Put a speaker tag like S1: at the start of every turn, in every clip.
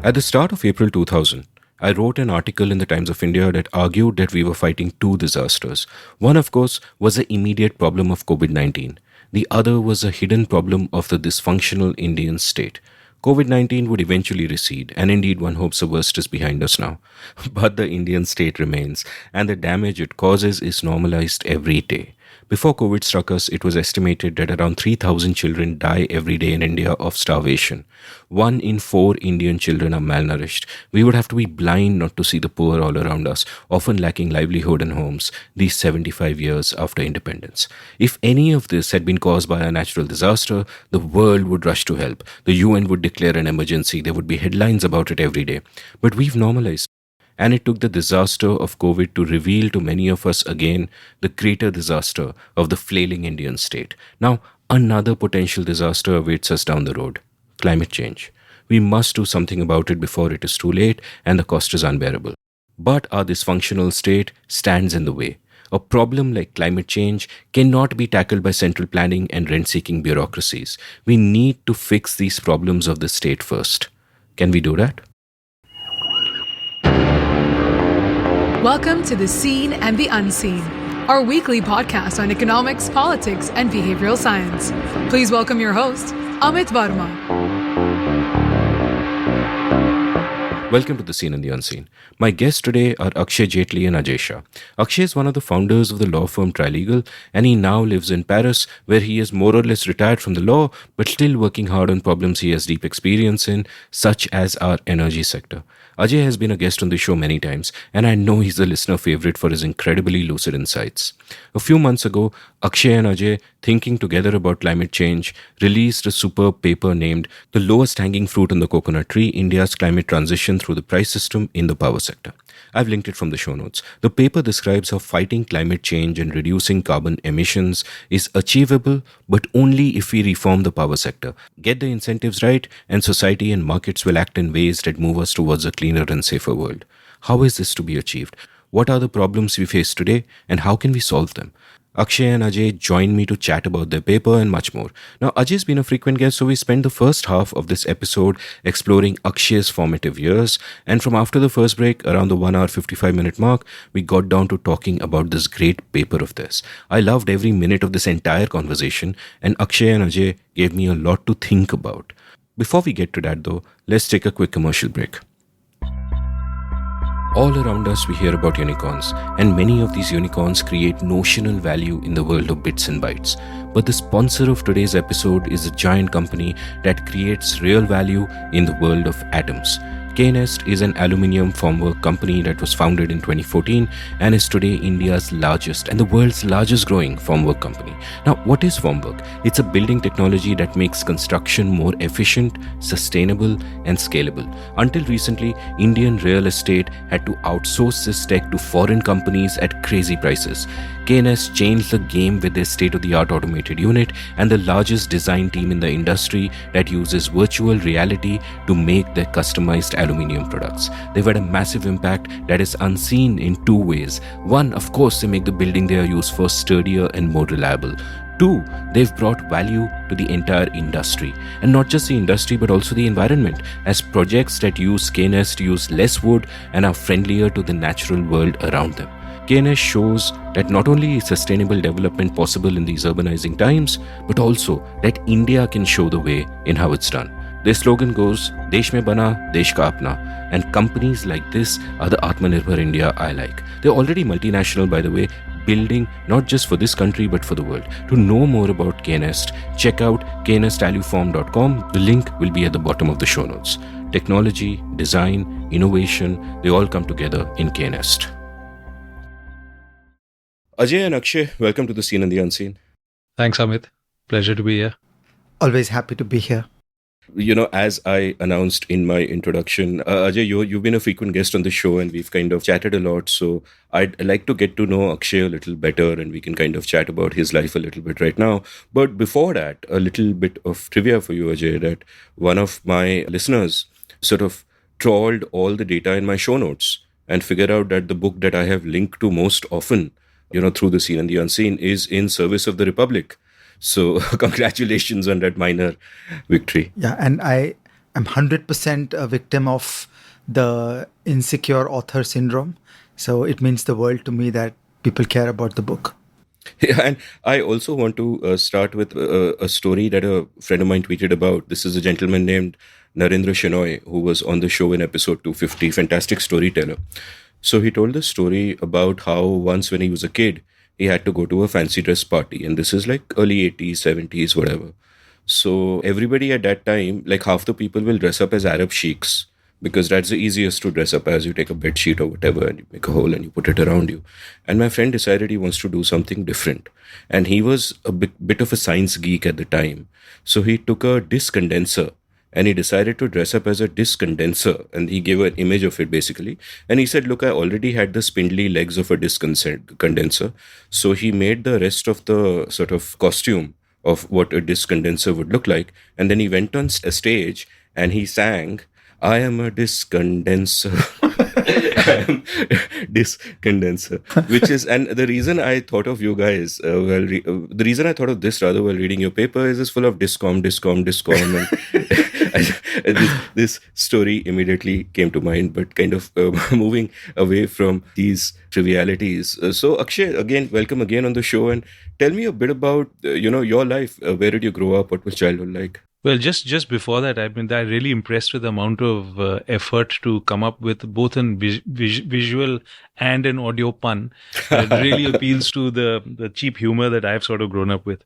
S1: At the start of April 2000, I wrote an article in the Times of India that argued that we were fighting two disasters. One, of course, was the immediate problem of COVID 19. The other was a hidden problem of the dysfunctional Indian state. COVID 19 would eventually recede, and indeed one hopes the worst is behind us now. But the Indian state remains, and the damage it causes is normalized every day. Before COVID struck us, it was estimated that around 3,000 children die every day in India of starvation. 1 in 4 Indian children are malnourished. We would have to be blind not to see the poor all around us, often lacking livelihood and homes, these 75 years after independence. If any of this had been caused by a natural disaster, the world would rush to help. The UN would declare an emergency. There would be headlines about it every day. But we've normalized. And it took the disaster of COVID to reveal to many of us again the greater disaster of the flailing Indian state. Now, another potential disaster awaits us down the road: climate change. We must do something about it before it is too late and the cost is unbearable. But our dysfunctional state stands in the way. A problem like climate change cannot be tackled by central planning and rent seeking bureaucracies. We need to fix these problems of the state first. Can we do that?
S2: Welcome to The Seen and the Unseen, our weekly podcast on economics, politics, and behavioral science. Please welcome your host, Amit Varma.
S1: Welcome to The Seen and the Unseen. My guests today are Akshay Jaitley and Ajay Shah. Akshay is one of the founders of the law firm Trilegal, and he now lives in Paris, where he is more or less retired from the law, but still working hard on problems he has deep experience in, such as our energy sector. Ajay has been a guest on the show many times, and I know he's a listener favorite for his incredibly lucid insights. A few months ago, Akshay and Ajay, thinking together about climate change, released a superb paper named "The Lowest Hanging Fruit on the Coconut Tree: India's Climate Transition Through the Price System in the Power Sector." I've linked it from the show notes. The paper describes how fighting climate change and reducing carbon emissions is achievable, but only if we reform the power sector, get the incentives right, and society and markets will act in ways that move us towards a cleaner and safer world. How is this to be achieved? What are the problems we face today, and how can we solve them? Akshay and Ajay joined me to chat about their paper and much more. Now, Ajay's been a frequent guest, so we spent the first half of this episode exploring Akshay's formative years. And from after the first break, around the 1 hour 55-minute mark, we got down to talking about this great paper of theirs. I loved every minute of this entire conversation, and Akshay and Ajay gave me a lot to think about. Before we get to that though, let's take a quick commercial break. All around us we hear about unicorns, and many of these unicorns create notional value in the world of bits and bytes. But the sponsor of today's episode is a giant company that creates real value in the world of atoms. K-Nest is an aluminium formwork company that was founded in 2014 and is today India's largest and the world's largest growing formwork company. Now, what is formwork? It's a building technology that makes construction more efficient, sustainable, and scalable. Until recently, Indian real estate had to outsource this tech to foreign companies at crazy prices. K-Nest changed the game with their state-of-the-art automated unit and the largest design team in the industry that uses virtual reality to make their customized aluminium products. They've had a massive impact that is unseen in two ways. One, of course, they make the building they are used for sturdier and more reliable. Two, they've brought value to the entire industry. And not just the industry, but also the environment, as projects that use K-Nest use less wood and are friendlier to the natural world around them. K-Nest shows that not only is sustainable development possible in these urbanizing times, but also that India can show the way in how it's done. Their slogan goes, "Desh mein bana, desh ka apna," and companies like this are the Atmanirbhar India I like. They're already multinational, by the way, building not just for this country but for the world. To know more about K-Nest, check out knestaluform.com. The link will be at the bottom of the show notes. Technology, design, innovation, they all come together in K-Nest. Ajay and Akshay, welcome to The Seen and the Unseen.
S3: Thanks, Amit. Pleasure to be here.
S4: Always happy to be here.
S1: You know, as I announced in my introduction, Ajay, you've been a frequent guest on the show and we've kind of chatted a lot. So I'd like to get to know Akshay a little better and we can kind of chat about his life a little bit right now. But before that, a little bit of trivia for you, Ajay, that one of my listeners sort of trawled all the data in my show notes and figured out that the book that I have linked to most often, you know, through The Seen and the Unseen is In Service of the Republic. So congratulations on that minor victory.
S4: Yeah, and I I'm 100% a victim of the insecure author syndrome. So it means the world to me that people care about the book.
S1: Yeah, and I also want to start with a story that a friend of mine tweeted about. This is a gentleman named Narendra Shenoy, who was on the show in episode 250, fantastic storyteller. So he told the story about how once when he was a kid, he had to go to a fancy dress party. And this is like early 80s, 70s, whatever. So everybody at that time, like half the people will dress up as Arab sheiks because that's the easiest to dress up as. You take a bed sheet or whatever and you make a hole and you put it around you. And my friend decided he wants to do something different. And he was a bit of a science geek at the time. So he took a disc condenser and he decided to dress up as a disc condenser, and he gave an image of it basically, and he said, look, I already had the spindly legs of a disc condenser. So he made the rest of the sort of costume of what a disc condenser would look like, and then he went on a stage and he sang, I am a disc condenser. I am disc condenser, which is, and the reason I thought of you guys, the reason I thought of this rather while reading your paper is it's full of discom, and this story immediately came to mind, but kind of moving away from these trivialities. So Akshay, again, welcome again on the show, and tell me a bit about, your life. Where did you grow up? What was childhood like?
S3: Well, just before that, I'm really impressed with the amount of effort to come up with both a visual and an audio pun. It really appeals to the cheap humor that I've sort of grown up with.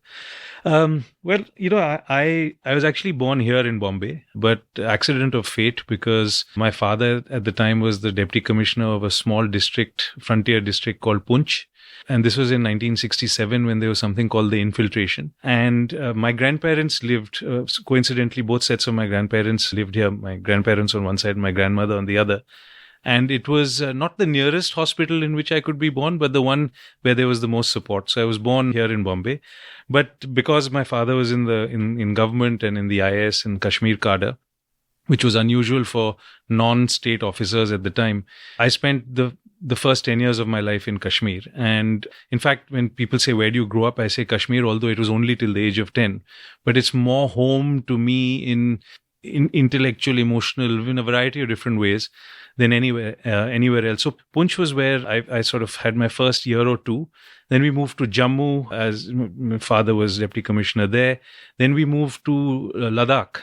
S3: Well, I was actually born here in Bombay, but accident of fate, because my father at the time was the deputy commissioner of a small frontier district called Punch. And this was in 1967 when there was something called the infiltration. And my grandparents lived, coincidentally, both sets of my grandparents lived here. My grandparents on one side, my grandmother on the other. And it was not the nearest hospital in which I could be born, but the one where there was the most support. So I was born here in Bombay. But because my father was in government and in the IAS in Kashmir cadre, which was unusual for non-state officers at the time, I spent the first 10 years of my life in Kashmir. And in fact, when people say, where do you grow up? I say Kashmir, although it was only till the age of 10. But it's more home to me in intellectual, emotional, in a variety of different ways than anywhere else. So Punch was where I sort of had my first year or two. Then we moved to Jammu, as my father was deputy commissioner there. Then we moved to Ladakh.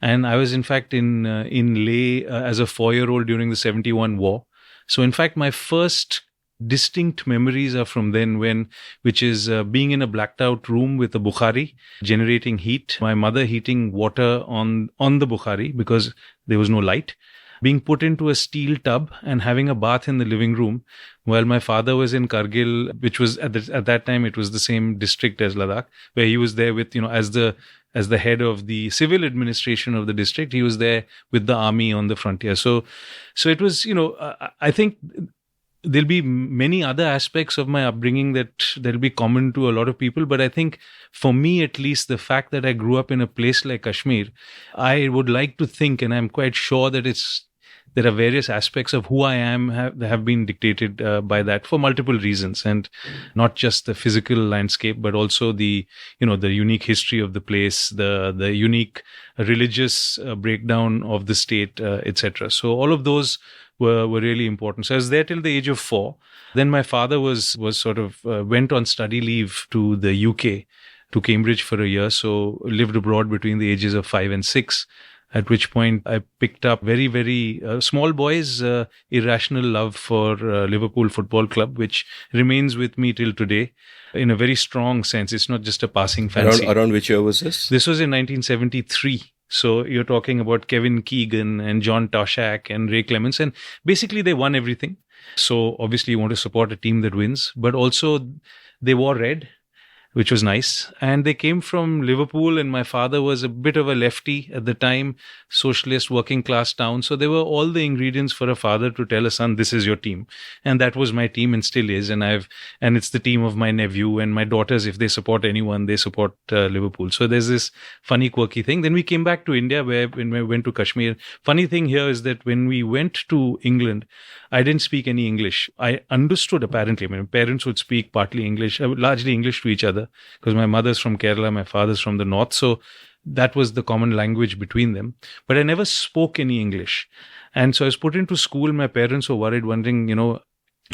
S3: And I was in fact in Leh as a 4-year-old during the 71 war. So in fact, my first distinct memories are from then, which is being in a blacked out room with a Bukhari, generating heat, my mother heating water on the Bukhari because there was no light, being put into a steel tub and having a bath in the living room while my father was in Kargil, which was at that time, it was the same district as Ladakh, where he was there with, as the head of the civil administration of the district. He was there with the army on the frontier. So it was, I think there'll be many other aspects of my upbringing that'll be common to a lot of people. But I think for me, at least, the fact that I grew up in a place like Kashmir, I would like to think, and I'm quite sure that there are various aspects of who I am have been dictated by that for multiple reasons, and not just the physical landscape, but also the unique history of the place, the unique religious breakdown of the state, etc. So all of those were really important. So I was there till the age of 4. Then my father was sort of went on study leave to the UK, to Cambridge for a year. So lived abroad between the ages of 5 and 6. At which point I picked up very, very small boys' irrational love for Liverpool Football Club, which remains with me till today in a very strong sense. It's not just a passing fancy.
S1: Around which year was this?
S3: This was in 1973. So you're talking about Kevin Keegan and John Toshak and Ray Clements. And basically they won everything. So obviously you want to support a team that wins. But also they wore red, which was nice. And they came from Liverpool, and my father was a bit of a lefty at the time, socialist, working class town. So there were all the ingredients for a father to tell a son, this is your team. And that was my team and still is. And it's the team of my nephew and my daughters. If they support anyone, they support Liverpool. So there's this funny, quirky thing. Then we came back to India, when we went to Kashmir. Funny thing here is that when we went to England, I didn't speak any English. I understood, apparently. I mean, parents would speak partly English, largely English to each other, because my mother's from Kerala, my father's from the north. So that was the common language between them. But I never spoke any English. And so I was put into school. My parents were worried, wondering,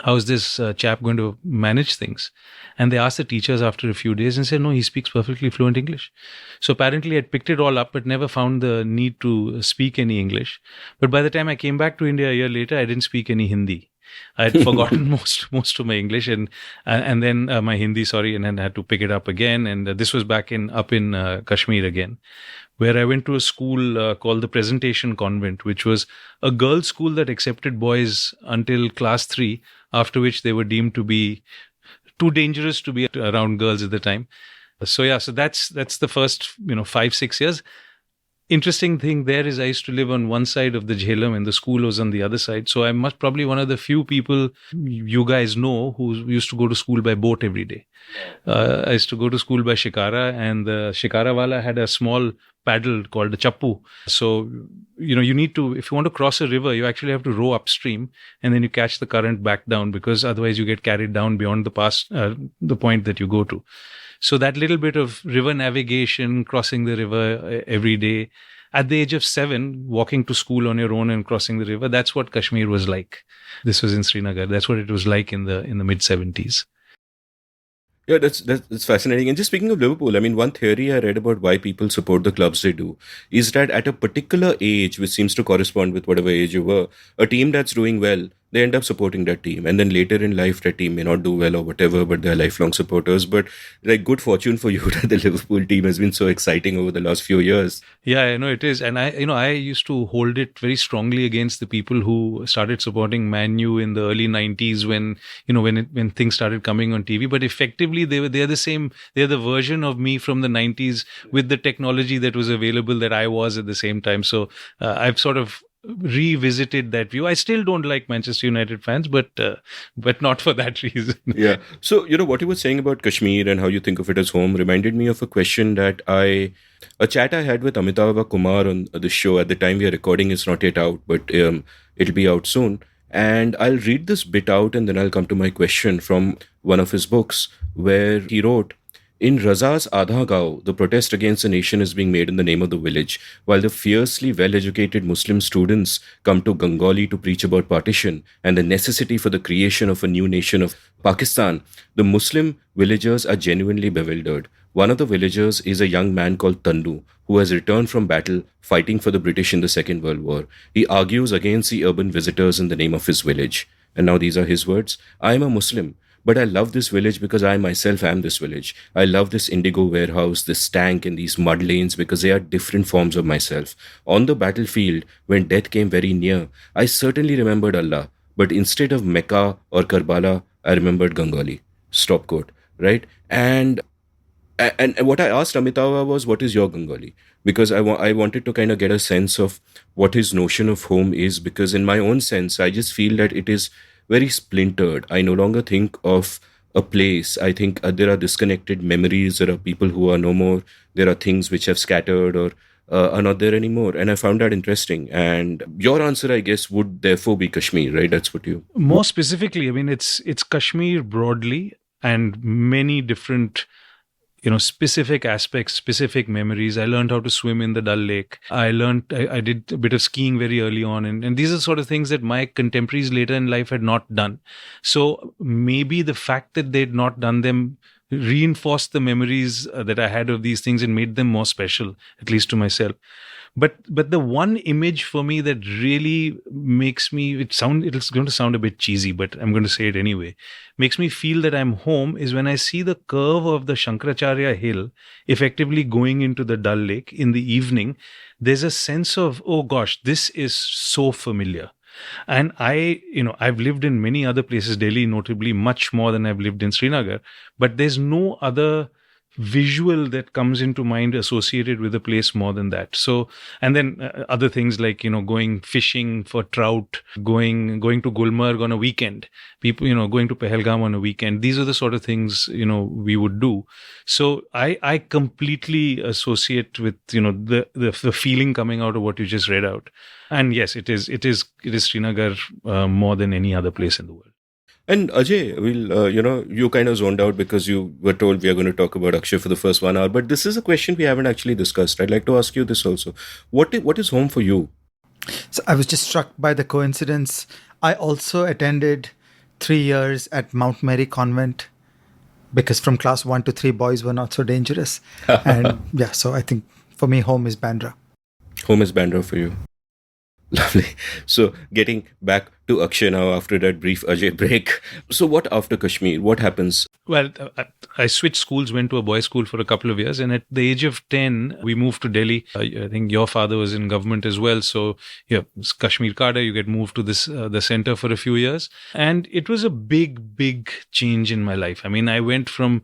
S3: how is this chap going to manage things? And they asked the teachers after a few days and said, no, he speaks perfectly fluent English. So apparently I'd picked it all up, but never found the need to speak any English. But by the time I came back to India a year later, I didn't speak any Hindi. I had forgotten most of my English and then my Hindi, and then I had to pick it up again. And this was up in Kashmir again, where I went to a school called the Presentation Convent, which was a girls' school that accepted boys until class 3, after which they were deemed to be too dangerous to be around girls at the time. So that's the first 5-6 years. Interesting thing there is I used to live on one side of the Jhelum and the school was on the other side. So I'm probably one of the few people you guys know who used to go to school by boat every day. I used to go to school by shikara, and the shikara wala had a small paddle called a chappu. So, you need to, if you want to cross a river, you actually have to row upstream and then you catch the current back down, because otherwise you get carried down beyond the point that you go to. So that little bit of river navigation, crossing the river every day, at the age of 7, walking to school on your own and crossing the river, that's what Kashmir was like. This was in Srinagar. That's what it was like in the mid-70s.
S1: Yeah, that's fascinating. And just speaking of Liverpool, I mean, one theory I read about why people support the clubs they do is that at a particular age, which seems to correspond with whatever age you were, a team that's doing well, they end up supporting that team. And then later in life, that team may not do well or whatever, but they're lifelong supporters. But like, good fortune for you that the Liverpool team has been so exciting over the last few years.
S3: Yeah, I know it is. And I used to hold it very strongly against the people who started supporting Man U in the early 90s when things started coming on TV. But effectively, they're the version of me from the 90s with the technology that was available that I was at the same time. So I've sort of revisited that view. I still don't like Manchester United fans, but not for that reason.
S1: Yeah. So, what you were saying about Kashmir and how you think of it as home reminded me of a question that a chat I had with Amitabh Kumar on the show. At the time we are recording, it's not yet out, but it'll be out soon. And I'll read this bit out and then I'll come to my question from one of his books, where he wrote, in Raza's Adha Gao, the protest against the nation is being made in the name of the village, while the fiercely well-educated Muslim students come to Gangauli to preach about partition and the necessity for the creation of a new nation of Pakistan. The Muslim villagers are genuinely bewildered. One of the villagers is a young man called Tandu, who has returned from battle fighting for the British in the Second World War. He argues against the urban visitors in the name of his village. And now these are his words. I am a Muslim, but I love this village because I myself am this village. I love this indigo warehouse, this tank, and these mud lanes because they are different forms of myself. On the battlefield, when death came very near, I certainly remembered Allah. But instead of Mecca or Karbala, I remembered Gangauli. Stop quote. Right? And what I asked Amitabh was, what is your Gangauli? Because I wanted to kind of get a sense of what his notion of home is, because in my own sense, I just feel that it is very splintered. I no longer think of a place. I think there are disconnected memories. There are people who are no more. There are things which have scattered or are not there anymore. And I found that interesting. And your answer, I guess, would therefore be Kashmir, right? That's what you...
S3: More specifically, I mean, it's Kashmir broadly and many different specific aspects, specific memories. I learned how to swim in the Dal Lake. I did a bit of skiing very early on. And these are sort of things that my contemporaries later in life had not done. So maybe the fact that they'd not done them reinforced the memories that I had of these things and made them more special, at least to myself. But the one image for me that really makes me, it's going to sound a bit cheesy, but I'm going to say it anyway, makes me feel that I'm home is when I see the curve of the Shankaracharya hill effectively going into the Dal Lake in the evening. There's a sense of, oh gosh, this is so familiar. And I've lived in many other places, Delhi notably, much more than I've lived in Srinagar, but there's no other visual that comes into mind associated with a place more than that. So, and then other things like, going fishing for trout, going to Gulmarg on a weekend, people, going to Pahalgam on a weekend. These are the sort of things, we would do. So I completely associate with, the feeling coming out of what you just read out. And yes, it is Srinagar more than any other place in the world.
S1: And Ajay, you kind of zoned out because you were told we are going to talk about Akshay for the first 1 hour. But this is a question we haven't actually discussed. I'd like to ask you this also. What is home for you?
S4: So I was just struck by the coincidence. I also attended 3 years at Mount Mary Convent because from class 1 to 3, boys were not so dangerous. And yeah, so I think for me, home is Bandra.
S1: Home is Bandra for you. Lovely. So getting back to Akshay now after that brief Ajay break. So what after Kashmir? What happens?
S3: Well, I switched schools, went to a boys' school for a couple of years, and at the age of 10, we moved to Delhi. I think your father was in government as well, so yeah, it's Kashmir Kada. You get moved to the center for a few years, and it was a big change in my life. I mean, I went from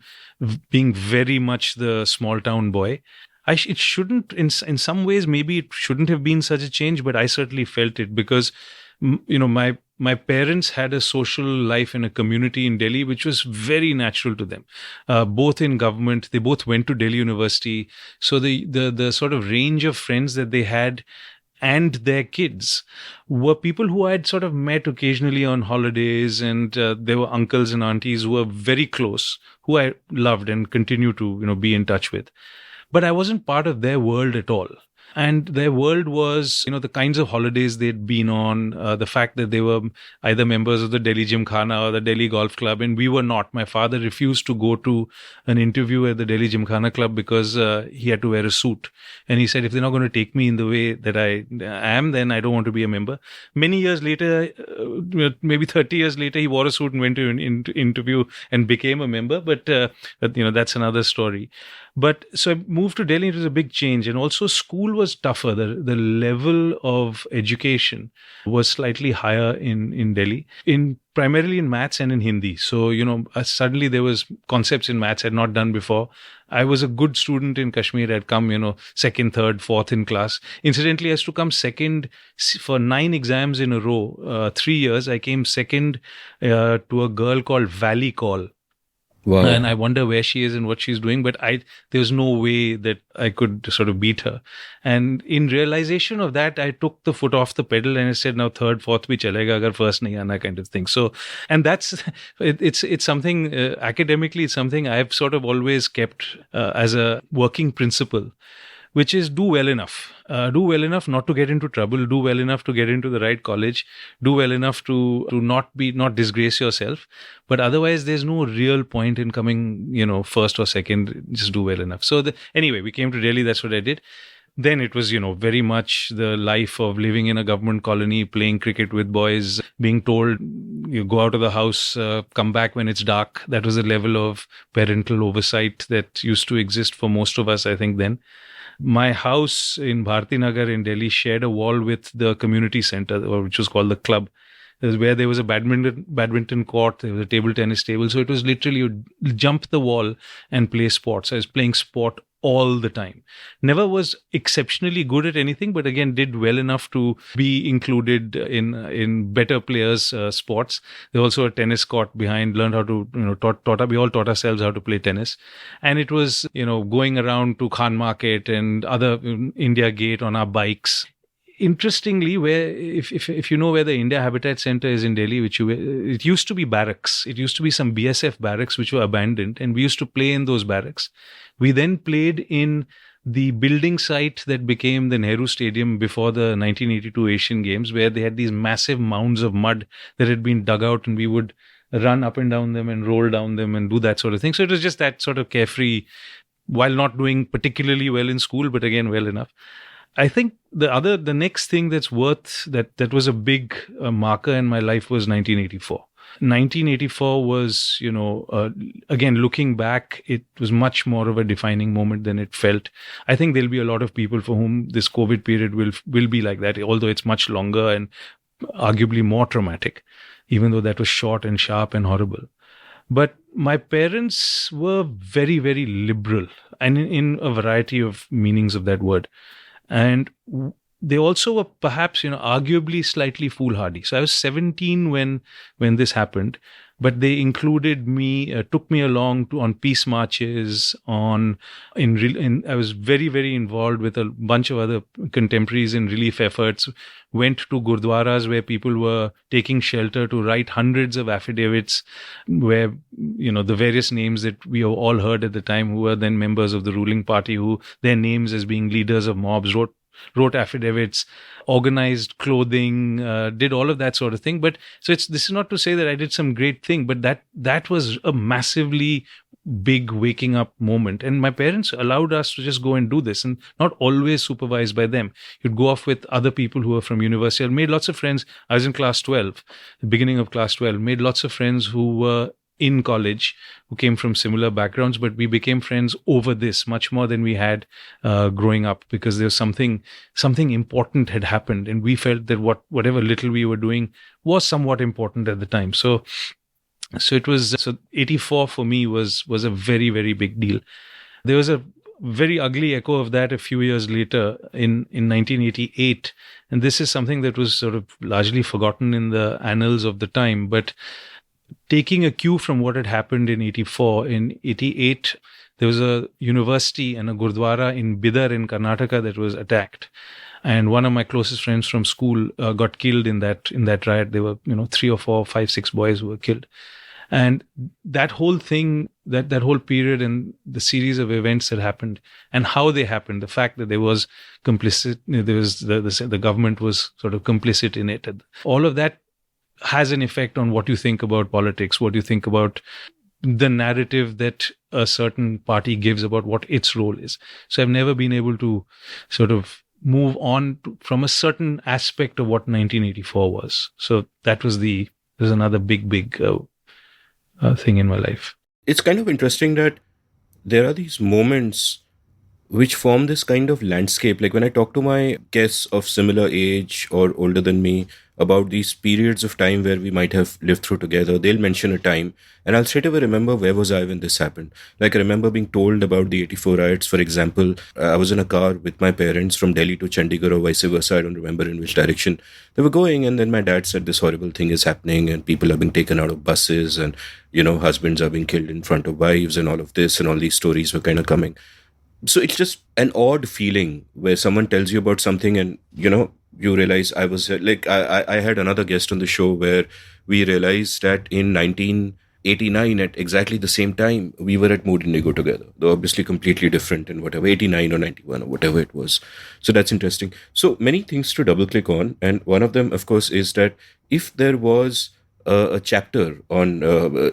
S3: being very much the small town boy. It shouldn't, in some ways, maybe it shouldn't have been such a change, but I certainly felt it because, my parents had a social life in a community in Delhi, which was very natural to them. Both in government, they both went to Delhi University. So the sort of range of friends that they had and their kids were people who I had sort of met occasionally on holidays, and there were uncles and aunties who were very close, who I loved and continue to, be in touch with. But I wasn't part of their world at all. And their world was, the kinds of holidays they'd been on, the fact that they were either members of the Delhi Gymkhana or the Delhi Golf Club, and we were not. My father refused to go to an interview at the Delhi Gymkhana Club because he had to wear a suit. And he said, if they're not going to take me in the way that I am, then I don't want to be a member. Many years later, maybe 30 years later, he wore a suit and went to an interview and became a member. But that's another story. But so I moved to Delhi. It was a big change. And also school was tougher. The level of education was slightly higher in Delhi, primarily in maths and in Hindi. So, suddenly there was concepts in maths I'd not done before. I was a good student in Kashmir. I'd come, second, third, fourth in class. Incidentally, I used to come second for 9 exams in a row. 3 years, I came second to a girl called Valley Call.
S1: Wow.
S3: And I wonder where she is and what she's doing, but there was no way that I could sort of beat her. And in realization of that, I took the foot off the pedal and I said, now third, fourth bhi chalega, agar first nahi aana, kind of thing. So, and that's, it's something, academically, it's something I've sort of always kept as a working principle, which is do well enough. Do well enough not to get into trouble. Do well enough to get into the right college. Do well enough to not disgrace yourself. But otherwise, there's no real point in coming, first or second. Just do well enough. So anyway, we came to Delhi. That's what I did. Then it was, very much the life of living in a government colony, playing cricket with boys, being told you go out of the house, come back when it's dark. That was the level of parental oversight that used to exist for most of us, I think, then. My house in Bharati Nagar in Delhi shared a wall with the community center, which was called the club. Where there was a badminton court, there was a table tennis table. So it was literally you jump the wall and play sports. I was playing sport all the time. Never was exceptionally good at anything, but again, did well enough to be included in better players' sports. There was also a tennis court behind, learned how to, we all taught ourselves how to play tennis. And it was, going around to Khan Market and other India Gate on our bikes. Interestingly, where if you know where the India Habitat Center is in Delhi, it used to be barracks. It used to be some BSF barracks which were abandoned, and we used to play in those barracks. We then played in the building site that became the Nehru Stadium before the 1982 Asian Games, where they had these massive mounds of mud that had been dug out, and we would run up and down them and roll down them and do that sort of thing. So it was just that sort of carefree, while not doing particularly well in school, but again, well enough. I think the next thing that's worth that was a big marker in my life was 1984. 1984 was, again, looking back, it was much more of a defining moment than it felt. I think there'll be a lot of people for whom this COVID period will be like that, although it's much longer and arguably more traumatic, even though that was short and sharp and horrible. But my parents were very, very liberal, and in a variety of meanings of that word. And they also were perhaps, arguably slightly foolhardy. So I was 17 when this happened. but they included me, took me along on peace marches. I was very, very involved with a bunch of other contemporaries in relief efforts. Went to gurdwaras where people were taking shelter to write hundreds of affidavits, where the various names that we have all heard at the time, who were then members of the ruling party, who their names as being leaders of mobs wrote affidavits, organized clothing, did all of that sort of thing. But this is not to say that I did some great thing, but that was a massively big waking up moment. And my parents allowed us to just go and do this, and not always supervised by them. You'd go off with other people who were from university. I made lots of friends. I was in class 12, the beginning of class 12, made lots of friends who were in college, who came from similar backgrounds, but we became friends over this much more than we had growing up, because there was something important had happened, and we felt that whatever little we were doing was somewhat important at the time. So 84 for me was a very, very big deal. There was a very ugly echo of that a few years later in 1988, and this is something that was sort of largely forgotten in the annals of the time, but taking a cue from what had happened in 84, in 88, there was a university and a gurdwara in Bidar in Karnataka that was attacked. And one of my closest friends from school got killed in that riot. There were 3 or 4, 5, 6 boys who were killed. And that whole thing, that whole period and the series of events that happened and how they happened, the fact that there was complicit, there was the government was sort of complicit in it. All of that has an effect on what you think about politics, what you think about the narrative that a certain party gives about what its role is. So I've never been able to sort of move on from a certain aspect of what 1984 was. So there's another big thing in my life.
S1: It's kind of interesting that there are these moments which form this kind of landscape. Like when I talk to my guests of similar age or older than me about these periods of time where we might have lived through together, they'll mention a time and I'll straight away remember where was I when this happened. Like I remember being told about the 84 riots, for example. I was in a car with my parents from Delhi to Chandigarh or vice versa. I don't remember in which direction they were going. And then my dad said this horrible thing is happening and people are being taken out of buses and, husbands are being killed in front of wives and all of this, and all these stories were kind of coming. So it's just an odd feeling where someone tells you about something and, you realize I was like, I had another guest on the show where we realized that in 1989 at exactly the same time, we were at Mood Indigo together. Though obviously completely different in whatever, 89 or 91 or whatever it was. So that's interesting. So many things to double click on. And one of them, of course, is that if there was a chapter on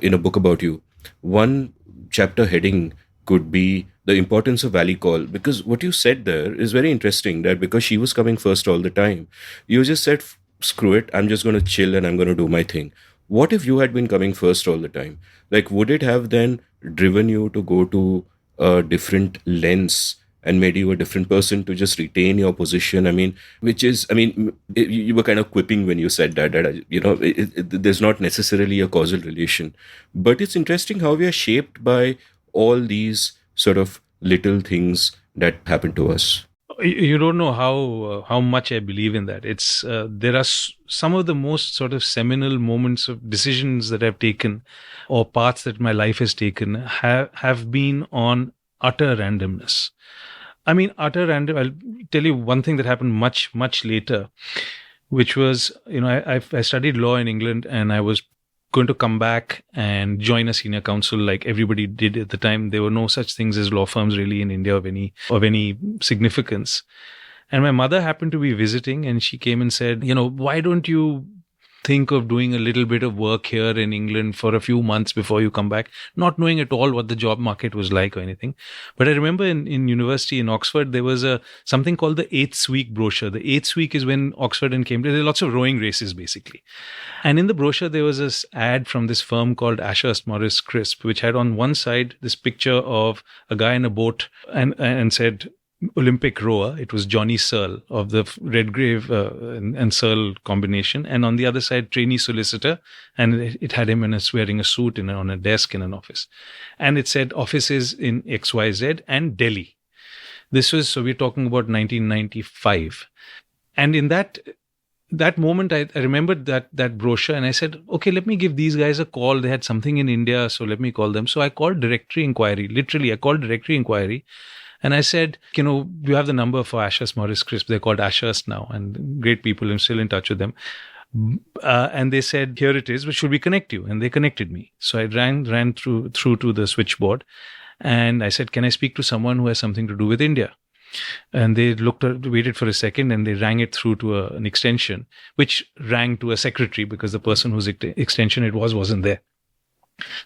S1: in a book about you, one chapter heading could be the importance of Valley Call, because what you said there is very interesting, that because she was coming first all the time, you just said, screw it, I'm just going to chill and I'm going to do my thing. What if you had been coming first all the time? Like, would it have then driven you to go to a different lens and made you a different person to just retain your position? You were kind of quipping when you said that there's not necessarily a causal relation, but it's interesting how we are shaped by all these sort of little things that happen to us.
S3: You don't know how much I believe in that. It's there are some of the most sort of seminal moments of decisions that I've taken, or paths that my life has taken, have been on utter randomness. I mean, utter random. I'll tell you one thing that happened much, much later, which was, I studied law in England, and I was going to come back and join a senior counsel like everybody did at the time. There were no such things as law firms really in India of any significance. And my mother happened to be visiting, and she came and said, why don't you think of doing a little bit of work here in England for a few months before you come back, not knowing at all what the job market was like or anything. But I remember in university in Oxford, there was something called the 8th week brochure. The 8th week is when Oxford and Cambridge, there are lots of rowing races basically. And in the brochure, there was this ad from this firm called Ashurst Morris Crisp, which had on one side this picture of a guy in a boat and said, Olympic rower. It was Johnny Searle of the Redgrave and Searle combination, and on the other side, trainee solicitor, and it had him wearing a suit on a desk in an office, and it said offices in XYZ and Delhi. This was, so we're talking about 1995, and in that that moment, I remembered that brochure, and I said, okay, let me give these guys a call. They had something in India, so let me call them. So I called directory inquiry. Literally, I called directory inquiry, and I said, you have the number for Ashurst Morris Crisp. They're called Ashurst now, and great people. I'm still in touch with them. And they said, here it is. But should we connect you? And they connected me. So I ran through to the switchboard, and I said, can I speak to someone who has something to do with India? And they waited for a second, and they rang it through to an extension, which rang to a secretary because the person whose extension it wasn't there.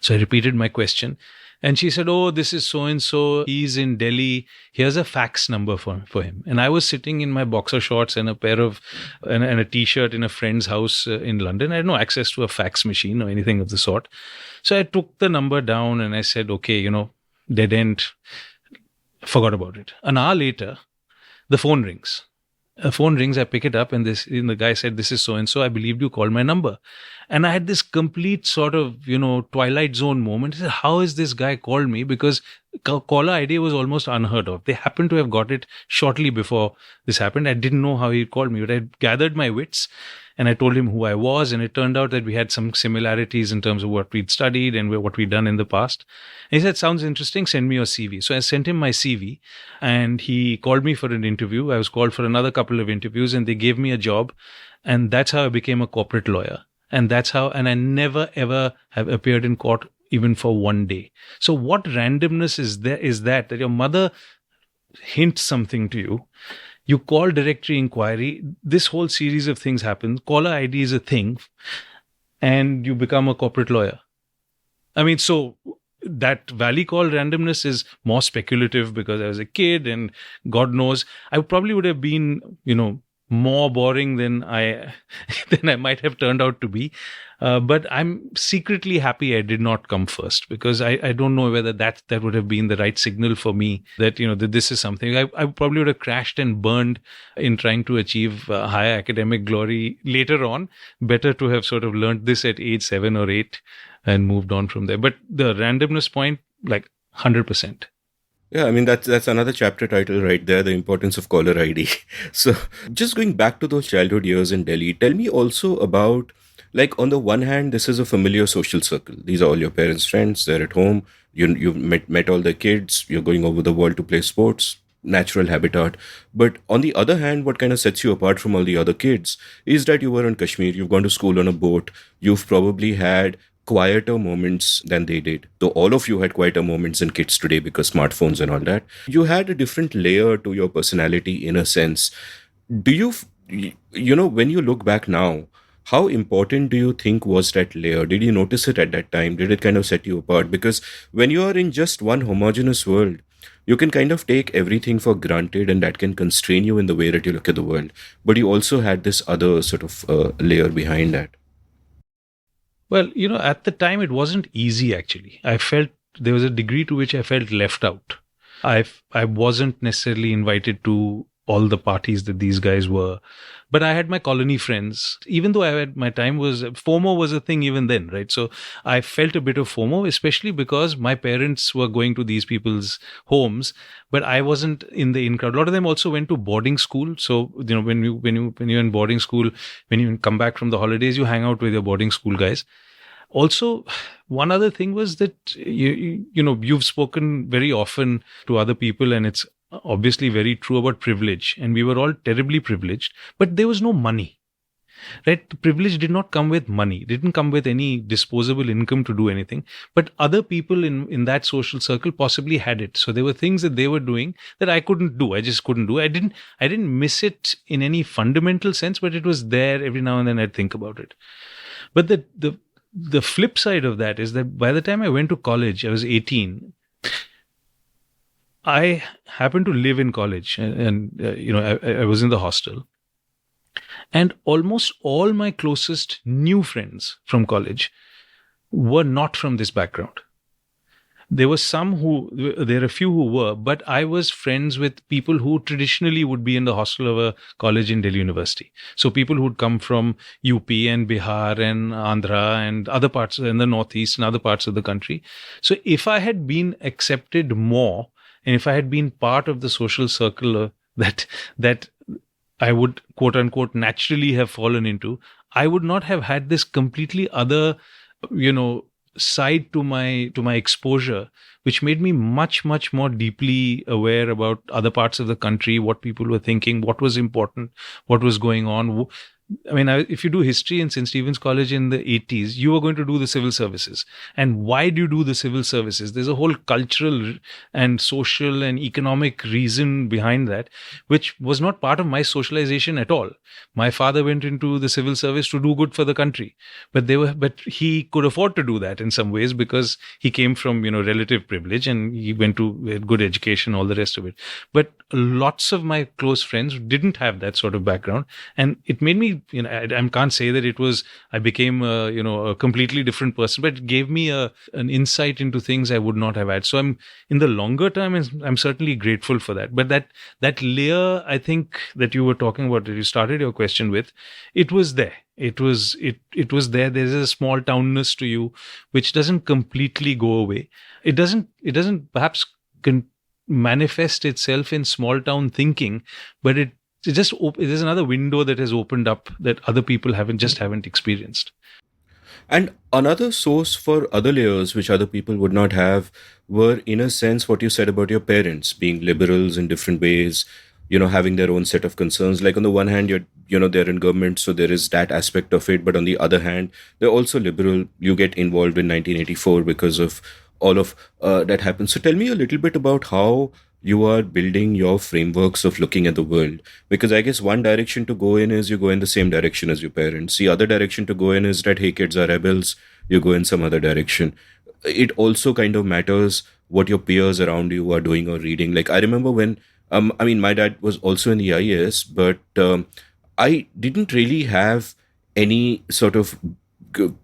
S3: So I repeated my question, and she said, oh, this is so-and-so. He's in Delhi. Here's a fax number for him. And I was sitting in my boxer shorts and and a t-shirt in a friend's house in London. I had no access to a fax machine or anything of the sort. So I took the number down and I said, okay, dead end. Forgot about it. An hour later, the phone rings. A phone rings, I pick it up, and the guy said, this is so-and-so. I believed you called my number. And I had this complete sort of, Twilight Zone moment. I said, how is this guy called me? Because caller ID was almost unheard of. They happened to have got it shortly before this happened. I didn't know how he called me, but I gathered my wits and I told him who I was. And it turned out that we had some similarities in terms of what we'd studied and what we'd done in the past. And he said, sounds interesting. Send me your CV. So I sent him my CV, and he called me for an interview. I was called for another couple of interviews, and they gave me a job. And that's how I became a corporate lawyer. And and I never ever have appeared in court even for one day. So what randomness is that your mother hints something to you. You call directory inquiry. This whole series of things happens. Caller ID is a thing, and you become a corporate lawyer. I mean, so that valley called randomness is more speculative because I was a kid, and God knows I probably would have been, more boring than I might have turned out to be. But I'm secretly happy I did not come first, because I don't know whether that would have been the right signal for me that, that this is something. I probably would have crashed and burned in trying to achieve higher academic glory later on. Better to have sort of learned this at age 7 or 8 and moved on from there. But the randomness point, like 100%.
S1: Yeah, I mean, that's another chapter title right there, the importance of caller ID. So just going back to those childhood years in Delhi, tell me also about, like, on the one hand, this is a familiar social circle. These are all your parents' friends. They're at home. You've met all the kids. You're going over the world to play sports, natural habitat. But on the other hand, what kind of sets you apart from all the other kids is that you were in Kashmir. You've gone to school on a boat. You've probably had quieter moments than they did. Though all of you had quieter moments than kids today because smartphones and all that. You had a different layer to your personality in a sense. Do you, when you look back now, how important do you think was that layer? Did you notice it at that time? Did it kind of set you apart? Because when you are in just one homogeneous world, you can kind of take everything for granted, and that can constrain you in the way that you look at the world. But you also had this other sort of layer behind that.
S3: Well, at the time, it wasn't easy, actually. I felt there was a degree to which I felt left out. I wasn't necessarily invited to all the parties that these guys were. But I had my colony friends. Even though FOMO was a thing even then, right? So I felt a bit of FOMO, especially because my parents were going to these people's homes, but I wasn't in the in-crowd. A lot of them also went to boarding school. So, when you're in boarding school, when you come back from the holidays, you hang out with your boarding school guys. Also, one other thing was that, you've spoken very often to other people, and it's obviously very true about privilege. And we were all terribly privileged, but there was no money, right? The privilege did not come with money. It didn't come with any disposable income to do anything. But other people in that social circle possibly had it. So there were things that they were doing that I couldn't do. I just couldn't do. I didn't miss it in any fundamental sense, but it was there every now and then. I'd think about it. But the flip side of that is that by the time I went to college, I was 18. I happened to live in college, and I was in the hostel. And almost all my closest new friends from college were not from this background. There were there are a few who were, but I was friends with people who traditionally would be in the hostel of a college in Delhi University. So people who'd come from UP and Bihar and Andhra and other parts in the Northeast and other parts of the country. So if I had been accepted more, and if I had been part of the social circle that I would quote unquote naturally have fallen into, I would not have had this completely other, you know, side to my exposure, which made me much more deeply aware about other parts of the country, what people were thinking, what was important, what was going on. I mean, if you do history in St. Stephen's College in the 80s, you were going to do the civil services. And why do you do the civil services? There's a whole cultural and social and economic reason behind that, which was not part of my socialization at all. My father went into the civil service to do good for the country, but he could afford to do that in some ways because he came from, relative privilege, and he went to a good education, all the rest of it. But lots of my close friends didn't have that sort of background, and it made me, I can't say that I became a completely different person, but it gave me an insight into things I would not have had. So I'm, in the longer term, I'm certainly grateful for that. But that layer, I think, that you were talking about, that you started your question with, it was there. It was there. There's a small townness to you which doesn't completely go away. It doesn't perhaps manifest itself in small town thinking, but there's another window that has opened up that other people haven't experienced.
S1: And another source for other layers which other people would not have were, in a sense, what you said about your parents being liberals in different ways, having their own set of concerns. Like on the one hand, they're in government, so there is that aspect of it. But on the other hand, they're also liberal. You get involved in 1984 because of all of that happens. So tell me a little bit about how you are building your frameworks of looking at the world. Because I guess one direction to go in is you go in the same direction as your parents. The other direction to go in is that, hey, kids are rebels, you go in some other direction. It also kind of matters what your peers around you are doing or reading. Like I remember when, my dad was also in the IAS, but I didn't really have any sort of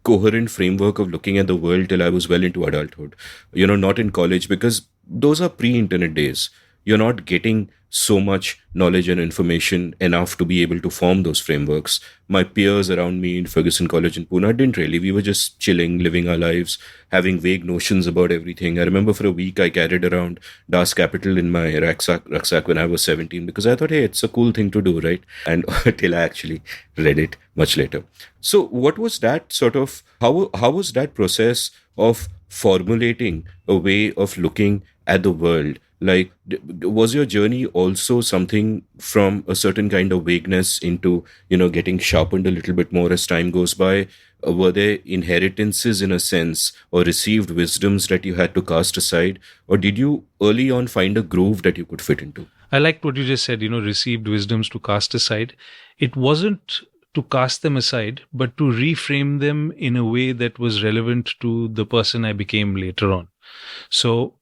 S1: coherent framework of looking at the world till I was well into adulthood. Not in college, because those are pre-internet days. You're not getting so much knowledge and information enough to be able to form those frameworks. My peers around me in Ferguson College in Pune didn't really. We were just chilling, living our lives, having vague notions about everything. I remember for a week I carried around Das Kapital in my rucksack when I was 17 because I thought, hey, it's a cool thing to do, right? And till I actually read it much later. So what was that sort of, how was that process of formulating a way of looking at the world? Like, was your journey also something from a certain kind of vagueness into, getting sharpened a little bit more as time goes by? Were there inheritances in a sense, or received wisdoms that you had to cast aside? Or did you early on find a groove that you could fit into?
S3: I liked what you just said, received wisdoms to cast aside. It wasn't to cast them aside, but to reframe them in a way that was relevant to the person I became later on. So,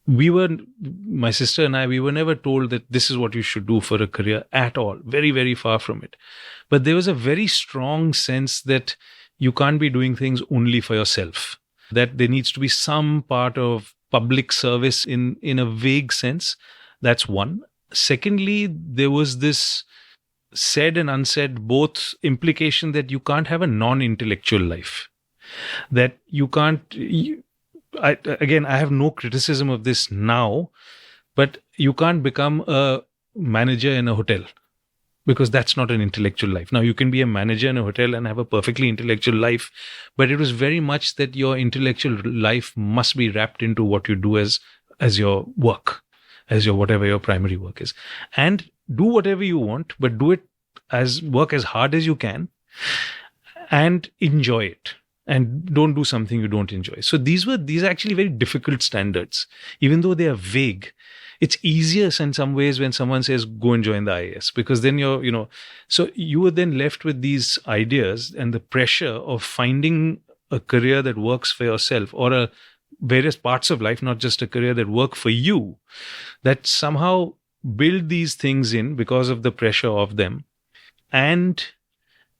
S3: my sister and I, we were never told that this is what you should do for a career at all. Very, very far from it. But there was a very strong sense that you can't be doing things only for yourself, that there needs to be some part of public service in a vague sense. That's one. Secondly, there was this said and unsaid both implication that you can't have a non-intellectual life, that you can't... I have no criticism of this now, but you can't become a manager in a hotel because that's not an intellectual life. Now, you can be a manager in a hotel and have a perfectly intellectual life, but it was very much that your intellectual life must be wrapped into what you do as your work, as your whatever your primary work is. And do whatever you want, but do it work as hard as you can and enjoy it. And don't do something you don't enjoy. So these are actually very difficult standards. Even though they are vague, it's easier in some ways when someone says, go and join the IAS, because then so you were then left with these ideas and the pressure of finding a career that works for yourself, or various parts of life, not just a career that work for you, that somehow build these things in because of the pressure of them. And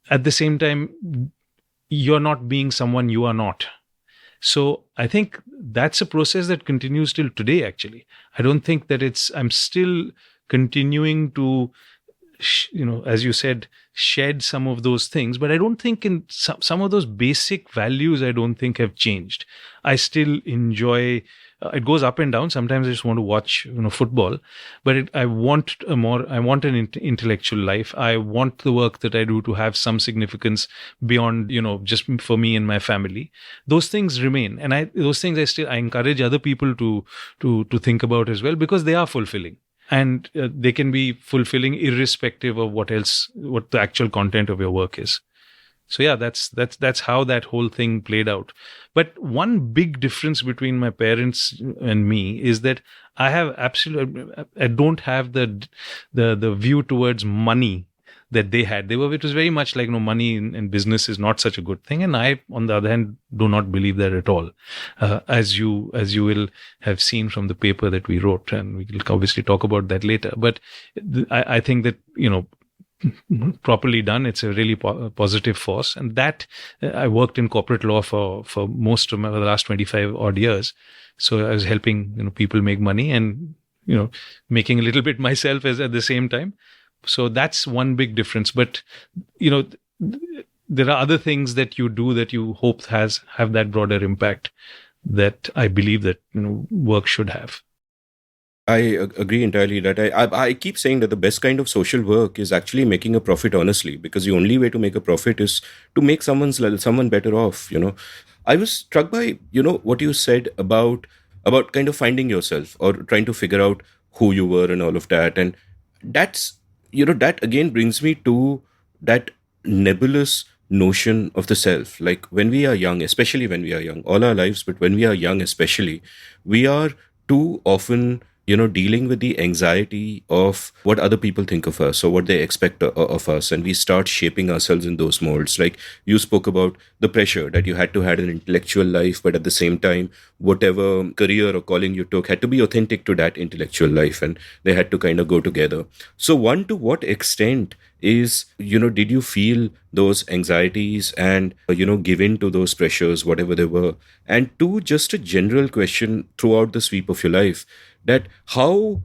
S3: at the same time, you're not being someone you are not. So I think that's a process that continues till today, actually. I don't think that I'm still continuing to, as you said, shed some of those things, but I don't think in some of those basic values, I don't think have changed. I still enjoy it goes up and down. Sometimes I just want to watch, football, but I want an intellectual life. I want the work that I do to have some significance beyond, just for me and my family. Those things remain, and I encourage other people to think about as well, because they are fulfilling. And they can be fulfilling irrespective of what the actual content of your work is. So yeah, that's how that whole thing played out. But one big difference between my parents and me is that I don't have the view towards money that they had. It was very much like, money in business is not such a good thing. And I, on the other hand, do not believe that at all. As you will have seen from the paper that we wrote, and we will obviously talk about that later. But I think that, properly done, it's a really positive force. And that I worked in corporate law for most of the last 25 odd years. So I was helping, people make money and, making a little bit myself at the same time. So that's one big difference. But, there are other things that you do that you hope have that broader impact that I believe that, work should have.
S1: I agree entirely that I keep saying that the best kind of social work is actually making a profit honestly, because the only way to make a profit is to make someone better off. I was struck by, what you said about kind of finding yourself or trying to figure out who you were and all of that. And that's, that again brings me to that nebulous notion of the self. Like when we are young, especially when we are young, all our lives, but when we are young especially, we are too often dealing with the anxiety of what other people think of us or what they expect of us. And we start shaping ourselves in those molds. Like you spoke about the pressure that you had to have an intellectual life, but at the same time, whatever career or calling you took had to be authentic to that intellectual life, and they had to kind of go together. So one, to what extent is, did you feel those anxieties and, give in to those pressures, whatever they were? And two, just a general question throughout the sweep of your life, that how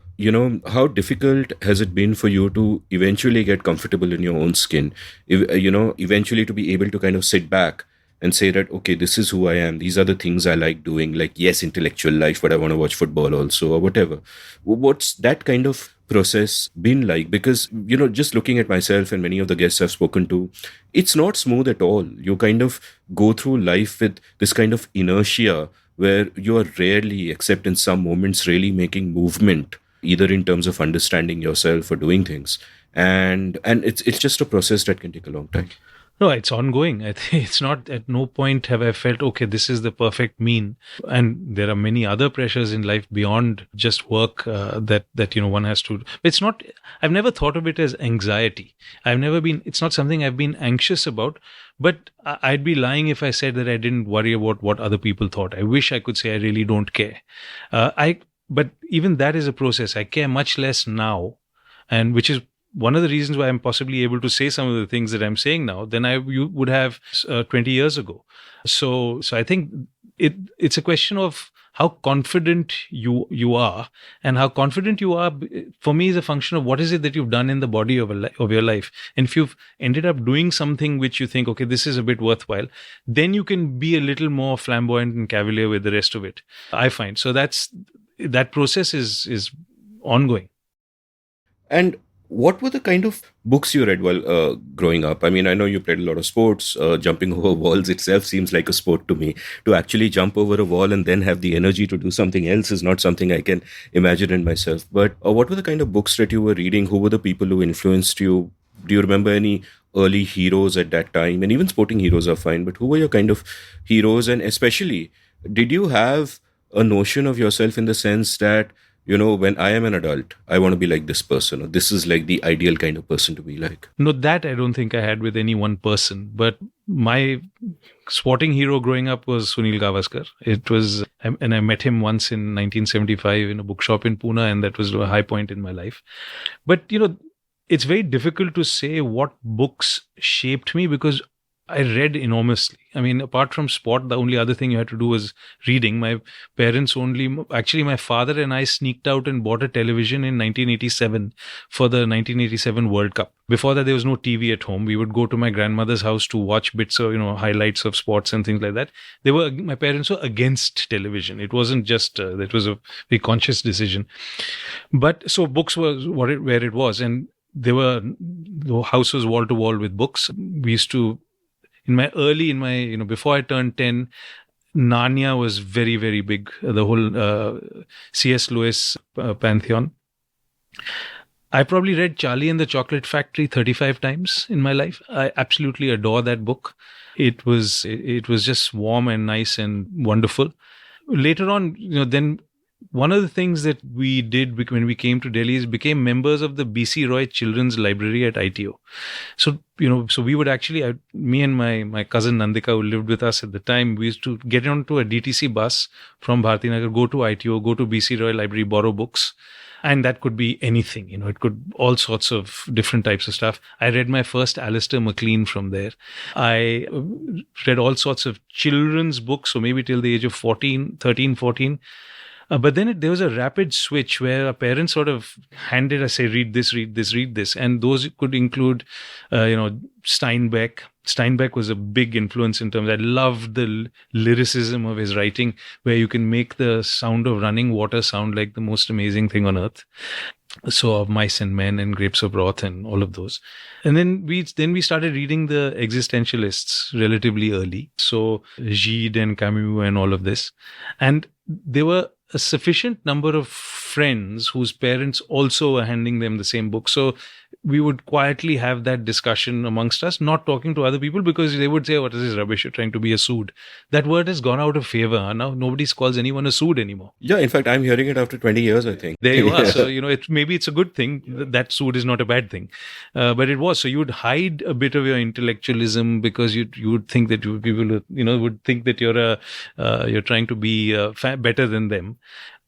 S1: difficult has it been for you to eventually get comfortable in your own skin, eventually to be able to kind of sit back and say that, okay, this is who I am. These are the things I like doing. Like, yes, intellectual life, but I want to watch football also, or whatever. What's that kind of process been like? Because, just looking at myself and many of the guests I've spoken to, it's not smooth at all. You kind of go through life with this kind of inertia where you are rarely, except in some moments, really making movement, either in terms of understanding yourself or doing things. And it's just a process that can take a long time.
S3: No, it's ongoing. I think it's not, at no point have I felt, okay, this is the perfect mean. And there are many other pressures in life beyond just work that one has to. It's not, I've never thought of it as anxiety. It's not something I've been anxious about, but I'd be lying if I said that I didn't worry about what other people thought. I wish I could say I really don't care. But even that is a process. I care much less now, and which is one of the reasons why I'm possibly able to say some of the things that I'm saying now than you would have 20 years ago. So I think it's a question of how confident you are, and how confident you are for me is a function of what is it that you've done in the body of your life. And if you've ended up doing something which you think, okay, this is a bit worthwhile, then you can be a little more flamboyant and cavalier with the rest of it, I find. So that process is ongoing.
S1: And what were the kind of books you read while growing up? I mean, I know you played a lot of sports. Jumping over walls itself seems like a sport to me. To actually jump over a wall and then have the energy to do something else is not something I can imagine in myself. But what were the kind of books that you were reading? Who were the people who influenced you? Do you remember any early heroes at that time? And even sporting heroes are fine, but who were your kind of heroes? And especially, did you have a notion of yourself in the sense that, when I am an adult, I want to be like this person, or this is like the ideal kind of person to be like?
S3: No, that I don't think I had with any one person. But my sporting hero growing up was Sunil Gavaskar. And I met him once in 1975 in a bookshop in Pune, and that was a high point in my life. But, it's very difficult to say what books shaped me, because I read enormously. I mean, apart from sport, the only other thing you had to do was reading. My parents actually, my father and I sneaked out and bought a television in 1987 for the 1987 World Cup. Before that, there was no TV at home. We would go to my grandmother's house to watch bits of, highlights of sports and things like that. My parents were against television. It wasn't just, it was a very conscious decision. But so books was where it was. And the house was wall to wall with books. We used to, before I turned 10, Narnia was very, very big. The whole C.S. Lewis pantheon. I probably read Charlie and the Chocolate Factory 35 times in my life. I absolutely adore that book. It was just warm and nice and wonderful. Later on, then one of the things that we did when we came to Delhi is became members of the B.C. Roy Children's Library at ITO. So, so we would actually, me and my cousin Nandika, who lived with us at the time, we used to get onto a DTC bus from Bharatinagar, go to ITO, go to B.C. Roy Library, borrow books. And that could be anything, it could all sorts of different types of stuff. I read my first Alistair MacLean from there. I read all sorts of children's books, so maybe till the age of 13, 14. But then there was a rapid switch where our parents sort of handed us, say, read this, read this, read this. And those could include, Steinbeck. Steinbeck was a big influence in terms, I loved the lyricism of his writing, where you can make the sound of running water sound like the most amazing thing on earth. So of Mice and Men and Grapes of Wrath and all of those. And then we started reading the existentialists relatively early. So Gide and Camus and all of this. And there were a sufficient number of friends whose parents also were handing them the same book. So we would quietly have that discussion amongst us, not talking to other people, because they would say, what is this rubbish? You're trying to be a sood. That word has gone out of favor. Now nobody calls anyone a sood anymore.
S1: Yeah, in fact, I'm hearing it after 20 years, I think.
S3: There you are. So, maybe it's a good thing. That sood is not a bad thing. But it was. So you would hide a bit of your intellectualism because you would think that people, would think that you're trying to be better than them.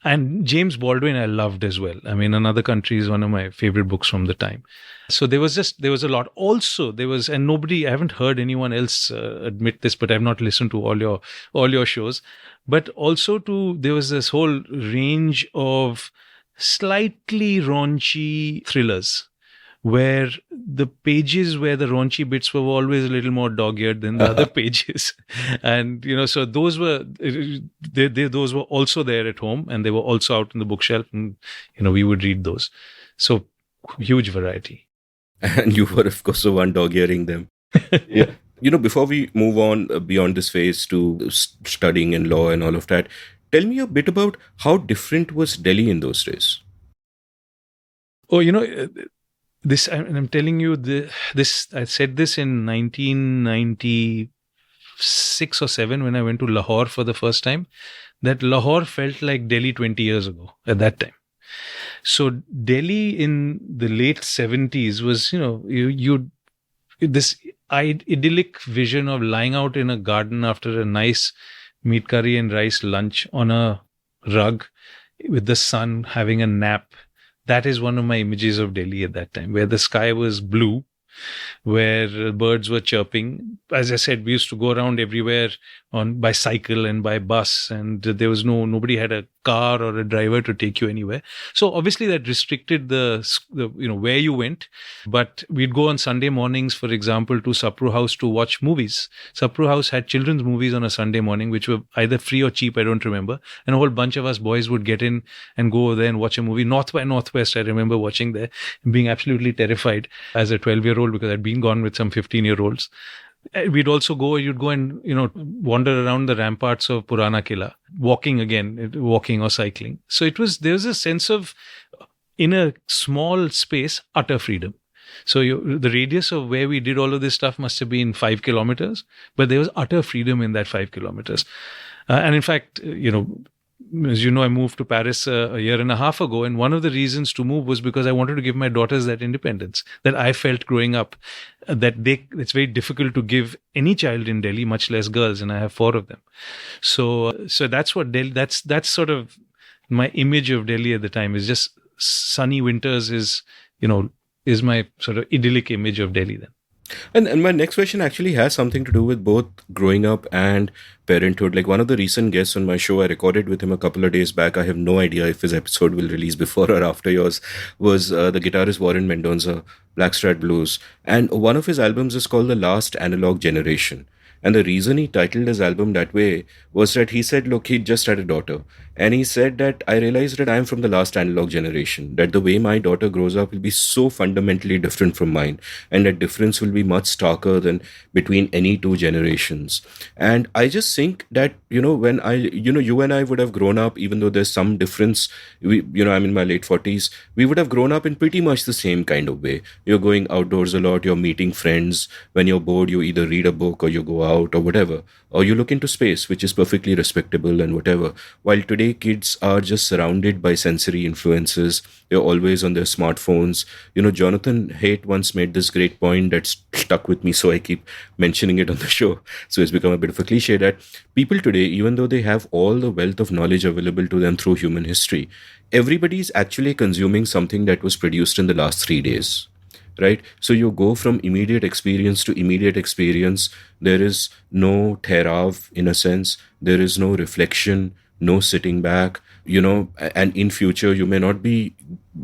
S3: And James Baldwin I loved as well. I mean, Another Country is one of my favorite books from the time. So there was a lot. Also, and I haven't heard anyone else admit this, but I've not listened to all your shows. But also there was this whole range of slightly raunchy thrillers, where the pages where the raunchy bits were always a little more dog-eared than the other pages. And, so those were also there at home, and they were also out in the bookshelf, and, we would read those. So huge variety.
S1: And you were, of course, the one dog-earing them. Yeah. Before we move on beyond this phase to studying and law and all of that, tell me a bit about how different was Delhi in those days?
S3: Oh, this, and I'm telling you, this I said this in 1996 or 7 when I went to Lahore for the first time, that Lahore felt like Delhi 20 years ago at that time. So Delhi in the late 70s was, this idyllic vision of lying out in a garden after a nice meat curry and rice lunch on a rug with the sun, having a nap. That is one of my images of Delhi at that time, where the sky was blue, where birds were chirping. As I said, we used to go around everywhere by cycle and by bus, and there was nobody had a car or a driver to take you anywhere. So obviously that restricted the where you went. But we'd go on Sunday mornings, for example, to Sapru House to watch movies. Sapru House had children's movies on a Sunday morning, which were either free or cheap, I don't remember. And a whole bunch of us boys would get in and go over there and watch a movie. North by Northwest, I remember watching there and being absolutely terrified as a 12-year-old, because I'd been gone with some 15-year-olds. You'd go and, wander around the ramparts of Purana Killa, walking or cycling. So there was a sense of, in a small space, utter freedom. So the radius of where we did all of this stuff must have been 5 kilometers, but there was utter freedom in that 5 kilometers. And in fact, as you know, I moved to Paris a year and a half ago. And one of the reasons to move was because I wanted to give my daughters that independence that I felt growing up, it's very difficult to give any child in Delhi, much less girls. And I have 4 of them. So that's what Delhi, that's sort of my image of Delhi at the time, is just sunny winters is my sort of idyllic image of Delhi then.
S1: And my next question actually has something to do with both growing up and parenthood. Like one of the recent guests on my show, I recorded with him a couple of days back. I have no idea if his episode will release before or after yours. Was the guitarist Warren Mendonça, Blackstrat Blues, and one of his albums is called The Last Analog Generation. And the reason he titled his album that way was that he said, look, he just had a daughter. And he said that I realized that I'm from the last analog generation, that the way my daughter grows up will be so fundamentally different from mine. And that difference will be much starker than between any two generations. And I just think that, when you and I would have grown up, even though there's some difference, I'm in my late 40s, we would have grown up in pretty much the same kind of way. You're going outdoors a lot, you're meeting friends. When you're bored, you either read a book or you go out or whatever, or you look into space, which is perfectly respectable and whatever. While today kids are just surrounded by sensory influences, they're always on their smartphones. Jonathan Haidt once made this great point that stuck with me, so I keep mentioning it on the show. So it's become a bit of a cliche that people today, even though they have all the wealth of knowledge available to them through human history, everybody's actually consuming something that was produced in the last 3 days. Right? So you go from immediate experience to immediate experience. There is no therav in a sense. There is no reflection, no sitting back, and in future you may not be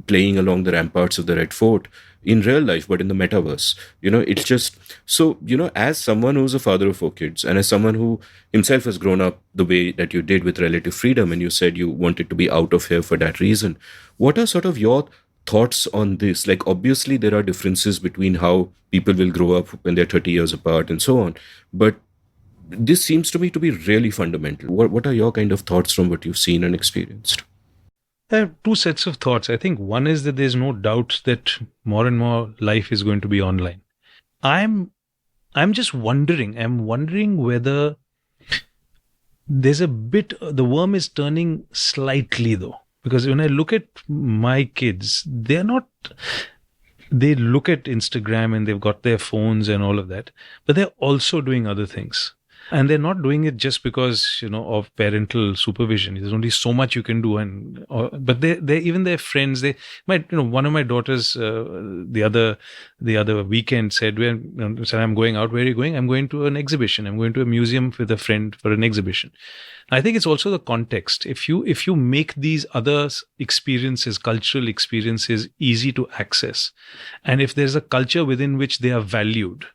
S1: playing along the ramparts of the Red Fort in real life, but in the metaverse. It's just, so, as someone who's a father of 4 kids and as someone who himself has grown up the way that you did with relative freedom, and you said you wanted to be out of here for that reason, what are sort of your thoughts on this? Like, obviously there are differences between how people will grow up when they're 30 years apart and so on, but this seems to me to be really fundamental. What are your kind of thoughts from what you've seen and experienced?
S3: There are two sets of thoughts. I think one is that there's no doubt that more and more life is going to be online. I'm just wondering. I'm wondering whether there's a bit, the worm is turning slightly though. Because when I look at my kids, they look at Instagram and they've got their phones and all of that, but they're also doing other things. And they're not doing it just because, of parental supervision. There's only so much you can do. But they even their friends, one of my daughters, the other weekend said, I'm going out. Where are you going? I'm going to an exhibition. I'm going to a museum with a friend for an exhibition. I think it's also the context. If you make these other experiences, cultural experiences, easy to access, and if there's a culture within which they are valued,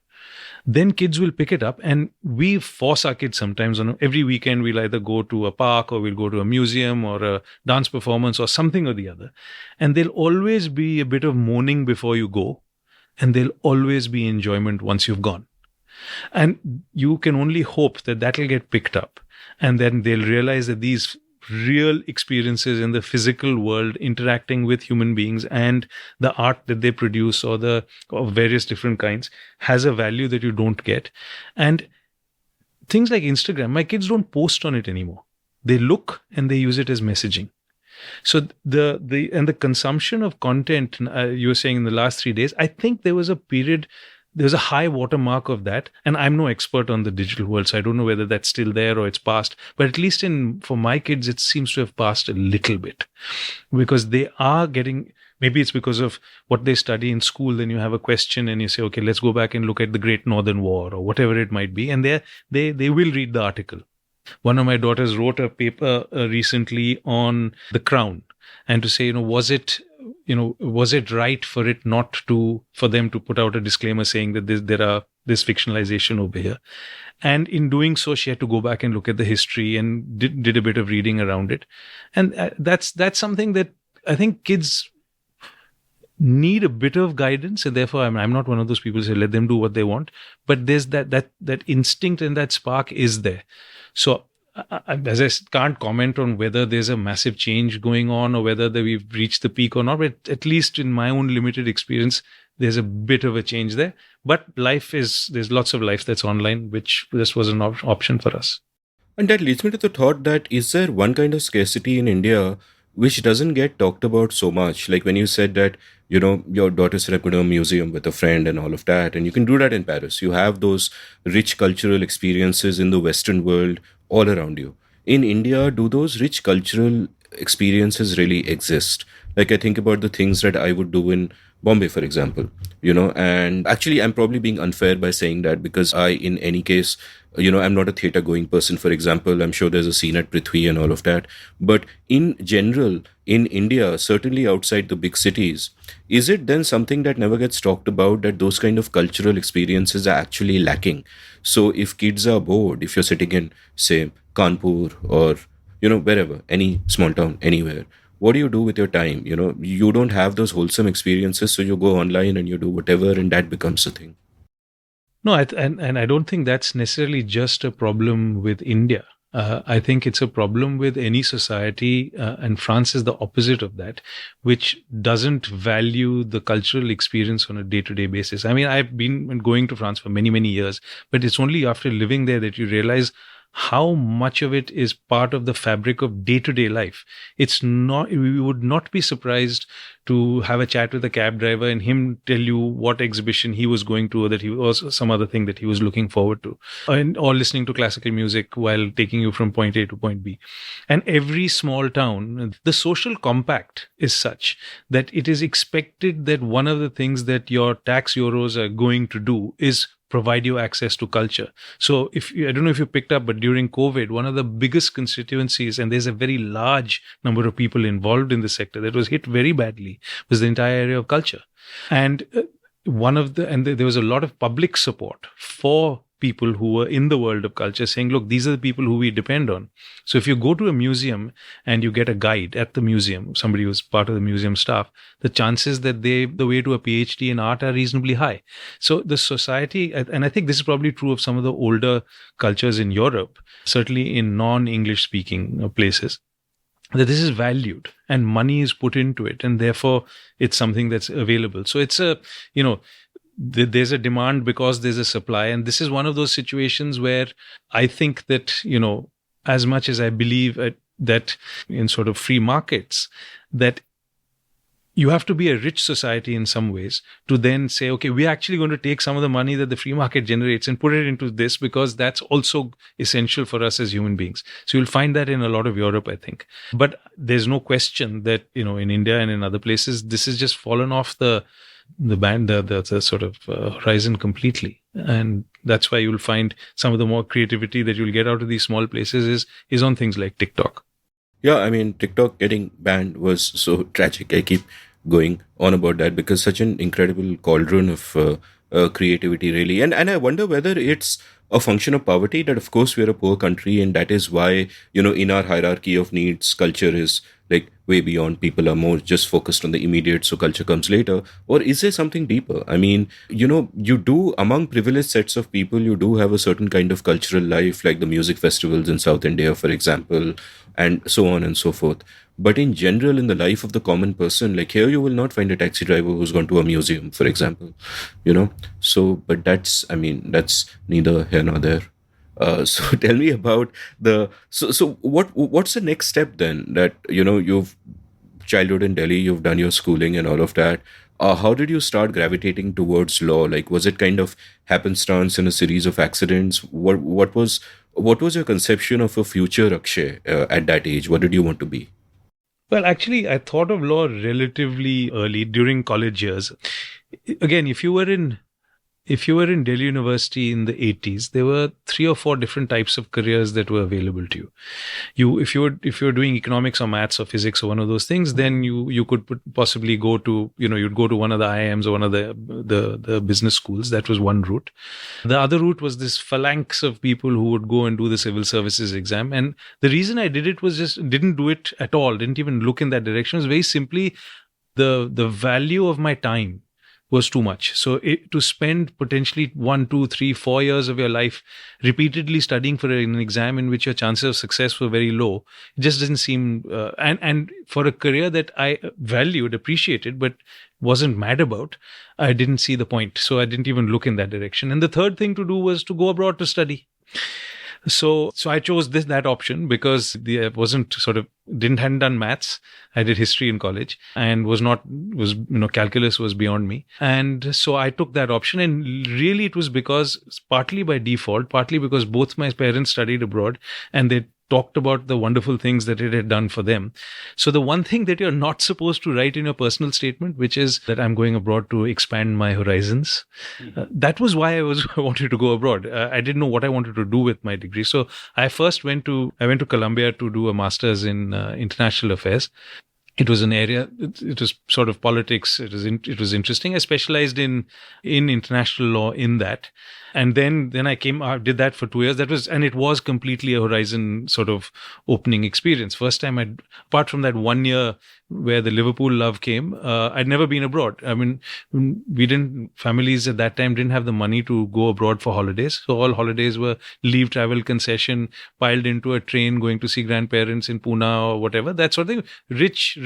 S3: then kids will pick it up. And we force our kids sometimes on every weekend. We'll either go to a park or we'll go to a museum or a dance performance or something or the other. And there'll always be a bit of mourning before you go. And there'll always be enjoyment once you've gone. And you can only hope that that'll get picked up. And then they'll realize that these real experiences in the physical world, interacting with human beings, and the art that they produce or of various different kinds has a value that you don't get. And things like Instagram, my kids don't post on it anymore. They look and they use it as messaging. So the consumption of content, you were saying in the last 3 days, I think there was a period. There's a high watermark of that. And I'm no expert on the digital world, so I don't know whether that's still there or it's passed. But at least for my kids, it seems to have passed a little bit. Because they are getting, maybe it's because of what they study in school. Then you have a question and you say, okay, let's go back and look at the Great Northern War or whatever it might be. And they will read the article. One of my daughters wrote a paper recently on the Crown. And to say, was it right for them to put out a disclaimer saying that there is fictionalization over here? And in doing so, she had to go back and look at the history and did a bit of reading around it. And that's something that I think kids need a bit of guidance. And therefore, I'm not one of those people who say, let them do what they want. But there's that instinct and that spark is there. So, as I can't comment on whether there's a massive change going on or whether we've reached the peak or not, but at least in my own limited experience, there's a bit of a change there. But there's lots of life that's online, which this was an option for us.
S1: And that leads me to the thought that is there one kind of scarcity in India which doesn't get talked about so much? Like when you said that, your daughter said, I'm going to a museum with a friend and all of that. And you can do that in Paris. You have those rich cultural experiences in the Western world all around you. In India, do those rich cultural experiences really exist? Like I think about the things that I would do in Bombay, for example, and actually I'm probably being unfair by saying that, because I, in any case, I'm not a theater going person, for example. I'm sure there's a scene at Prithvi and all of that. But in general, in India, certainly outside the big cities, is it then something that never gets talked about, that those kind of cultural experiences are actually lacking? So if kids are bored, if you're sitting in, say, Kanpur or, wherever, any small town, anywhere, what do you do with your time? You don't have those wholesome experiences, so you go online and you do whatever, and that becomes a thing.
S3: No, and I don't think that's necessarily just a problem with India. I think it's a problem with any society, and France is the opposite of that, which doesn't value the cultural experience on a day-to-day basis. I mean, I've been going to France for many, many years, but it's only after living there that you realize how much of it is part of the fabric of day-to-day life. It's not, we would not be surprised to have a chat with a cab driver and him tell you what exhibition he was going to, or that he was some other thing that he was looking forward to, or listening to classical music while taking you from point A to point B. And every small town, the social compact is such that it is expected that one of the things that your tax euros are going to do is provide you access to culture. So I don't know if you picked up, but during COVID, one of the biggest constituencies, and there's a very large number of people involved in the sector that was hit very badly, was the entire area of culture. And there was a lot of public support for people who were in the world of culture, saying, look, these are the people who we depend on. So if you go to a museum and you get a guide at the museum, somebody who's part of the museum staff, the chances that the way to a PhD in art are reasonably high. So the society, and I think this is probably true of some of the older cultures in Europe, certainly in non-English speaking places, that this is valued and money is put into it, and therefore it's something that's available. So it's there's a demand because there's a supply. And this is one of those situations where I think that, as much as I believe that in sort of free markets, that you have to be a rich society in some ways to then say, okay, we're actually going to take some of the money that the free market generates and put it into this, because that's also essential for us as human beings. So you'll find that in a lot of Europe, I think. But there's no question that, in India and in other places, this has just fallen off the sort of horizon completely. And that's why you'll find some of the more creativity that you'll get out of these small places is on things like TikTok.
S1: Yeah, I mean, TikTok getting banned was so tragic. I keep going on about that because such an incredible cauldron of creativity, really. And I wonder whether it's a function of poverty, that of course we're a poor country, and that is why, in our hierarchy of needs, culture is like way beyond. People are more just focused on the immediate, so culture comes later. Or is there something deeper? I mean, you do, among privileged sets of people, you do have a certain kind of cultural life, like the music festivals in South India, for example, and so on and so forth. But in general, in the life of the common person, like here, you will not find a taxi driver who's gone to a museum, for example, So, but that's neither here nor there. So tell me about what's the next step then? That, you've childhood in Delhi, you've done your schooling and all of that. How did you start gravitating towards law? Like, was it kind of happenstance in a series of accidents? What was your conception of a future, Akshay, at that age? What did you want to be?
S3: Well, actually, I thought of law relatively early during college years. Again, if you were in Delhi University in the 80s, there were 3 or 4 different types of careers that were available to you. If you were doing economics or maths or physics or one of those things, then you could possibly go to, you'd go to one of the IIMs or one of the business schools. That was one route. The other route was this phalanx of people who would go and do the civil services exam. And the reason I did it was just didn't do it at all, didn't even look in that direction. It was very simply the value of my time was too much. So to spend potentially 1, 2, 3, 4 years of your life repeatedly studying for an exam in which your chances of success were very low, it just didn't seem, and for a career that I valued, appreciated, but wasn't mad about, I didn't see the point. So I didn't even look in that direction. And the third thing to do was to go abroad to study. So I chose that option because hadn't done maths. I did history in college and calculus was beyond me. And so I took that option, and really it was because partly by default, partly because both my parents studied abroad and they talked about the wonderful things that it had done for them. So the one thing that you're not supposed to write in your personal statement, which is that I'm going abroad to expand my horizons, that was why I wanted to go abroad. I didn't know what I wanted to do with my degree. So I went to Columbia to do a master's in international affairs. It was an area. It was sort of politics. It was interesting. I specialized in international law in that, and then I did that for 2 years. It was completely a horizon sort of opening experience. First time apart from that 1 year where the Liverpool love came, I'd never been abroad. I mean, families at that time didn't have the money to go abroad for holidays. So all holidays were leave travel concession, piled into a train, going to see grandparents in Pune or whatever. That sort of thing. Rich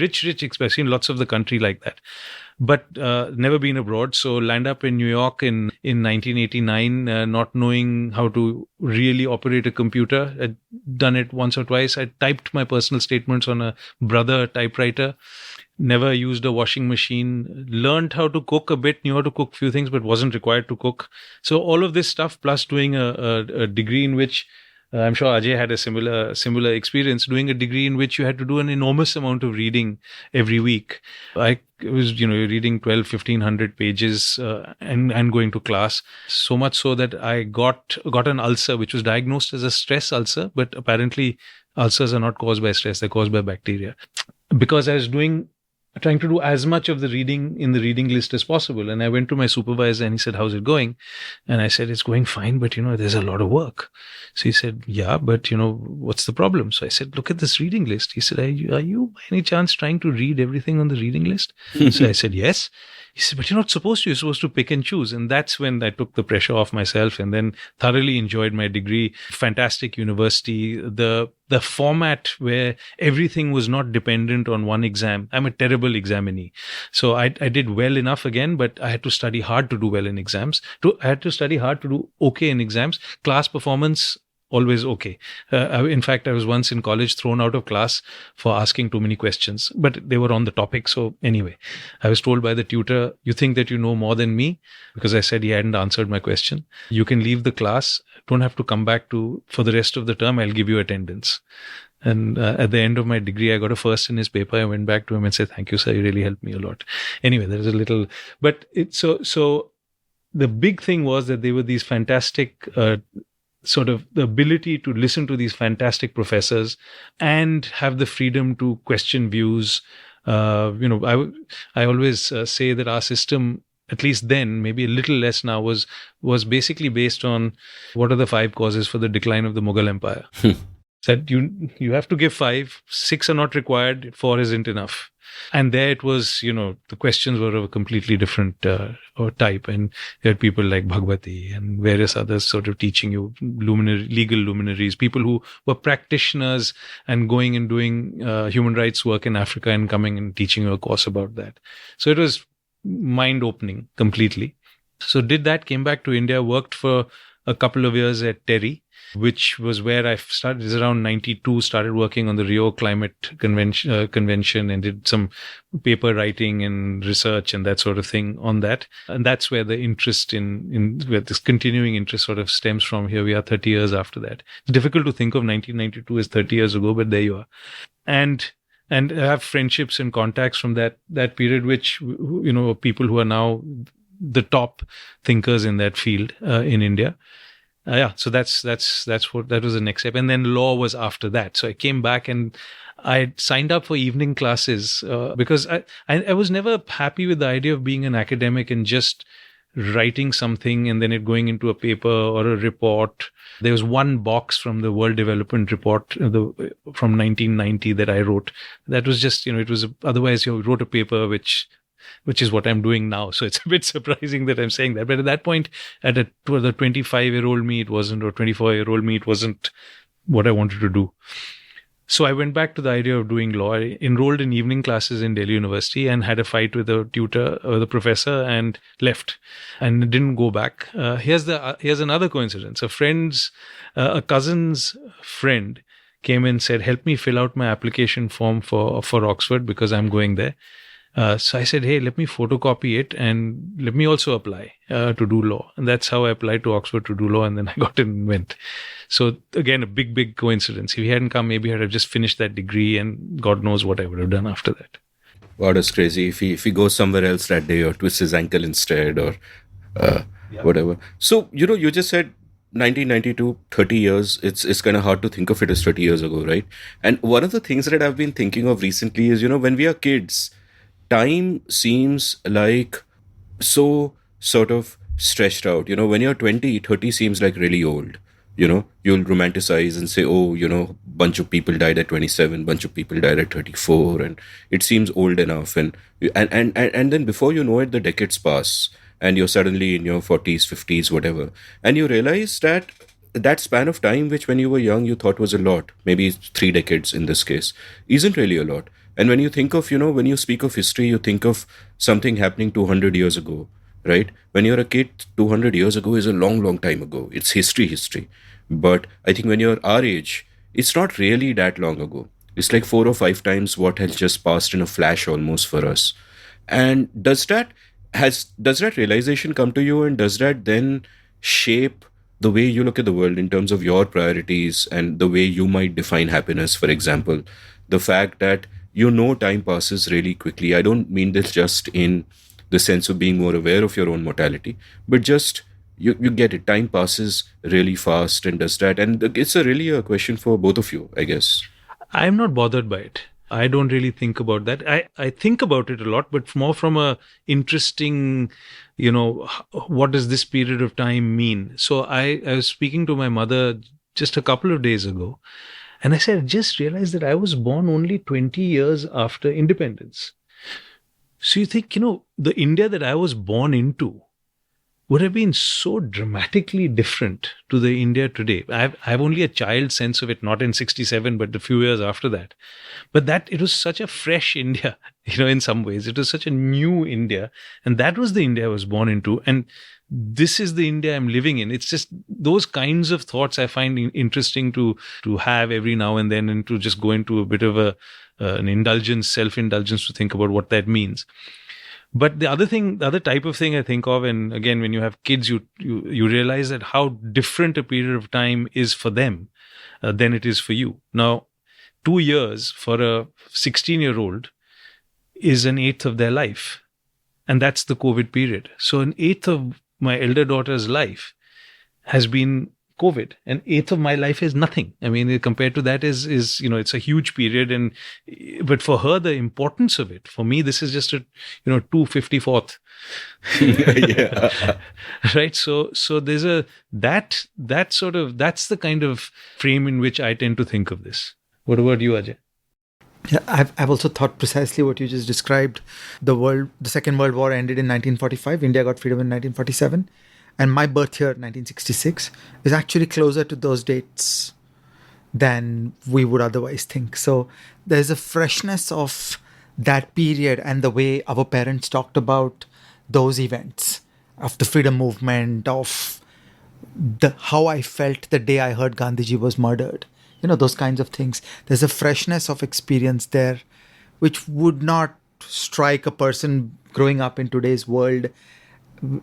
S3: experience in lots of the country like that. But never been abroad. So land up in New York in 1989, not knowing how to really operate a computer. I'd done it once or twice. I typed my personal statements on a Brother typewriter. Never used a washing machine. Learned how to cook a bit, knew how to cook a few things, but wasn't required to cook. So all of this stuff, plus doing a degree in which I'm sure Ajay had a similar experience, doing a degree in which you had to do an enormous amount of reading every week. I was, reading 1,500 pages and going to class. So much so that I got an ulcer, which was diagnosed as a stress ulcer, but apparently ulcers are not caused by stress; they're caused by bacteria. Because I was trying to do as much of the reading in the reading list as possible. And I went to my supervisor and he said, "How's it going?" And I said, "It's going fine, but there's a lot of work." So he said, "Yeah, but what's the problem?" So I said, "Look at this reading list." He said, are you by any chance trying to read everything on the reading list?" So I said, "Yes." He said, "But you're not supposed to. You're supposed to pick and choose." And that's when I took the pressure off myself and then thoroughly enjoyed my degree. Fantastic university. The format where everything was not dependent on one exam. I'm a terrible examinee. So I did well enough again, but I had to study hard to do well in exams. I had to study hard to do okay in exams. Class performance, always okay. In fact, I was once in college thrown out of class for asking too many questions, but they were on the topic. So anyway, I was told by the tutor, "You think that you know more than me?" Because I said he hadn't answered my question. "You can leave the class. Don't have to come back for the rest of the term. I'll give you attendance." And at the end of my degree, I got a first in his paper. I went back to him and said, "Thank you, sir. You really helped me a lot." Anyway, there's a little, but so the big thing was that they were these fantastic, sort of the ability to listen to these fantastic professors and have the freedom to question views. I always say that our system, at least then, maybe a little less now, was basically based on what are the 5 causes for the decline of the Mughal Empire. That you have to give 5, 6 are not required, 4 isn't enough. And there it was, the questions were of a completely different type. And you had people like Bhagwati and various others sort of teaching you legal luminaries, people who were practitioners and going and doing human rights work in Africa and coming and teaching you a course about that. So it was mind-opening completely. So did that, came back to India, worked for a couple of years at Terry, which was where I started. It was around 92, started working on the Rio Climate Convention and did some paper writing and research and that sort of thing on that. And that's where the interest where this continuing interest sort of stems from. Here we are 30 years after that. It's difficult to think of 1992 as 30 years ago, but there you are. And I have friendships and contacts from that period, which, people who are now the top thinkers in that field in India. So that was the next step. And then law was after that. So I came back and I signed up for evening classes because I was never happy with the idea of being an academic and just writing something and then it going into a paper or a report. There was one box from the World Development Report from 1990 that I wrote. That was just, otherwise you wrote a paper which is what I'm doing now. So it's a bit surprising that I'm saying that. But at that point, to the 25-year-old me, it wasn't, or 24-year-old me, it wasn't what I wanted to do. So I went back to the idea of doing law. I enrolled in evening classes in Delhi University and had a fight with the tutor or the professor and left and didn't go back. Here's another coincidence. A cousin's friend came and said, "Help me fill out my application form for Oxford because I'm going there." So I said, hey, let me photocopy it and let me also apply to do law. And that's how I applied to Oxford to do law. And then I got in and went. So again, a big coincidence. If he hadn't come, maybe I'd have just finished that degree and God knows what I would have done after that.
S1: Wow, that's crazy. If he goes somewhere else that day or twists his ankle instead or whatever. So, you just said 1992, 30 years. It's kind of hard to think of it as 30 years ago, right? And one of the things that I've been thinking of recently is, when we are kids, time seems like so sort of stretched out. When you're 20, 30 seems like really old. You'll romanticize and say, oh, bunch of people died at 27, bunch of people died at 34, and it seems old enough. And then before you know it, the decades pass, and you're suddenly in your 40s, 50s, whatever, and you realize that that span of time, which when you were young you thought was a lot, maybe 3 decades in this case, isn't really a lot. And when you think of, when you speak of history, you think of something happening 200 years ago, right? When you're a kid, 200 years ago is a long time ago. It's history. But I think when you're our age, it's not really that long ago. It's like 4 or 5 times what has just passed in a flash almost for us. And does that realization come to you, and does that then shape the way you look at the world in terms of your priorities and the way you might define happiness? For example, the fact that time passes really quickly. I don't mean this just in the sense of being more aware of your own mortality, but just you get it. Time passes really fast, and does that. And it's really a question for both of you, I guess.
S3: I'm not bothered by it. I don't really think about that. I think about it a lot, but more from a interesting, what does this period of time mean? So I was speaking to my mother just a couple of days ago, and I said, I just realized that I was born only 20 years after independence. So you think, the India that I was born into would have been so dramatically different to the India today. I have only a child sense of it, not in 67, but a few years after that. But it was such a fresh India, in some ways. It was such a new India. And that was the India I was born into. And this is the India I'm living in. It's just those kinds of thoughts I find interesting to have every now and then, and to just go into a bit of an self-indulgence to think about what that means. But the other type of thing I think of, and again, when you have kids, you realize that how different a period of time is for them than it is for you. Now, 2 years for a 16-year-old is an eighth of their life. And that's the COVID period. So an eighth of my elder daughter's life has been COVID. An eighth of my life is nothing. I mean, compared to that is it's a huge period. But for her, the importance of it, for me, this is just a 254th.
S1: Yeah.
S3: Right. So there's that's the kind of frame in which I tend to think of this. What about you, Ajay?
S4: Yeah, I've also thought precisely what you just described. The Second World War ended in 1945. India got freedom in 1947. And my birth year, 1966, is actually closer to those dates than we would otherwise think. So there's a freshness of that period and the way our parents talked about those events, of the freedom movement, of how I felt the day I heard Gandhiji was murdered. Those kinds of things. There's a freshness of experience there, which would not strike a person growing up in today's world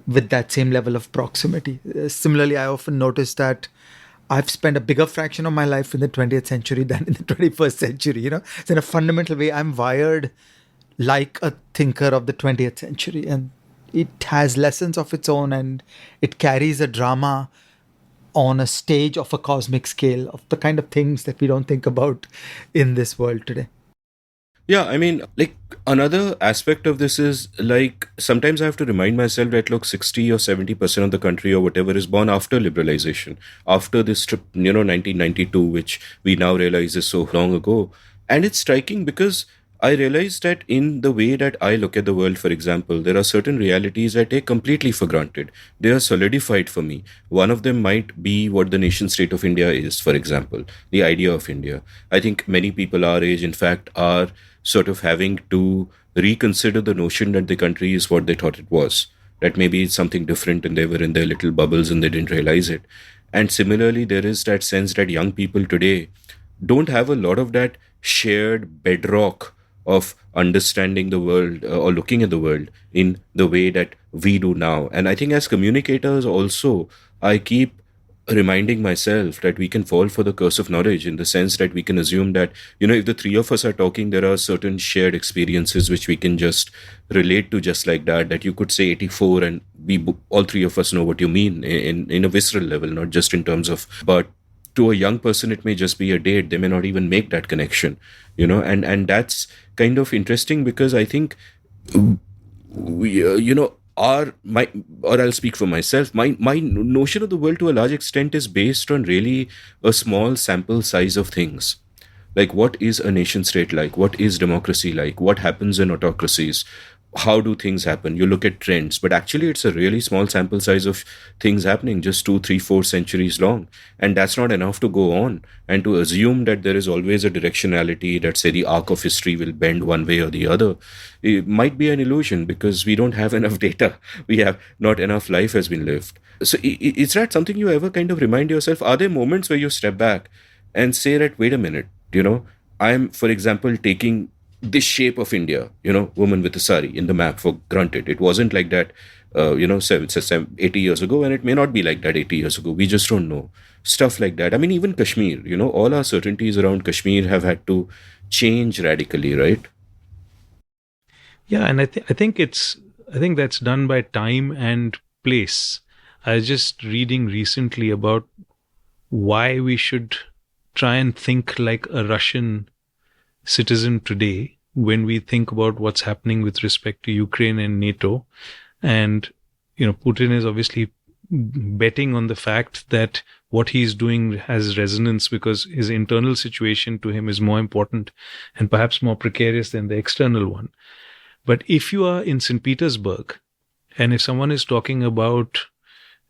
S4: with that same level of proximity. Similarly, I often notice that I've spent a bigger fraction of my life in the 20th century than in the 21st century. So in a fundamental way, I'm wired like a thinker of the 20th century, and it has lessons of its own, and it carries a drama on a stage of a cosmic scale, of the kind of things that we don't think about in this world today.
S1: Yeah, I mean, another aspect of this is, sometimes I have to remind myself that, 60 or 70% of the country or whatever is born after liberalization, after this trip, 1992, which we now realize is so long ago. And it's striking because I realize that in the way that I look at the world, for example, there are certain realities I take completely for granted. They are solidified for me. One of them might be what the nation state of India is, for example, the idea of India. I think many people our age, in fact, are sort of having to reconsider the notion that the country is what they thought it was. That maybe it's something different and they were in their little bubbles and they didn't realize it. And similarly, there is that sense that young people today don't have a lot of that shared bedrock of understanding the world or looking at the world in the way that we do now. And I think as communicators also, I keep reminding myself that we can fall for the curse of knowledge, in the sense that we can assume that, if the three of us are talking, there are certain shared experiences which we can just relate to just like that you could say 84 and all three of us know what you mean in a visceral level, not just in terms of, but to a young person it may just be a date. They may not even make that connection, and that's kind of interesting, because I think we, I'll speak for myself. My notion of the world to a large extent is based on really a small sample size of things. Like, what is a nation state like? What is democracy like? What happens in autocracies? How do things happen? You look at trends, but actually it's a really small sample size of things happening, just 2, 3, 4 centuries long. And that's not enough to go on and to assume that there is always a directionality, that say the arc of history will bend one way or the other. It might be an illusion, because we don't have enough data. We have not enough life has been lived. So is that something you ever kind of remind yourself? Are there moments where you step back and say that, wait a minute, I'm, for example, taking this shape of India, woman with a sari in the map for granted. It wasn't like that, 80 years ago, and it may not be like that 80 years ago. We just don't know. Stuff like that. I mean, even Kashmir, all our certainties around Kashmir have had to change radically, right?
S3: Yeah, and I think that's done by time and place. I was just reading recently about why we should try and think like a Russian citizen today when we think about what's happening with respect to Ukraine and NATO. And, Putin is obviously betting on the fact that what he's doing has resonance because his internal situation to him is more important and perhaps more precarious than the external one. But if you are in St. Petersburg, and if someone is talking about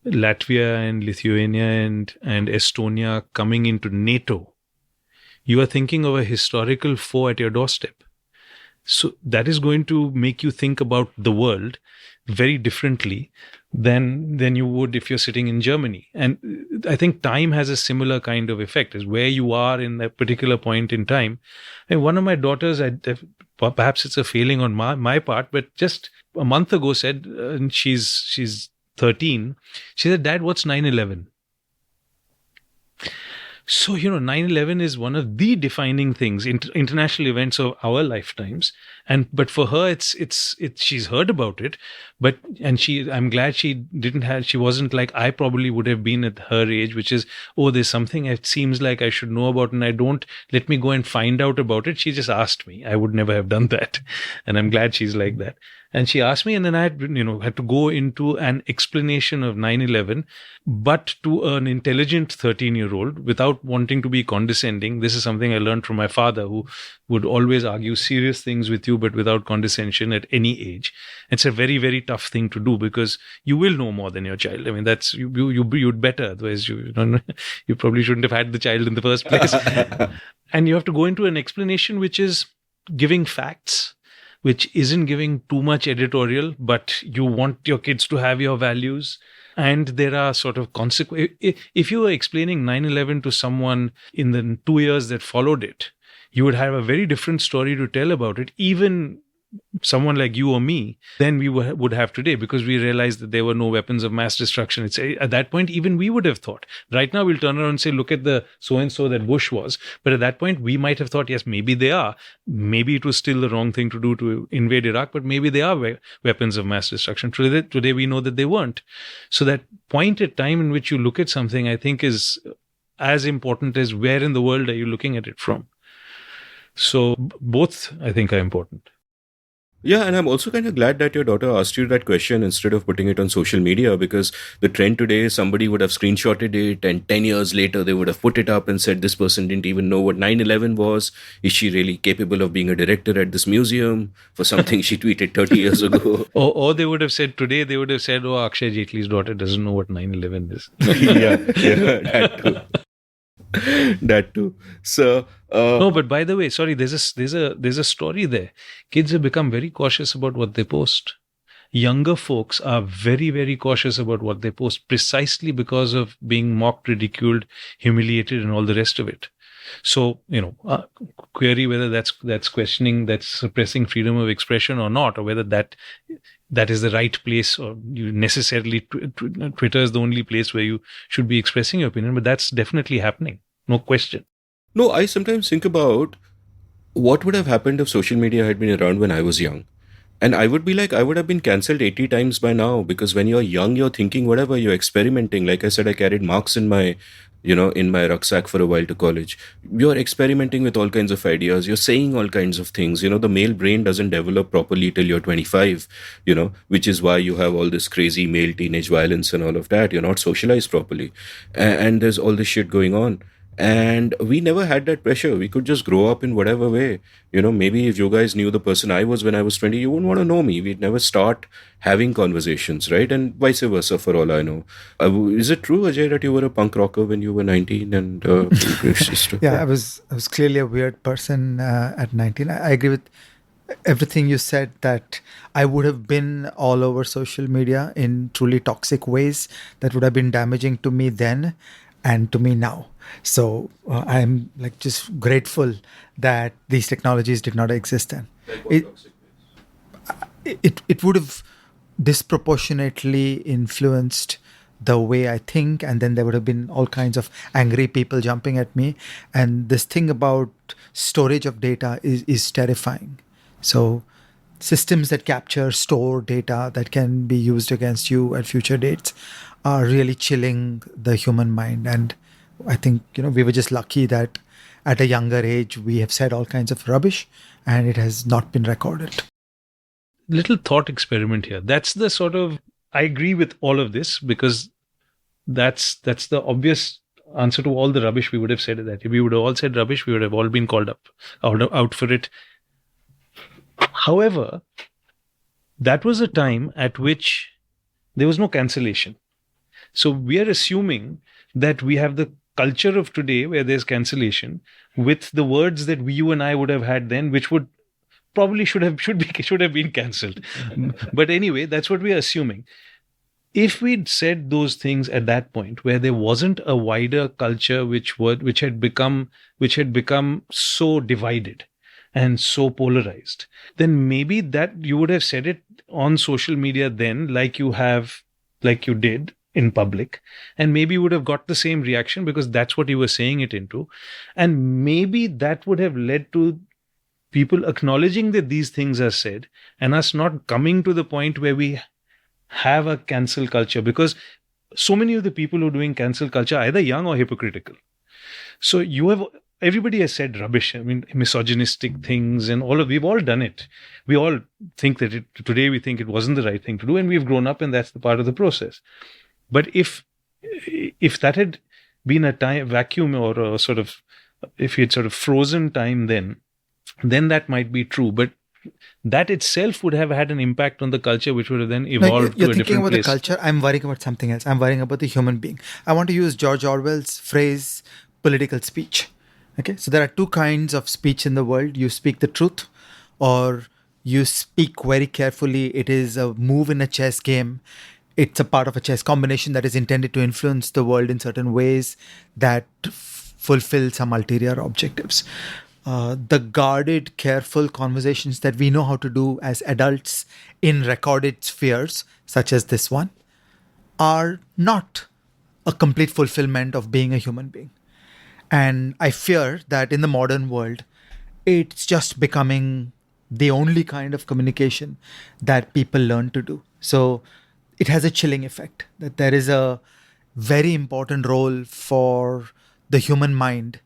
S3: Latvia and Lithuania and Estonia coming into NATO, you are thinking of a historical foe at your doorstep. So that is going to make you think about the world very differently than you would if you're sitting in Germany. And I think time has a similar kind of effect, is where you are in that particular point in time. And one of my daughters, perhaps it's a failing on my part, but just a month ago said, and she's 13, she said, "Dad, what's 9/11?" So, 9/11 is one of the defining things, international events of our lifetimes. But for her, it's she's heard about it, I'm glad she wasn't like I probably would have been at her age, which is, oh, there's something it seems like I should know about and I don't, let me go and find out about it. She just asked me. I would never have done that. And I'm glad she's like that. And she asked me, and then I had to go into an explanation of 9/11, but to an intelligent 13-year-old without wanting to be condescending. This is something I learned from my father, who would always argue serious things with you, but without condescension at any age. It's a very, very tough thing to do, because you will know more than your child. I mean, that's you'd better. Otherwise, you probably shouldn't have had the child in the first place. And you have to go into an explanation which is giving facts, which isn't giving too much editorial, but you want your kids to have your values. And there are sort of consequences. If you were explaining 9/11 to someone in the 2 years that followed it, you would have a very different story to tell about it, even someone like you or me, than we would have today, because we realized that there were no weapons of mass destruction. It's at that point, even we would have thought. Right now, we'll turn around and say, look at the so-and-so that Bush was. But at that point, we might have thought, yes, maybe they are. Maybe it was still the wrong thing to do to invade Iraq, but maybe they are weapons of mass destruction. Today, we know that they weren't. So that point at time in which you look at something, I think, is as important as where in the world are you looking at it from. So both, I think, are important.
S1: Yeah, and I'm also kind of glad that your daughter asked you that question instead of putting it on social media, because the trend today is somebody would have screenshotted it and 10 years later they would have put it up and said, this person didn't even know what 9/11 was. Is she really capable of being a director at this museum for something she tweeted 30 years ago?
S3: Or they would have said today, oh, Akshay Jaitley's daughter doesn't know what 9/11 is.
S1: yeah, that too. That too. So
S3: no, but by the way, sorry, there's a story there. Kids have become very cautious about what they post. Younger folks are very, very cautious about what they post, precisely because of being mocked, ridiculed, humiliated, and all the rest of it. So, query whether that's questioning, that's suppressing freedom of expression or not, or whether that is the right place, or you necessarily Twitter is the only place where you should be expressing your opinion. But that's definitely happening, no question.
S1: No, I sometimes think about what would have happened if social media had been around when I was young. And I would be like, I would have been cancelled 80 times by now, because when you're young, you're thinking whatever, you're experimenting. Like I said, I carried marks in my, in my rucksack for a while to college. You're experimenting with all kinds of ideas. You're saying all kinds of things. The male brain doesn't develop properly till you're 25, which is why you have all this crazy male teenage violence and all of that. You're not socialized properly. And there's all this shit going on. And we never had that pressure. We could just grow up in whatever way. Maybe if you guys knew the person I was when I was 20, you wouldn't want to know me. We'd never start having conversations, right? And vice versa, for all I know. Is it true, Ajay, that you were a punk rocker when you were 19? And
S4: Yeah, I was clearly a weird person at 19. I agree with everything you said, that I would have been all over social media in truly toxic ways that would have been damaging to me then and to me now. So I'm like just grateful that these technologies did not exist then. It would have disproportionately influenced the way I think, and then there would have been all kinds of angry people jumping at me. And this thing about storage of data is terrifying. So systems that capture, store data that can be used against you at future dates are really chilling the human mind. And I think, we were just lucky that at a younger age, we have said all kinds of rubbish and it has not been recorded.
S3: Little thought experiment here. That's the sort of, I agree with all of this, because that's the obvious answer to all the rubbish we would have said. That if we would have all said rubbish, we would have all been called out for it. However, that was a time at which there was no cancellation. So we are assuming that we have the culture of today where there's cancellation with the words that you and I would have had then, which would probably should have been cancelled. But anyway, that's what we are assuming. If we'd said those things at that point, where there wasn't a wider culture which had become so divided and so polarized, then maybe that you would have said it on social media then, like you did in public, and maybe you would have got the same reaction because that's what you were saying it into. And maybe that would have led to people acknowledging that these things are said, and us not coming to the point where we have a cancel culture, because so many of the people who are doing cancel culture are either young or hypocritical. So everybody has said rubbish. I mean, misogynistic things and we've all done it. We all think that today we think it wasn't the right thing to do, and we've grown up, and that's the part of the process. But if that had been a time vacuum, or if you had sort of frozen time then that might be true. But that itself would have had an impact on the culture, which would have then evolved
S4: You're
S3: to a different place.
S4: You're thinking about the culture. I'm worrying about something else. I'm worrying about the human being. I want to use George Orwell's phrase, political speech. Okay, so there are two kinds of speech in the world. You speak the truth, or you speak very carefully. It is a move in a chess game. It's a part of a chess combination that is intended to influence the world in certain ways that fulfill some ulterior objectives. The guarded, careful conversations that we know how to do as adults in recorded spheres, such as this one, are not a complete fulfillment of being a human being. And I fear that in the modern world, it's just becoming the only kind of communication that people learn to do. So it has a chilling effect, that there is a very important role for the human mind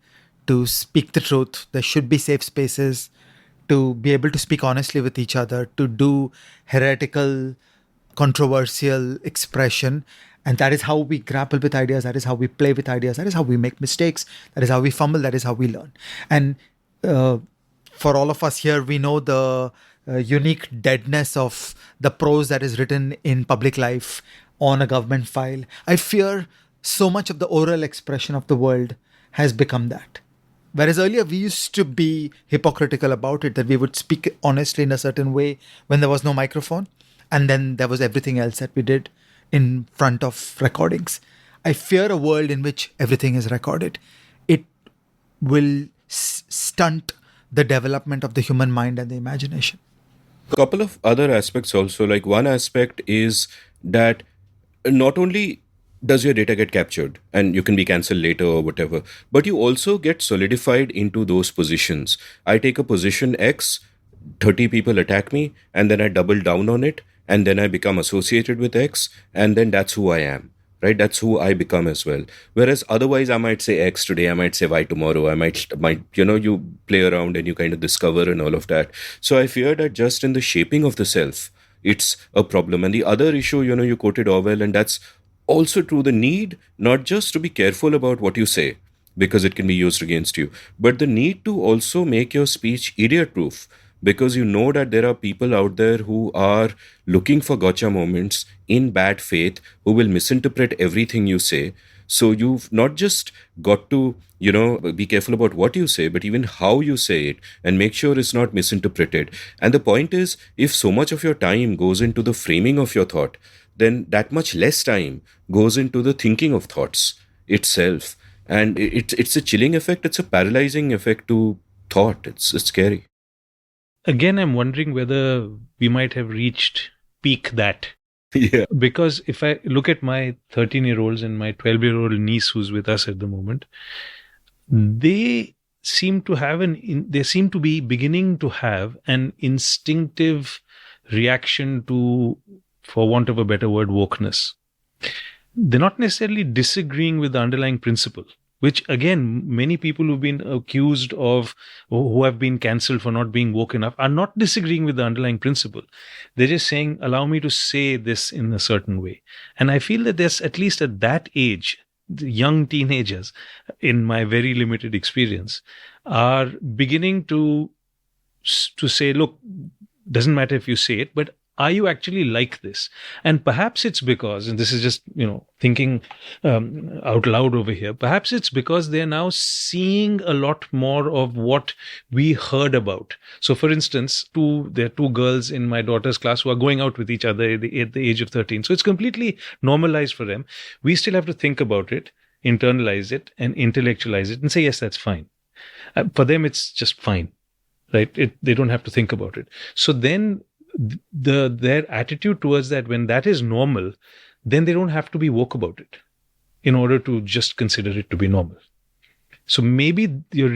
S4: to speak the truth. There should be safe spaces to be able to speak honestly with each other, to do heretical, controversial expression. And that is how we grapple with ideas. That is how we play with ideas. That is how we make mistakes. That is how we fumble. That is how we learn. And for all of us here, we know the unique deadness of the prose that is written in public life on a government file. I fear so much of the oral expression of the world has become that. Whereas earlier we used to be hypocritical about it, that we would speak honestly in a certain way when there was no microphone. And then there was everything else that we did in front of recordings. I fear a world in which everything is recorded. It will stunt the development of the human mind and the imagination.
S1: A couple of other aspects also. Like one aspect is that not only does your data get captured and you can be cancelled later or whatever, but you also get solidified into those positions. I take a position X, 30 people attack me, and then I double down on it, and then I become associated with X, and then that's who I am. Right, that's who I become as well. Whereas otherwise, I might say X today, I might say Y tomorrow. I might you play around and you kind of discover and all of that. So I fear that just in the shaping of the self, it's a problem. And the other issue, you quoted Orwell, and that's also true. The need not just to be careful about what you say because it can be used against you, but the need to also make your speech idiot proof, because you know that there are people out there who are looking for gotcha moments in bad faith, who will misinterpret everything you say. So you've not just got to, be careful about what you say, but even how you say it and make sure it's not misinterpreted. And the point is, if so much of your time goes into the framing of your thought, then that much less time goes into the thinking of thoughts itself. And it's a chilling effect. It's a paralyzing effect to thought. It's scary.
S3: Again, I'm wondering whether we might have reached peak that.
S1: Yeah.
S3: Because if I look at my 13-year-olds and my 12-year-old niece who's with us at the moment, they seem to be beginning to have an instinctive reaction to, for want of a better word, wokeness. They're not necessarily disagreeing with the underlying principle, which again, many people who've been accused of, or who have been cancelled for not being woke enough, are not disagreeing with the underlying principle. They're just saying, allow me to say this in a certain way. And I feel that there's, at least at that age, the young teenagers, in my very limited experience, are beginning to say, look, doesn't matter if you say it, but are you actually like this? And perhaps it's because, and this is just, thinking out loud over here, perhaps it's because they're now seeing a lot more of what we heard about. So for instance, there are two girls in my daughter's class who are going out with each other at the age of 13. So it's completely normalized for them. We still have to think about it, internalize it, and intellectualize it and say, yes, that's fine. For them, it's just fine, right? They don't have to think about it. So then their attitude towards that, when that is normal, then they don't have to be woke about it in order to just consider it to be normal. So maybe you're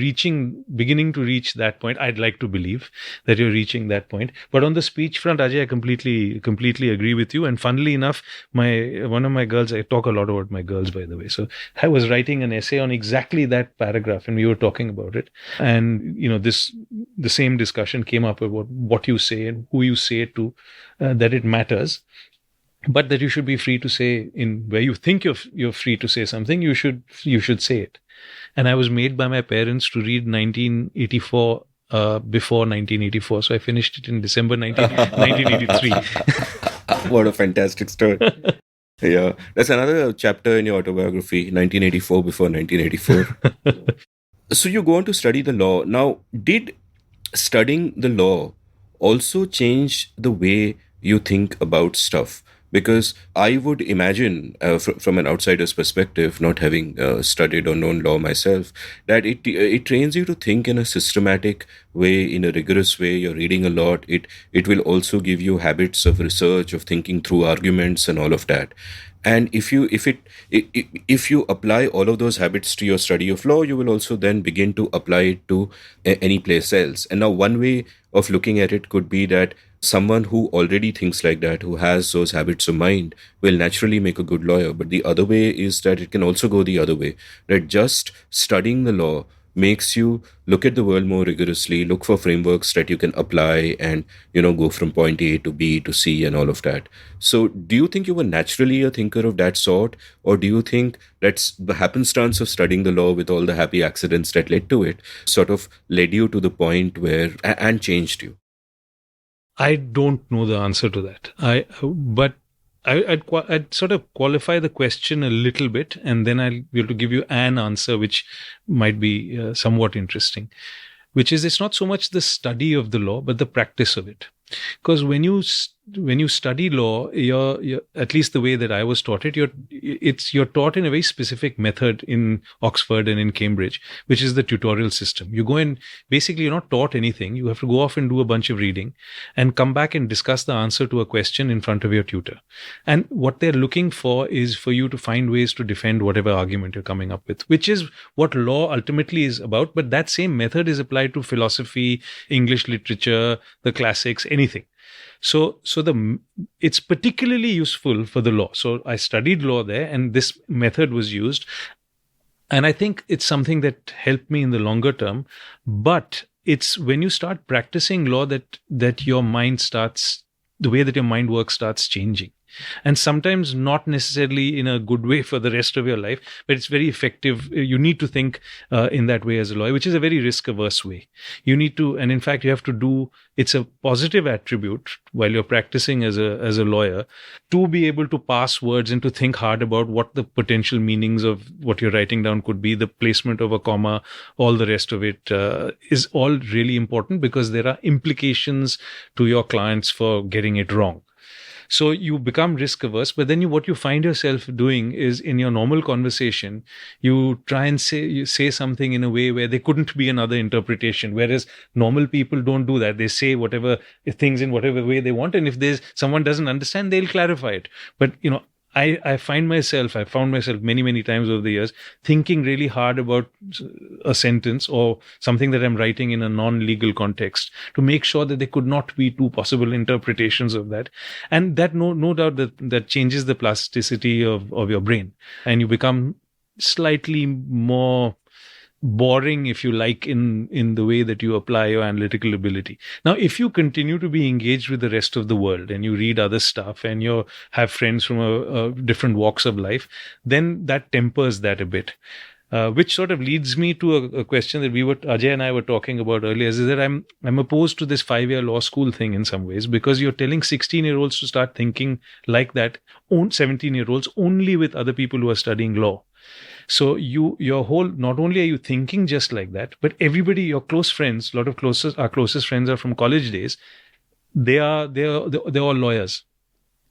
S3: beginning to reach that point. I'd like to believe that you're reaching that point. But on the speech front, Ajay, I completely agree with you. And funnily enough, one of my girls, I talk a lot about my girls, by the way. So I was writing an essay on exactly that paragraph, and we were talking about it. And, the same discussion came up about what you say and who you say it to, that it matters. But that you should be free to say, in where you think you're free to say something, you should say it. And I was made by my parents to read 1984 before 1984. So I finished it in December 1983.
S1: What a fantastic story. Yeah. That's another chapter in your autobiography, 1984 before 1984. So you go on to study the law. Now, did studying the law also change the way you think about stuff? Because I would imagine, from an outsider's perspective, not having studied or known law myself, that it trains you to think in a systematic way, in a rigorous way. You're reading a lot. It will also give you habits of research, of thinking through arguments and all of that. And if you apply all of those habits to your study of law, you will also then begin to apply it to any place else. And now one way of looking at it could be that someone who already thinks like that, who has those habits of mind, will naturally make a good lawyer. But the other way is that it can also go the other way, that just studying the law makes you look at the world more rigorously, look for frameworks that you can apply and, go from point A to B to C and all of that. So do you think you were naturally a thinker of that sort? Or do you think that's the happenstance of studying the law with all the happy accidents that led to it sort of led you to the point where, and changed you?
S3: I don't know the answer to that. I'd sort of qualify the question a little bit, and then I'll be able to give you an answer which might be somewhat interesting, which is, it's not so much the study of the law, but the practice of it. Because when you when you study law, you're at least the way that I was taught it, you're taught in a very specific method in Oxford and in Cambridge, which is the tutorial system. You go in, basically you're not taught anything. You have to go off and do a bunch of reading and come back and discuss the answer to a question in front of your tutor. And what they're looking for is for you to find ways to defend whatever argument you're coming up with, which is what law ultimately is about. But that same method is applied to philosophy, English literature, the classics, anything. So it's particularly useful for the law. So I studied law there, and this method was used. And I think it's something that helped me in the longer term. But it's when you start practicing law that your mind starts, the way that your mind works starts changing. And sometimes not necessarily in a good way for the rest of your life, but it's very effective. You need to think in that way as a lawyer, which is a very risk-averse way. You need to, and in fact, you have to do, it's a positive attribute while you're practicing as a lawyer to be able to pass words and to think hard about what the potential meanings of what you're writing down could be, the placement of a comma, all the rest of it is all really important because there are implications to your clients for getting it wrong. So you become risk averse, but then what you find yourself doing is in your normal conversation, you try and say something in a way where there couldn't be another interpretation. Whereas normal people don't do that. They say whatever things in whatever way they want. And if someone doesn't understand, they'll clarify it. But, I found myself many, many times over the years thinking really hard about a sentence or something that I'm writing in a non-legal context to make sure that there could not be two possible interpretations of that. And that no doubt that changes the plasticity of your brain, and you become slightly more boring, if you like, in the way that you apply your analytical ability. Now, if you continue to be engaged with the rest of the world and you read other stuff and you have friends from different walks of life, then that tempers that a bit. Which sort of leads me to a question that Ajay and I were talking about earlier, is that I'm opposed to this 5-year law school thing in some ways, because you're telling 16-year-olds to start thinking like that, 17-year-olds, only with other people who are studying law. So not only are you thinking just like that, but everybody, your close friends, our closest friends are from college days. They're all lawyers.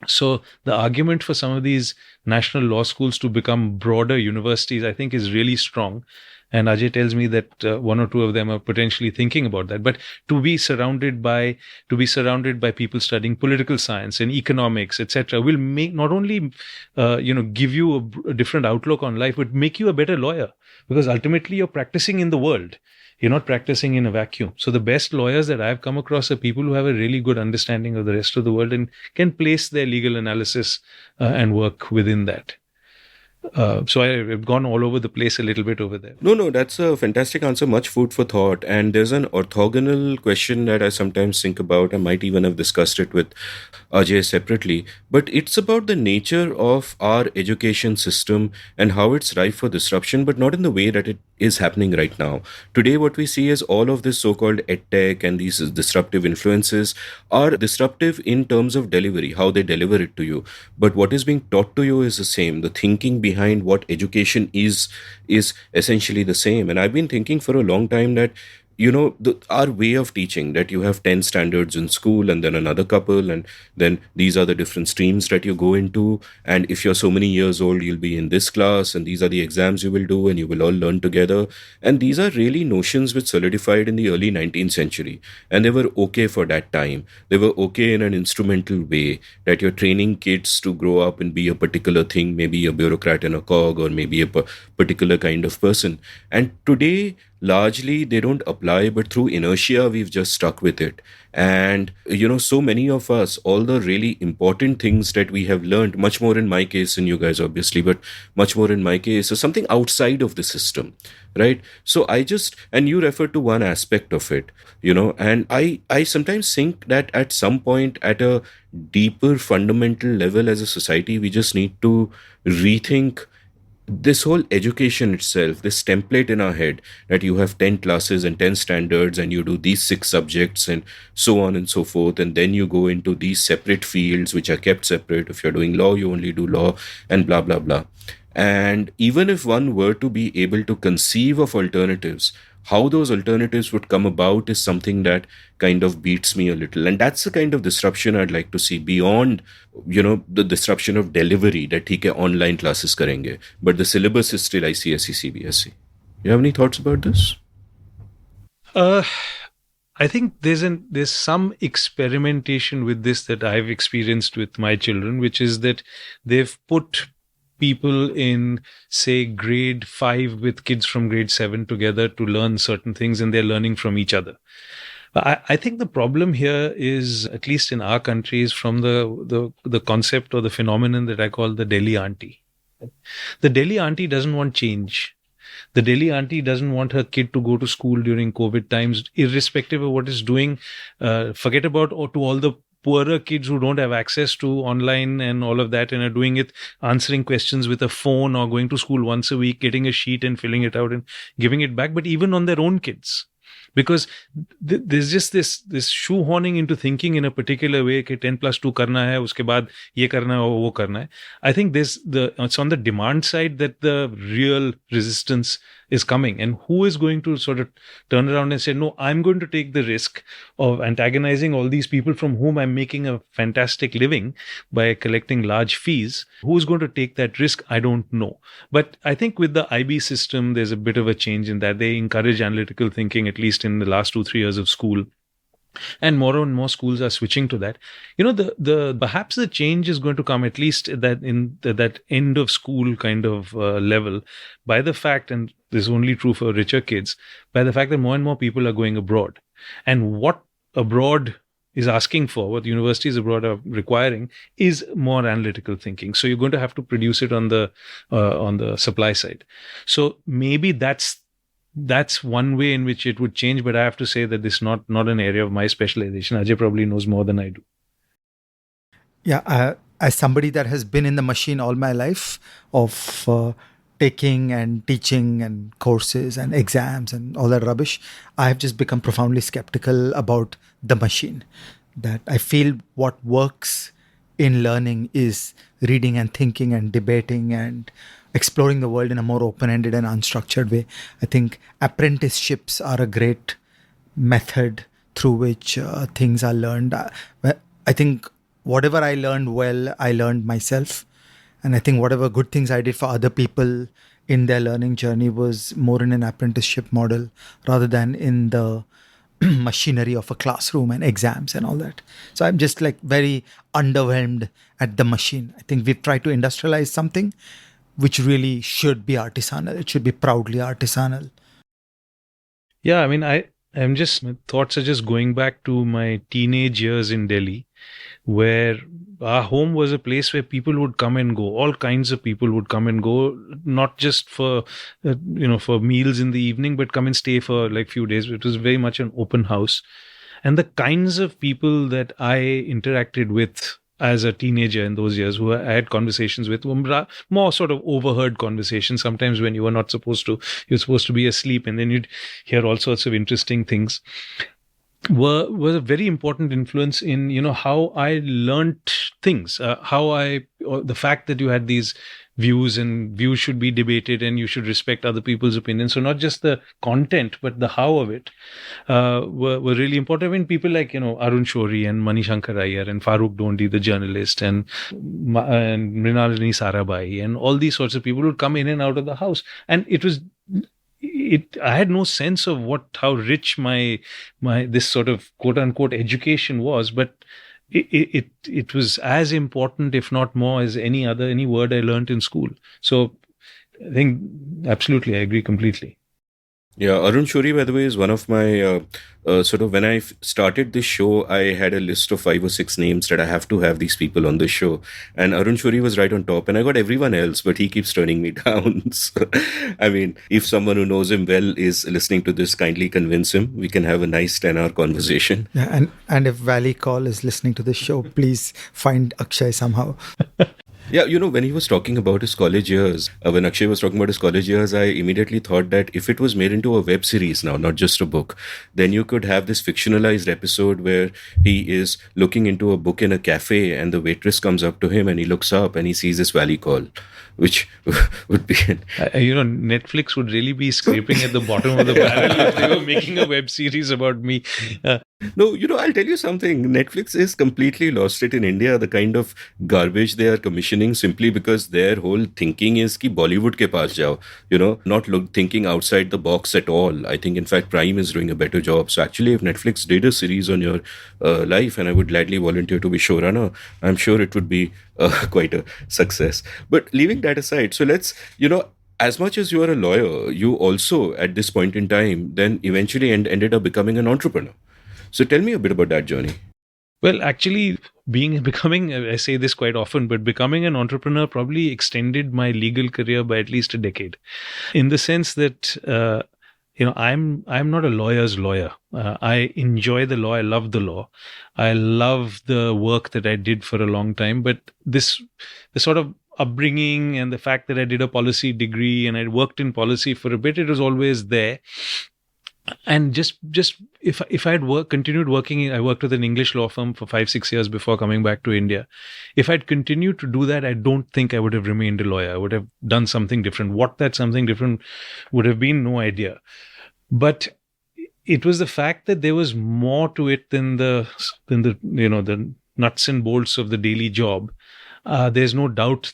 S3: So the argument for some of these national law schools to become broader universities, I think, is really strong. And Ajay tells me that one or two of them are potentially thinking about that. But to be surrounded by people studying political science and economics, etc., will make not only give you a different outlook on life, but make you a better lawyer, because ultimately you're practicing in the world. You're not practicing in a vacuum. So the best lawyers that I've come across are people who have a really good understanding of the rest of the world and can place their legal analysis and work within that. So I've gone all over the place a little bit over there.
S1: No, that's a fantastic answer. Much food for thought. And there's an orthogonal question that I sometimes think about. I might even have discussed it with Ajay separately. But it's about the nature of our education system and how it's ripe for disruption, but not in the way that it is happening right now. Today, what we see is all of this so-called edtech and these disruptive influences are disruptive in terms of delivery, how they deliver it to you. But what is being taught to you is the same. The thinking behind what education is essentially the same. And I've been thinking for a long time that our way of teaching, that you have 10 standards in school and then another couple, and then these are the different streams that you go into, and if you're so many years old, you'll be in this class, and these are the exams you will do, and you will all learn together. And these are really notions which solidified in the early 19th century, and they were okay for that time. They were okay in an instrumental way, that you're training kids to grow up and be a particular thing, maybe a bureaucrat in a cog, or maybe a particular kind of person. And today, largely they don't apply, but through inertia we've just stuck with it. And so many of us, all the really important things that we have learned, much more in my case than you guys obviously, but much more in my case, is something outside of the system, right? So and you referred to one aspect of it, and I sometimes think that at some point, at a deeper fundamental level as a society, we just need to rethink this whole education itself, this template in our head that you have 10 classes and 10 standards and you do these 6 subjects and so on and so forth, and then you go into these separate fields which are kept separate. If you're doing law, you only do law, and blah blah blah. And even if one were to be able to conceive of alternatives, how those alternatives would come about is something that kind of beats me a little. And that's the kind of disruption I'd like to see beyond, the disruption of delivery that he can online classes karenge. But the syllabus is still ICSE, CBSE. You have any thoughts about this?
S3: I think there's some experimentation with this that I've experienced with my children, which is that they've put people in, say, grade 5 with kids from grade 7 together to learn certain things, and they're learning from each other. I think the problem here is, at least in our country, is from the concept or the phenomenon that I call the Delhi auntie. The Delhi auntie doesn't want change. The Delhi auntie doesn't want her kid to go to school during COVID times, irrespective of what it's doing. Forget about to all the poorer kids who don't have access to online and all of that and are doing it, answering questions with a phone or going to school once a week, getting a sheet and filling it out and giving it back, but even on their own kids. Because there's just this shoehorning into thinking in a particular way कि 10 plus 2 करना है, उसके बाद ये करना है और वो करना है. I think it's on the demand side that the real resistance is coming. And who is going to sort of turn around and say, no, I'm going to take the risk of antagonizing all these people from whom I'm making a fantastic living by collecting large fees. Who's going to take that risk? I don't know. But I think with the IB system, there's a bit of a change in that. They encourage analytical thinking, at least in the last 2-3 years of school. And more schools are switching to that. Perhaps the change is going to come, at least that in that end of school kind of level, by the fact, and this is only true for richer kids, by the fact that more and more people are going abroad. And what abroad is asking for, what universities abroad are requiring, is more analytical thinking. So you're going to have to produce it on the supply side. So maybe that's one way in which it would change, but I have to say that this is not an area of my specialization. Ajay probably knows more than I do.
S4: Yeah, as somebody that has been in the machine all my life of taking and teaching and courses and exams and all that rubbish, I have just become profoundly skeptical about the machine. That I feel what works in learning is reading and thinking and debating and exploring the world in a more open-ended and unstructured way. I think apprenticeships are a great method through which things are learned. I think whatever I learned well, I learned myself. And I think whatever good things I did for other people in their learning journey was more in an apprenticeship model rather than in the machinery of a classroom and exams and all that. So I'm just like very underwhelmed at the machine. I think we've tried to industrialize something which really should be artisanal. It should be proudly artisanal.
S3: Yeah, I mean, my thoughts are just going back to my teenage years in Delhi, where our home was a place where people would come and go. All kinds of people would come and go, not just for, for meals in the evening, but come and stay for like few days. It was very much an open house. And the kinds of people that I interacted with as a teenager in those years, who I had conversations with, were more sort of overheard conversations. Sometimes when you were not supposed to, you're supposed to be asleep, and then you'd hear all sorts of interesting things. Was a very important influence in, how I learnt things, the fact that you had these views, and views should be debated and you should respect other people's opinions. So not just the content, but the how of it were really important. I mean, people like, Arun Shourie and Manishankar Iyer and Farooq Dondi, the journalist, and Mrinalini Sarabhai, and all these sorts of people would come in and out of the house. And I had no sense of how rich my this sort of quote unquote education was, but it was as important, if not more, as any word I learned in school. So I think absolutely, I agree completely.
S1: Yeah, Arun Shourie, by the way, is one of my when I started this show, I had a list of 5 or 6 names that I have to have these people on the show. And Arun Shourie was right on top. And I got everyone else, but he keeps turning me down. So, I mean, if someone who knows him well is listening to this, kindly convince him. We can have a nice 10-hour conversation.
S4: Yeah, and if Valley Call is listening to this show, please find Akshay somehow.
S1: Yeah, when he was talking about his college years, when Akshay was talking about his college years, I immediately thought that if it was made into a web series now, not just a book, then you could have this fictionalized episode where he is looking into a book in a cafe and the waitress comes up to him and he looks up and he sees this valley call, which would be.
S3: Netflix would really be scraping at the bottom of the barrel if they were making a web series about me.
S1: No, I'll tell you something. Netflix is completely lost it in India, the kind of garbage they are commissioning simply because their whole thinking is ki Bollywood ke paas jao, not thinking outside the box at all. I think, in fact, Prime is doing a better job. So actually, if Netflix did a series on your life, and I would gladly volunteer to be showrunner, I'm sure it would be quite a success. But leaving that aside, so let's, as much as you are a lawyer, you also, at this point in time, then eventually ended up becoming an entrepreneur. So tell me a bit about that journey.
S3: Well, actually, becoming, I say this quite often, but becoming an entrepreneur probably extended my legal career by at least a decade, in the sense that I'm not a lawyer's lawyer. I enjoy the law. I love the law. I love the work that I did for a long time. But the sort of upbringing and the fact that I did a policy degree and I worked in policy for a bit, it was always there. And just if I had continued working, I worked with an English law firm for 5-6 years before coming back to India. If I'd continued to do that, I don't think I would have remained a lawyer. I would have done something different. What that something different would have been, no idea. But it was the fact that there was more to it than the the nuts and bolts of the daily job. There's no doubt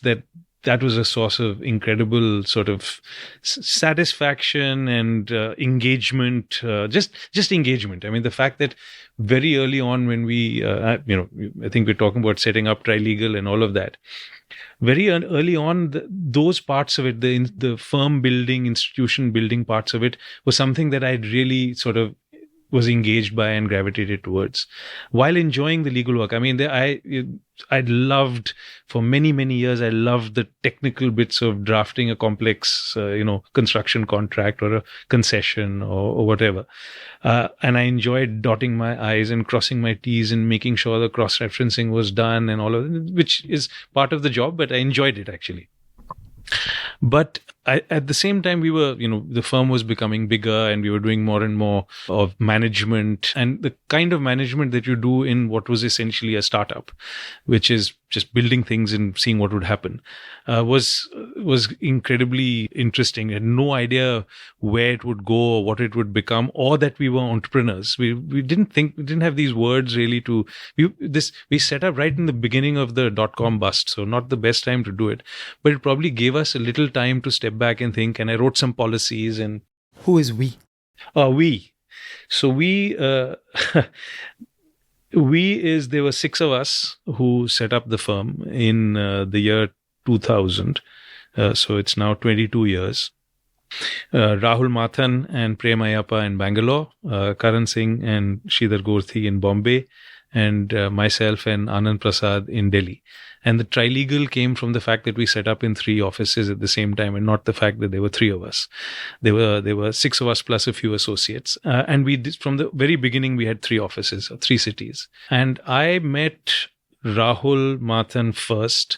S3: that was a source of incredible sort of satisfaction and engagement, just engagement. I mean, the fact that very early on when we, I think we're talking about setting up Trilegal and all of that. Very early on, those parts of it, the firm building, institution building parts of it, was something that I'd really sort of was engaged by and gravitated towards, while enjoying the legal work. I mean, I loved, for many, many years, I loved the technical bits of drafting a complex, construction contract or a concession or whatever. And I enjoyed dotting my I's and crossing my T's and making sure the cross-referencing was done and all of it, which is part of the job, but I enjoyed it actually. But at the same time, we were, the firm was becoming bigger and we were doing more and more of management, and the kind of management that you do in what was essentially a startup, which is just building things and seeing what would happen, was incredibly interesting. I had no idea where it would go or what it would become, or that we were entrepreneurs. We didn't have these words really we set up right in the beginning of the .com bust, so not the best time to do it, but it probably gave us a little time to step back and think, and I wrote some policies. And
S4: who is we?
S3: We. So we there were 6 of us who set up the firm in the year 2000. So it's now 22 years. Rahul Mathan and Prem Ayappa in Bangalore, Karan Singh and Sridhar Gorthi in Bombay, and myself and Anand Prasad in Delhi. And the Trilegal came from the fact that we set up in 3 offices at the same time, and not the fact that there were 3 of us. There were 6 of us plus a few associates. And we did, from the very beginning, we had 3 offices, 3 cities. And I met Rahul Mathan first.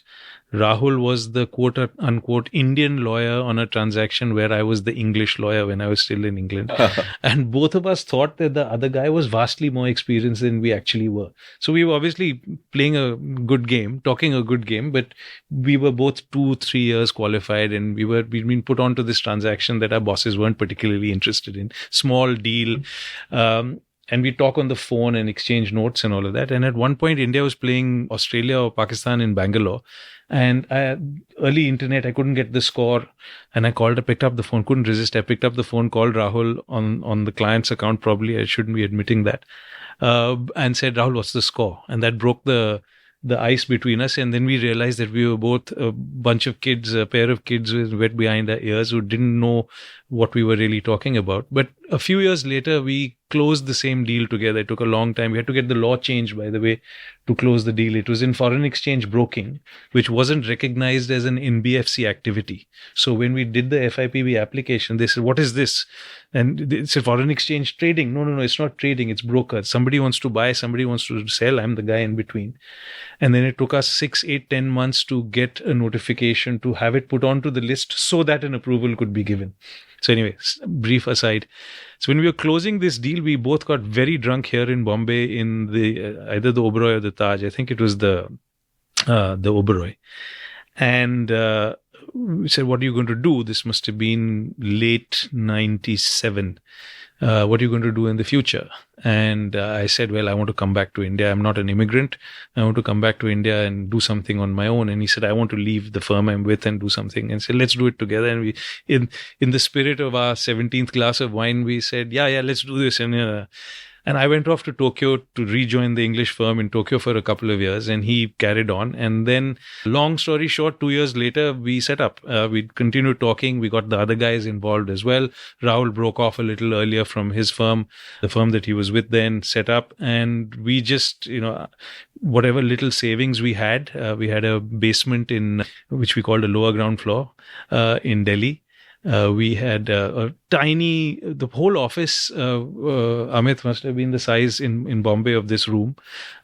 S3: Rahul was the quote unquote Indian lawyer on a transaction where I was the English lawyer when I was still in England. And both of us thought that the other guy was vastly more experienced than we actually were. So we were obviously playing a good game, talking a good game, but we were both 2-3 years qualified, and we'd been put onto this transaction that our bosses weren't particularly interested in. Small deal. And we talk on the phone and exchange notes and all of that. And at one point, India was playing Australia or Pakistan in Bangalore. And early internet, I couldn't get the score. And I picked up the phone, couldn't resist. I picked up the phone, called Rahul on the client's account, probably. I shouldn't be admitting that. And said, Rahul, what's the score? And that broke the ice between us. And then we realized that we were both a bunch of kids, a pair of kids with wet behind our ears who didn't know what we were really talking about. But a few years later, we closed the same deal together. It took a long time. We had to get the law changed, by the way, to close the deal. It was in foreign exchange broking, which wasn't recognized as an NBFC activity. So when we did the FIPB application, they said, "What is this?" And they said, "Foreign exchange trading." No, it's not trading. It's broker. Somebody wants to buy, somebody wants to sell. I'm the guy in between. And then it took us 6, 8, 10 months to get a notification to have it put onto the list so that an approval could be given. So anyway, brief aside. So when we were closing this deal, we both got very drunk here in Bombay in the either the Oberoi or the Taj. I think it was the Oberoi. And we said, "What are you going to do?" This must have been late 97. What are you going to do in the future? And I said, "Well, I want to come back to India. I'm not an immigrant. I want to come back to India and do something on my own." And he said, "I want to leave the firm I'm with and do something." And said, "Let's do it together." And we, in the spirit of our 17th glass of wine, we said, yeah, let's do this. And I went off to Tokyo to rejoin the English firm in Tokyo for a couple of years, and he carried on. And then, long story short, 2 years later, we set up. We continued talking. We got the other guys involved as well. Rahul broke off a little earlier from his firm, the firm that he was with then, set up. And we just, whatever little savings we had a basement in, which we called a lower ground floor in Delhi. We had the whole office, Amit, must have been the size in Bombay of this room.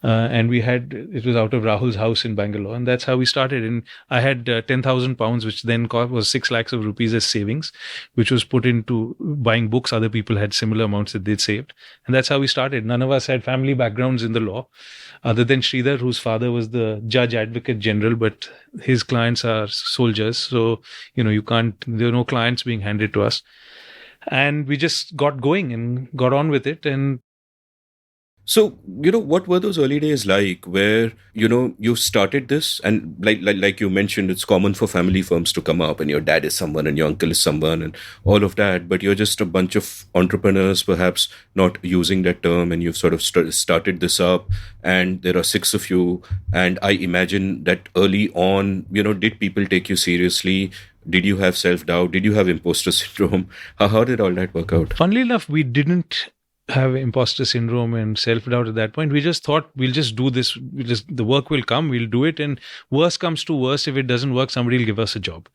S3: And it was out of Rahul's house in Bangalore. And that's how we started. And I had 10,000 pounds, which then was 6 lakhs of rupees as savings, which was put into buying books. Other people had similar amounts that they'd saved. And that's how we started. None of us had family backgrounds in the law, other than Sridhar, whose father was the judge advocate general, but his clients are soldiers. So, there are no clients being handed to us. And we just got going and got on with it. And
S1: so, what were those early days like where, you started this and like you mentioned, it's common for family firms to come up and your dad is someone and your uncle is someone and all of that, but you're just a bunch of entrepreneurs, perhaps not using that term, and you've sort of started this up and there are 6 of you. And I imagine that early on, did people take you seriously? Did you have self-doubt? Did you have imposter syndrome? How did all that work out?
S3: Funnily enough, we didn't have imposter syndrome and self-doubt at that point. We just thought, we'll just do this. The work will come, we'll do it. And worst comes to worst, if it doesn't work, somebody will give us a job.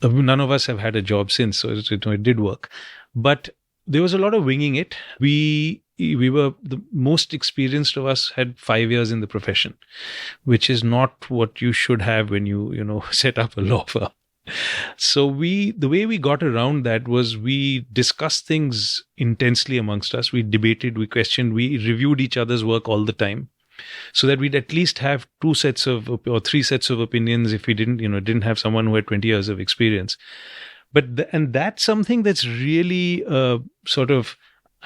S3: None of us have had a job since, so it did work. But there was a lot of winging it. We were, the most experienced of us had 5 years in the profession, which is not what you should have when you set up a law firm. So the way we got around that was we discussed things intensely amongst us. We debated, we questioned, we reviewed each other's work all the time, so that we'd at least have 2 sets of or 3 sets of opinions if we didn't have someone who had 20 years of experience. And that's something that's really sort of,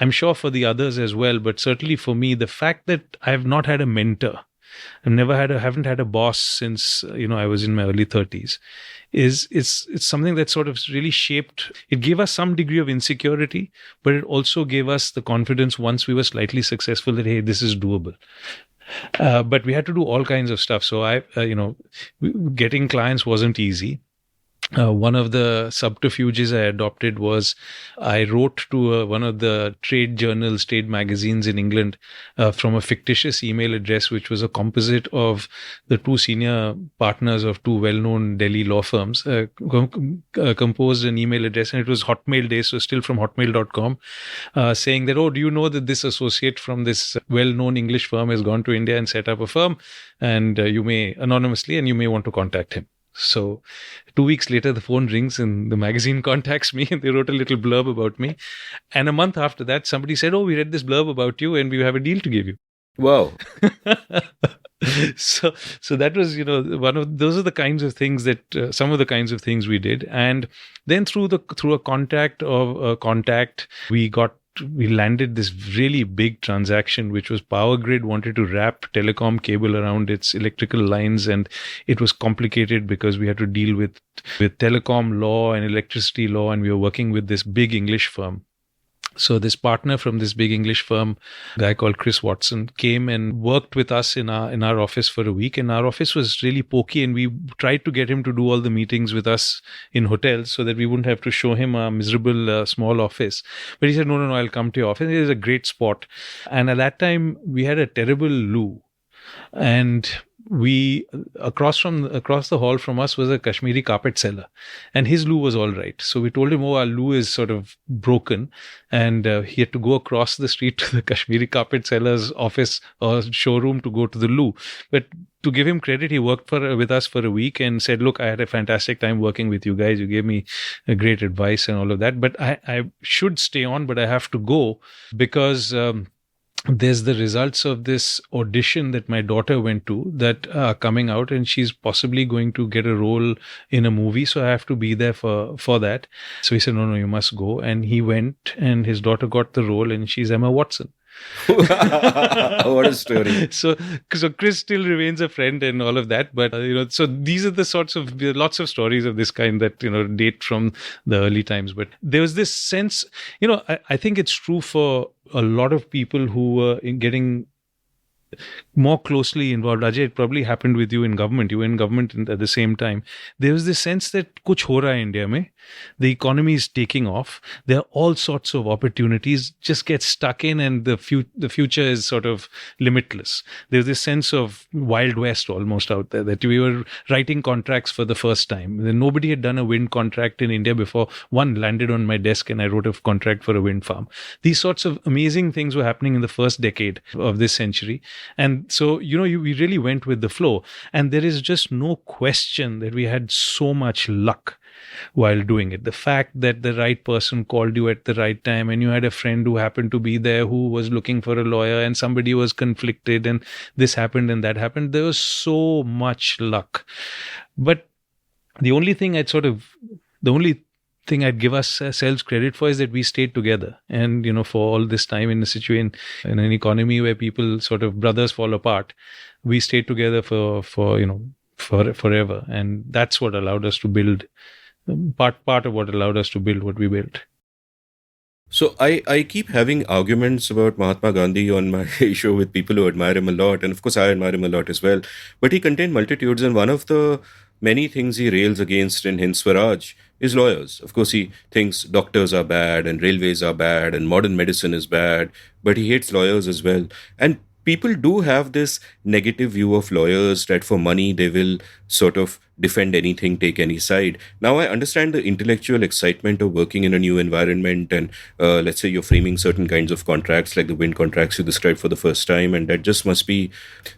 S3: I'm sure for the others as well, but certainly for me, the fact that I've not had a mentor, haven't had a boss since I was in my early 30s. It's something that sort of really shaped. It gave us some degree of insecurity, but it also gave us the confidence once we were slightly successful that, hey, this is doable. But we had to do all kinds of stuff. So getting clients wasn't easy. One of the subterfuges I adopted was I wrote to one of the trade journals, trade magazines in England from a fictitious email address, which was a composite of the 2 senior partners of 2 well-known Delhi law firms, composed an email address, and it was Hotmail days, so still from hotmail.com, saying that, "Oh, do you know that this associate from this well-known English firm has gone to India and set up a firm, and you may anonymously, and you may want to contact him." So 2 weeks later, the phone rings and the magazine contacts me and they wrote a little blurb about me. And a month after that, somebody said, "Oh, we read this blurb about you and we have a deal to give you."
S1: Wow.
S3: So that was, those are the kinds of things that, some of the kinds of things we did. And then through a contact, we landed this really big transaction, which was Power Grid wanted to wrap telecom cable around its electrical lines. And it was complicated because we had to deal with telecom law and electricity law. And we were working with this big English firm. So this partner from this big English firm, a guy called Chris Watson, came and worked with us in our office for a week. And our office was really pokey, and we tried to get him to do all the meetings with us in hotels so that we wouldn't have to show him a miserable small office. But he said, no, I'll come to your office. It is a great spot. And at that time, we had a terrible loo. and we across the hall from us was a Kashmiri carpet seller, and his loo was all right. So we told him, oh, our loo is sort of broken, and he had to go across the street to the Kashmiri carpet seller's office or showroom to go to the loo. But to give him credit, he worked with us for a week and said, look, I had a fantastic time working with you guys. You gave me great advice and all of that, but I should stay on, but I have to go because there's the results of this audition that my daughter went to that are coming out, and she's possibly going to get a role in a movie. So I have to be there for that. So he said, no, you must go. And he went, and his daughter got the role, and she's Emma Watson.
S1: What a story.
S3: So Chris still remains a friend and all of that, but so these are the sorts of lots of stories of this kind that date from the early times. But there was this sense, I think it's true for a lot of people who were getting more closely involved. Ajay, it probably happened with you in government. You were in government at the same time. There was this sense that kuch ho raha hai India mein. The economy is taking off. There are all sorts of opportunities. Just get stuck in, and the future is sort of limitless. There's this sense of Wild West almost out there, that we were writing contracts for the first time. Nobody had done a wind contract in India before. One landed on my desk, and I wrote a contract for a wind farm. These sorts of amazing things were happening in the first decade of this century. And so, we really went with the flow. And there is just no question that we had so much luck while doing it. The fact that the right person called you at the right time, and you had a friend who happened to be there who was looking for a lawyer, and somebody was conflicted, and this happened and that happened. There was so much luck. But the only thing I'd give ourselves credit for is that we stayed together. And, for all this time in a situation, in an economy where people sort of brothers fall apart, we stayed together for forever. And that's what allowed us to build, part of what allowed us to build what we built.
S1: So I keep having arguments about Mahatma Gandhi on my show with people who admire him a lot. And of course, I admire him a lot as well. But he contained multitudes. And one of the many things he rails against in Hind Swaraj is lawyers. Of course, he thinks doctors are bad and railways are bad and modern medicine is bad, but he hates lawyers as well. And people do have this negative view of lawyers that for money they will sort of defend anything, take any side. Now, I understand the intellectual excitement of working in a new environment, and let's say you're framing certain kinds of contracts like the wind contracts you described for the first time, and that just must be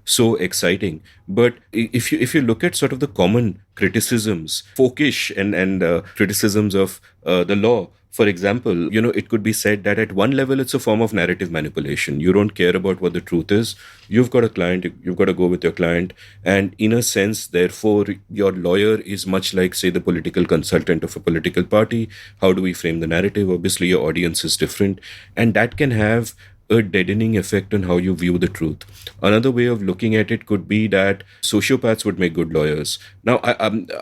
S1: so exciting. But if you look at sort of the common criticisms, folkish and criticisms of the law, for example, it could be said that at one level, it's a form of narrative manipulation. You don't care about what the truth is. You've got a client, you've got to go with your client. And in a sense, therefore, your lawyer is much like, say, the political consultant of a political party. How do we frame the narrative? Obviously, your audience is different. And that can have a deadening effect on how you view the truth. Another way of looking at it could be that sociopaths would make good lawyers. Now,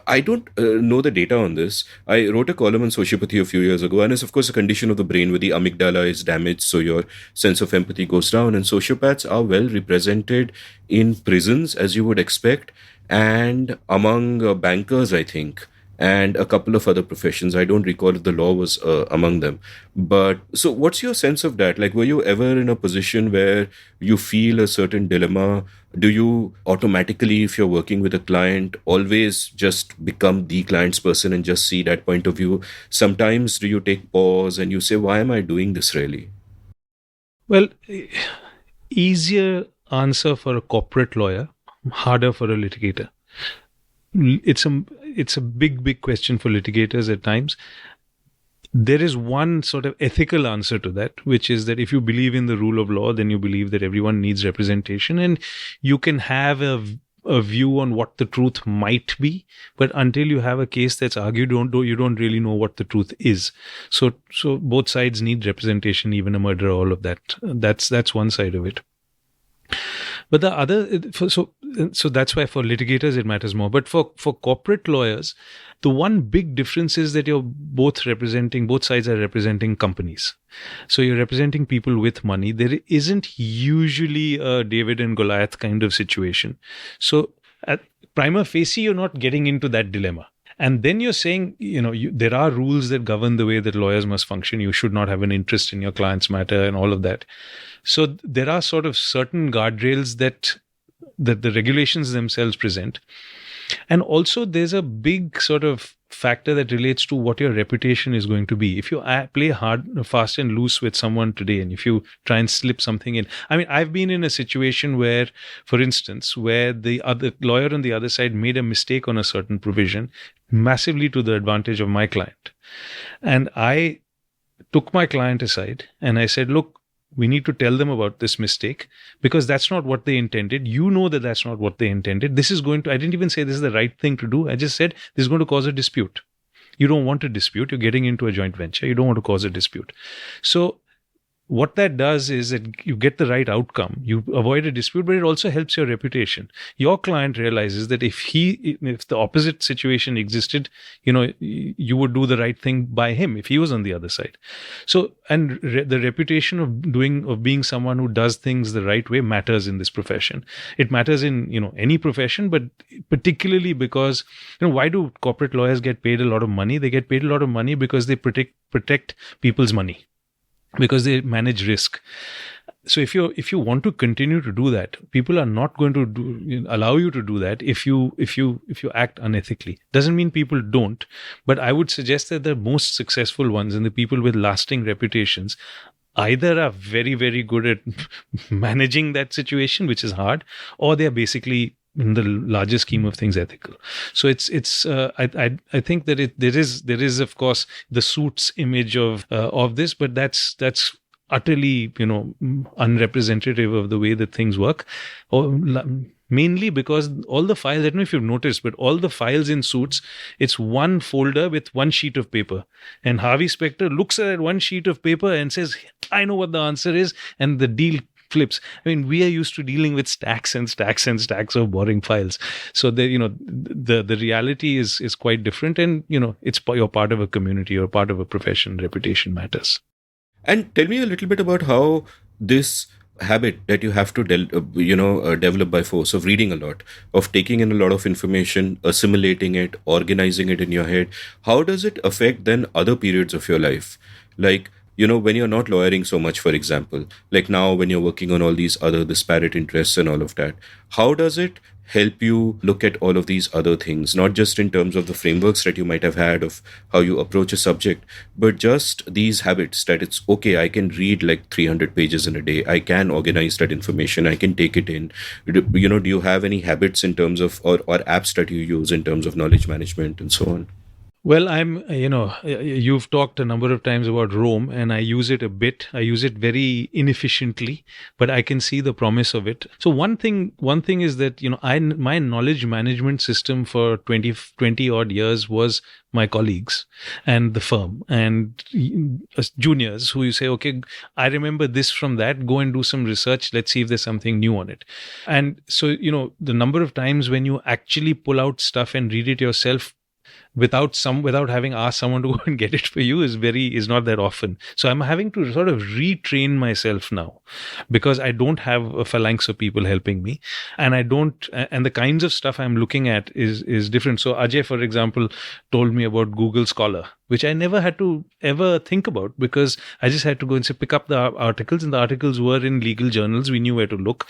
S1: I don't know the data on this. I wrote a column on sociopathy a few years ago, and it's of course a condition of the brain where the amygdala is damaged, so your sense of empathy goes down. And sociopaths are well represented in prisons, as you would expect, and among bankers, I think, and a couple of other professions. I don't recall if the law was among them. But so what's your sense of that? Like, were you ever in a position where you feel a certain dilemma? Do you automatically, if you're working with a client, always just become the client's person and just see that point of view? Sometimes do you take pause and you say, why am I doing this really?
S3: Well, easier answer for a corporate lawyer, harder for a litigator. It's a big question for litigators at times. There is one sort of ethical answer to that, which is that if you believe in the rule of law, then you believe that everyone needs representation, and you can have a view on what the truth might be, but until you have a case that's argued, you don't really know what the truth is. So both sides need representation, even a murderer, all of that. That's one side of it. But the other, so that's why for litigators it matters more. But for corporate lawyers, the one big difference is that both sides are representing companies. So you're representing people with money. There isn't usually a David and Goliath kind of situation. So at prima facie, you're not getting into that dilemma. And then you're saying, there are rules that govern the way that lawyers must function. You should not have an interest in your client's matter and all of that. So there are sort of certain guardrails that that the regulations themselves present. And also, there's a big sort of factor that relates to what your reputation is going to be. If you play hard, fast and loose with someone today, and if you try and slip something in, I mean, I've been in a situation where, for instance, where the other lawyer on the other side made a mistake on a certain provision, massively to the advantage of my client. And I took my client aside and I said, look, we need to tell them about this mistake because that's not what they intended. You know that that's not what they intended. This is going to, I didn't even say this is the right thing to do. I just said this is going to cause a dispute. You don't want a dispute. You're getting into a joint venture. You don't want to cause a dispute. So what that does is that you get the right outcome. You avoid a dispute, but it also helps your reputation. Your client realizes that if the opposite situation existed, you would do the right thing by him if he was on the other side. So, and the reputation of being someone who does things the right way matters in this profession. It matters in, any profession, but particularly because, why do corporate lawyers get paid a lot of money? They get paid a lot of money because they protect people's money, because they manage risk. So if you want to continue to do that, people are not going to allow you to do that if you act unethically. Doesn't mean people don't, but I would suggest that the most successful ones and the people with lasting reputations either are very, very good at managing that situation, which is hard, or they're basically, in the larger scheme of things, ethical. So I think that there is of course the Suits image of this, but that's utterly unrepresentative of the way that things work. Mainly because all the files, I don't know if you've noticed, but all the files in Suits, it's one folder with one sheet of paper. And Harvey Specter looks at that one sheet of paper and says, I know what the answer is, and the deal flips. I mean, we are used to dealing with stacks and stacks and stacks of boring files. So the reality is quite different, and you're part of a community or part of a profession. Reputation matters.
S1: And tell me a little bit about how this habit that you have to develop by force of reading a lot, of taking in a lot of information, assimilating it, organizing it in your head, how does it affect then other periods of your life? Like, when you're not lawyering so much, for example, like now when you're working on all these other disparate interests and all of that, how does it help you look at all of these other things, not just in terms of the frameworks that you might have had of how you approach a subject, but just these habits that it's okay, I can read like 300 pages in a day, I can organize that information, I can take it in. Do you have any habits in terms of, or apps that you use in terms of knowledge management and so on?
S3: Well, you've talked a number of times about Rome, and I use it a bit. I use it very inefficiently, but I can see the promise of it. So one thing is that, my knowledge management system for 20 odd years was my colleagues and the firm and juniors who you say, okay, I remember this from that, go and do some research. Let's see if there's something new on it. And so, the number of times when you actually pull out stuff and read it yourself without having asked someone to go and get it for you is not that often. So I'm having to sort of retrain myself now because I don't have a phalanx of people helping me, and the kinds of stuff I'm looking at is different. So Ajay, for example, told me about Google Scholar, which I never had to ever think about because I just had to go and pick up the articles, and the articles were in legal journals. We knew where to look.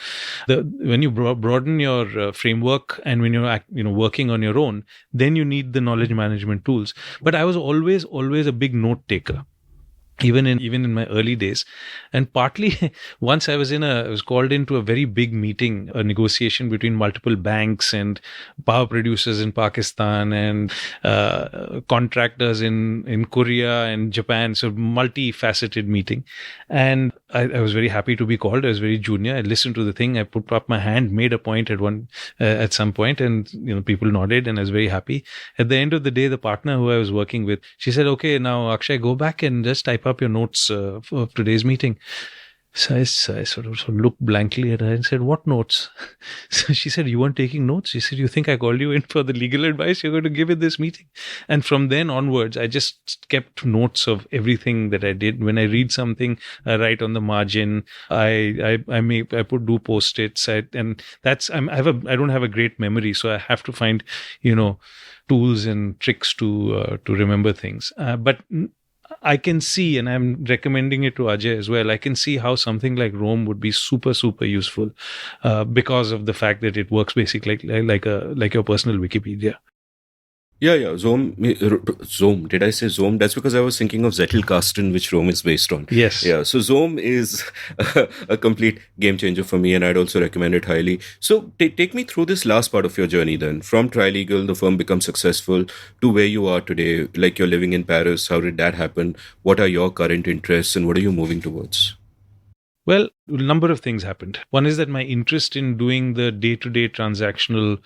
S3: When you broaden your framework and when you're working on your own, then you need the knowledge management tools. But I was always a big note taker. Even in my early days. And partly once I was called into a very big meeting, a negotiation between multiple banks and power producers in Pakistan and contractors in Korea and Japan. So multifaceted meeting. And I was very happy to be called. I was very junior. I listened to the thing. I put up my hand, made a point at some point, and people nodded, and I was very happy. At the end of the day, the partner who I was working with, she said, "Okay, now Akshay, go back and just type up your notes for today's meeting." So I sort of looked blankly at her and said, "What notes?" So she said, "You weren't taking notes?" She said, "You think I called you in for the legal advice you're going to give at this meeting?" And from then onwards, I just kept notes of everything that I did. When I read something, I write on the margin. I do post-its. I don't have a great memory, so I have to find, tools and tricks to remember things. But I can see, and I'm recommending it to Ajay as well, I can see how something like Rome would be super, super useful because of the fact that it works basically like your personal Wikipedia.
S1: Yeah. Zome. Did I say Zome? That's because I was thinking of Zettelkasten, which Rome is based on.
S3: Yes.
S1: Yeah. So Zome is a complete game changer for me, and I'd also recommend it highly. So take me through this last part of your journey then. From Trilegal, the firm becomes successful, to where you are today. Like, you're living in Paris. How did that happen? What are your current interests, and what are you moving towards?
S3: Well, a number of things happened. One is that my interest in doing the day-to-day transactional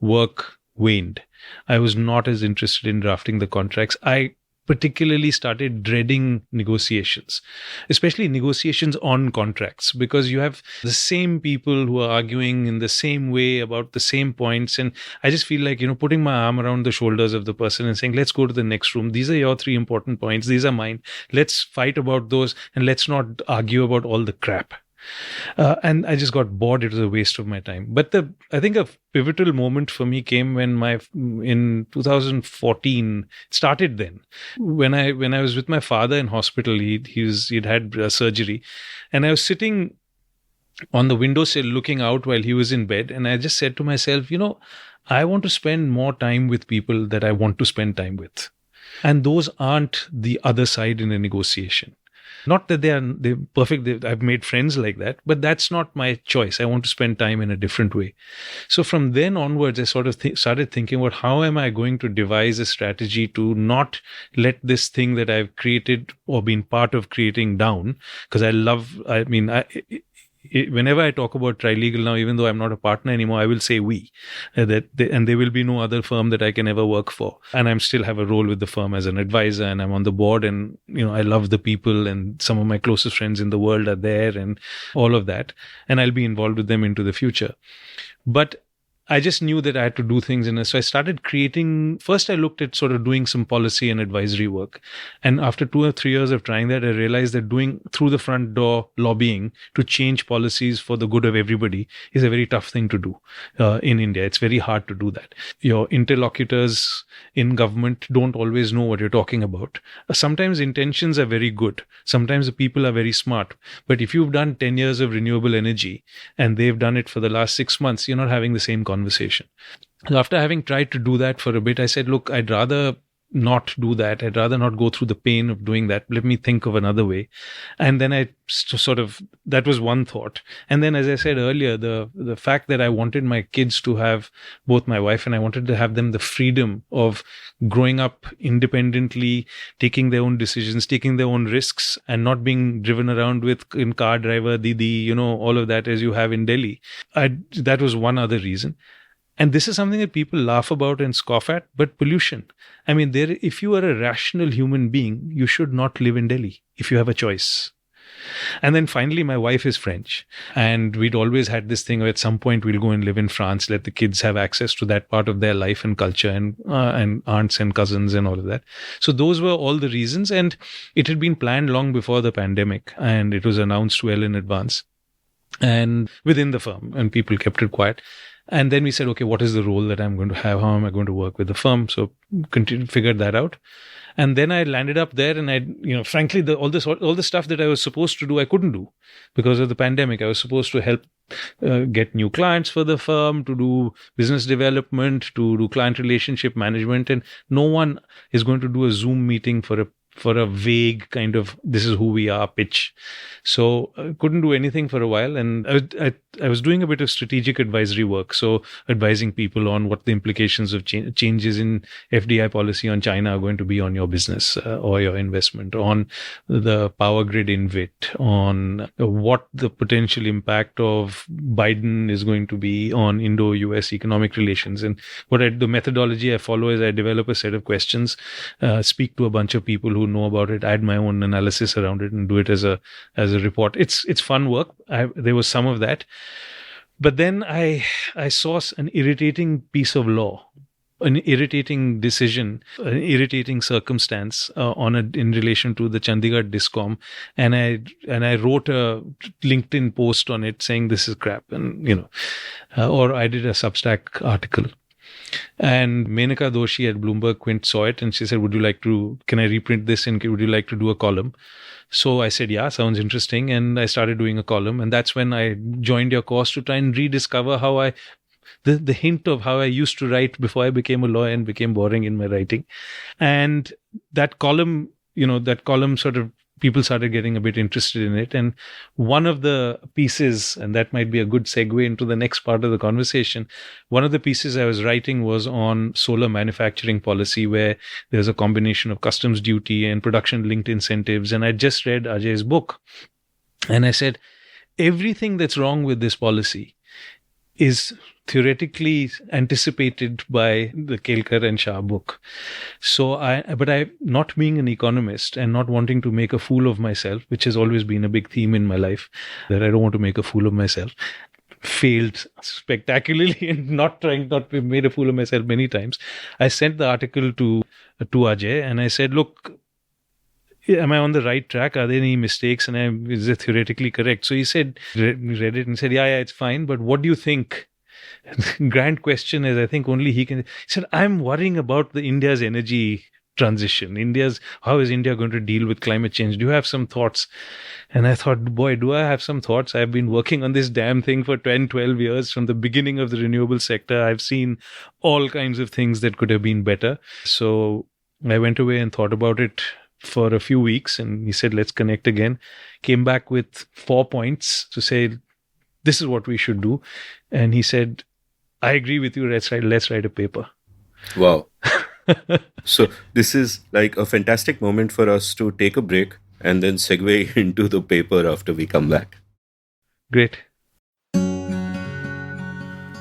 S3: work waned. I was not as interested in drafting the contracts. I particularly started dreading negotiations, especially negotiations on contracts, because you have the same people who are arguing in the same way about the same points. And I just feel like, putting my arm around the shoulders of the person and saying, let's go to the next room. These are your 3 important points. These are mine. Let's fight about those, and let's not argue about all the crap. And I just got bored. It was a waste of my time. But I think a pivotal moment for me came when in 2014, it started then, when I was with my father in hospital. He'd had surgery, and I was sitting on the windowsill looking out while he was in bed, and I just said to myself, I want to spend more time with people that I want to spend time with, and those aren't the other side in a negotiation. Not that they're perfect. I've made friends like that, but that's not my choice. I want to spend time in a different way. So from then onwards, I sort of started thinking about how am I going to devise a strategy to not let this thing that I've created or been part of creating down. Because whenever I talk about Trilegal now, even though I'm not a partner anymore, I will say we, and there will be no other firm that I can ever work for. And I'm still have a role with the firm as an advisor, and I'm on the board, and I love the people, and some of my closest friends in the world are there, and all of that. And I'll be involved with them into the future. But I just knew that I had to do things so I started creating. First, I looked at sort of doing some policy and advisory work. And after 2 or 3 years of trying that, I realized that doing through the front door lobbying to change policies for the good of everybody is a very tough thing to do in India. It's very hard to do that. Your interlocutors in government don't always know what you're talking about. Sometimes intentions are very good. Sometimes the people are very smart. But if you've done 10 years of renewable energy and they've done it for the last 6 months, you're not having the same conversation. So after having tried to do that for a bit, I said, look, I'd rather not do that. I'd rather not go through the pain of doing that. Let me think of another way. And then that was one thought. And then, as I said earlier, the fact that I wanted my kids to have, both my wife and I wanted to have them the freedom of growing up independently, taking their own decisions, taking their own risks, and not being driven around in car driver, Didi, all of that as you have in Delhi. That was one other reason. And this is something that people laugh about and scoff at, but pollution. I mean, if you are a rational human being, you should not live in Delhi if you have a choice. And then finally, my wife is French. And we'd always had this thing where at some point we'll go and live in France, let the kids have access to that part of their life and culture, and aunts and cousins and all of that. So those were all the reasons. And it had been planned long before the pandemic, and it was announced well in advance and within the firm, and people kept it quiet. And then we said, okay, what is the role that I'm going to have? How am I going to work with the firm? So figured that out. And then I landed up there, and frankly, all the stuff that I was supposed to do, I couldn't do because of the pandemic. I was supposed to help get new clients for the firm, to do business development, to do client relationship management. And no one is going to do a Zoom meeting for a vague kind of, this is who we are pitch. So I couldn't do anything for a while. And I was doing a bit of strategic advisory work. So advising people on what the implications of changes in FDI policy on China are going to be on your business or your investment, on the power grid invit, on what the potential impact of Biden is going to be on Indo-US economic relations. And the methodology I follow is I develop a set of questions, speak to a bunch of people who know about it, add my own analysis around it, and do it as a report. It's fun work. There was some of that, but then I saw an irritating piece of law, an irritating decision, an irritating circumstance in relation to the Chandigarh Discom, and I wrote a LinkedIn post on it saying this is crap, and or I did a Substack article. And Menaka Doshi at Bloomberg Quint saw it and she said, can I reprint this and would you like to do a column? So I said, yeah, sounds interesting. And I started doing a column. And that's when I joined your course to try and rediscover the hint of how I used to write before I became a lawyer and became boring in my writing. And that column, sort of, people started getting a bit interested in it. And one of the pieces, and that might be a good segue into the next part of the conversation, one of the pieces I was writing was on solar manufacturing policy, where there's a combination of customs duty and production linked incentives. And I just read Ajay's book. And I said, everything that's wrong with this policy is theoretically anticipated by the Kelkar and Shah book. But I, not being an economist and not wanting to make a fool of myself, which has always been a big theme in my life, that I don't want to make a fool of myself, failed spectacularly and not made a fool of myself many times. I sent the article to Ajay and I said, look, am I on the right track? Are there any mistakes? And is it theoretically correct? So he said, read it and said, yeah, it's fine. But what do you think? Grand question is, I think only he can. He said, I'm worrying about India's energy transition. How is India going to deal with climate change? Do you have some thoughts? And I thought, boy, do I have some thoughts? I've been working on this damn thing for 10, 12 years from the beginning of the renewable sector. I've seen all kinds of things that could have been better. So I went away and thought about it for a few weeks, and he said, let's connect again. Came back with 4 points to say, this is what we should do. And he said, I agree with you. Let's write a paper.
S1: Wow. So this is like a fantastic moment for us to take a break and then segue into the paper after we come back.
S3: Great.
S1: Do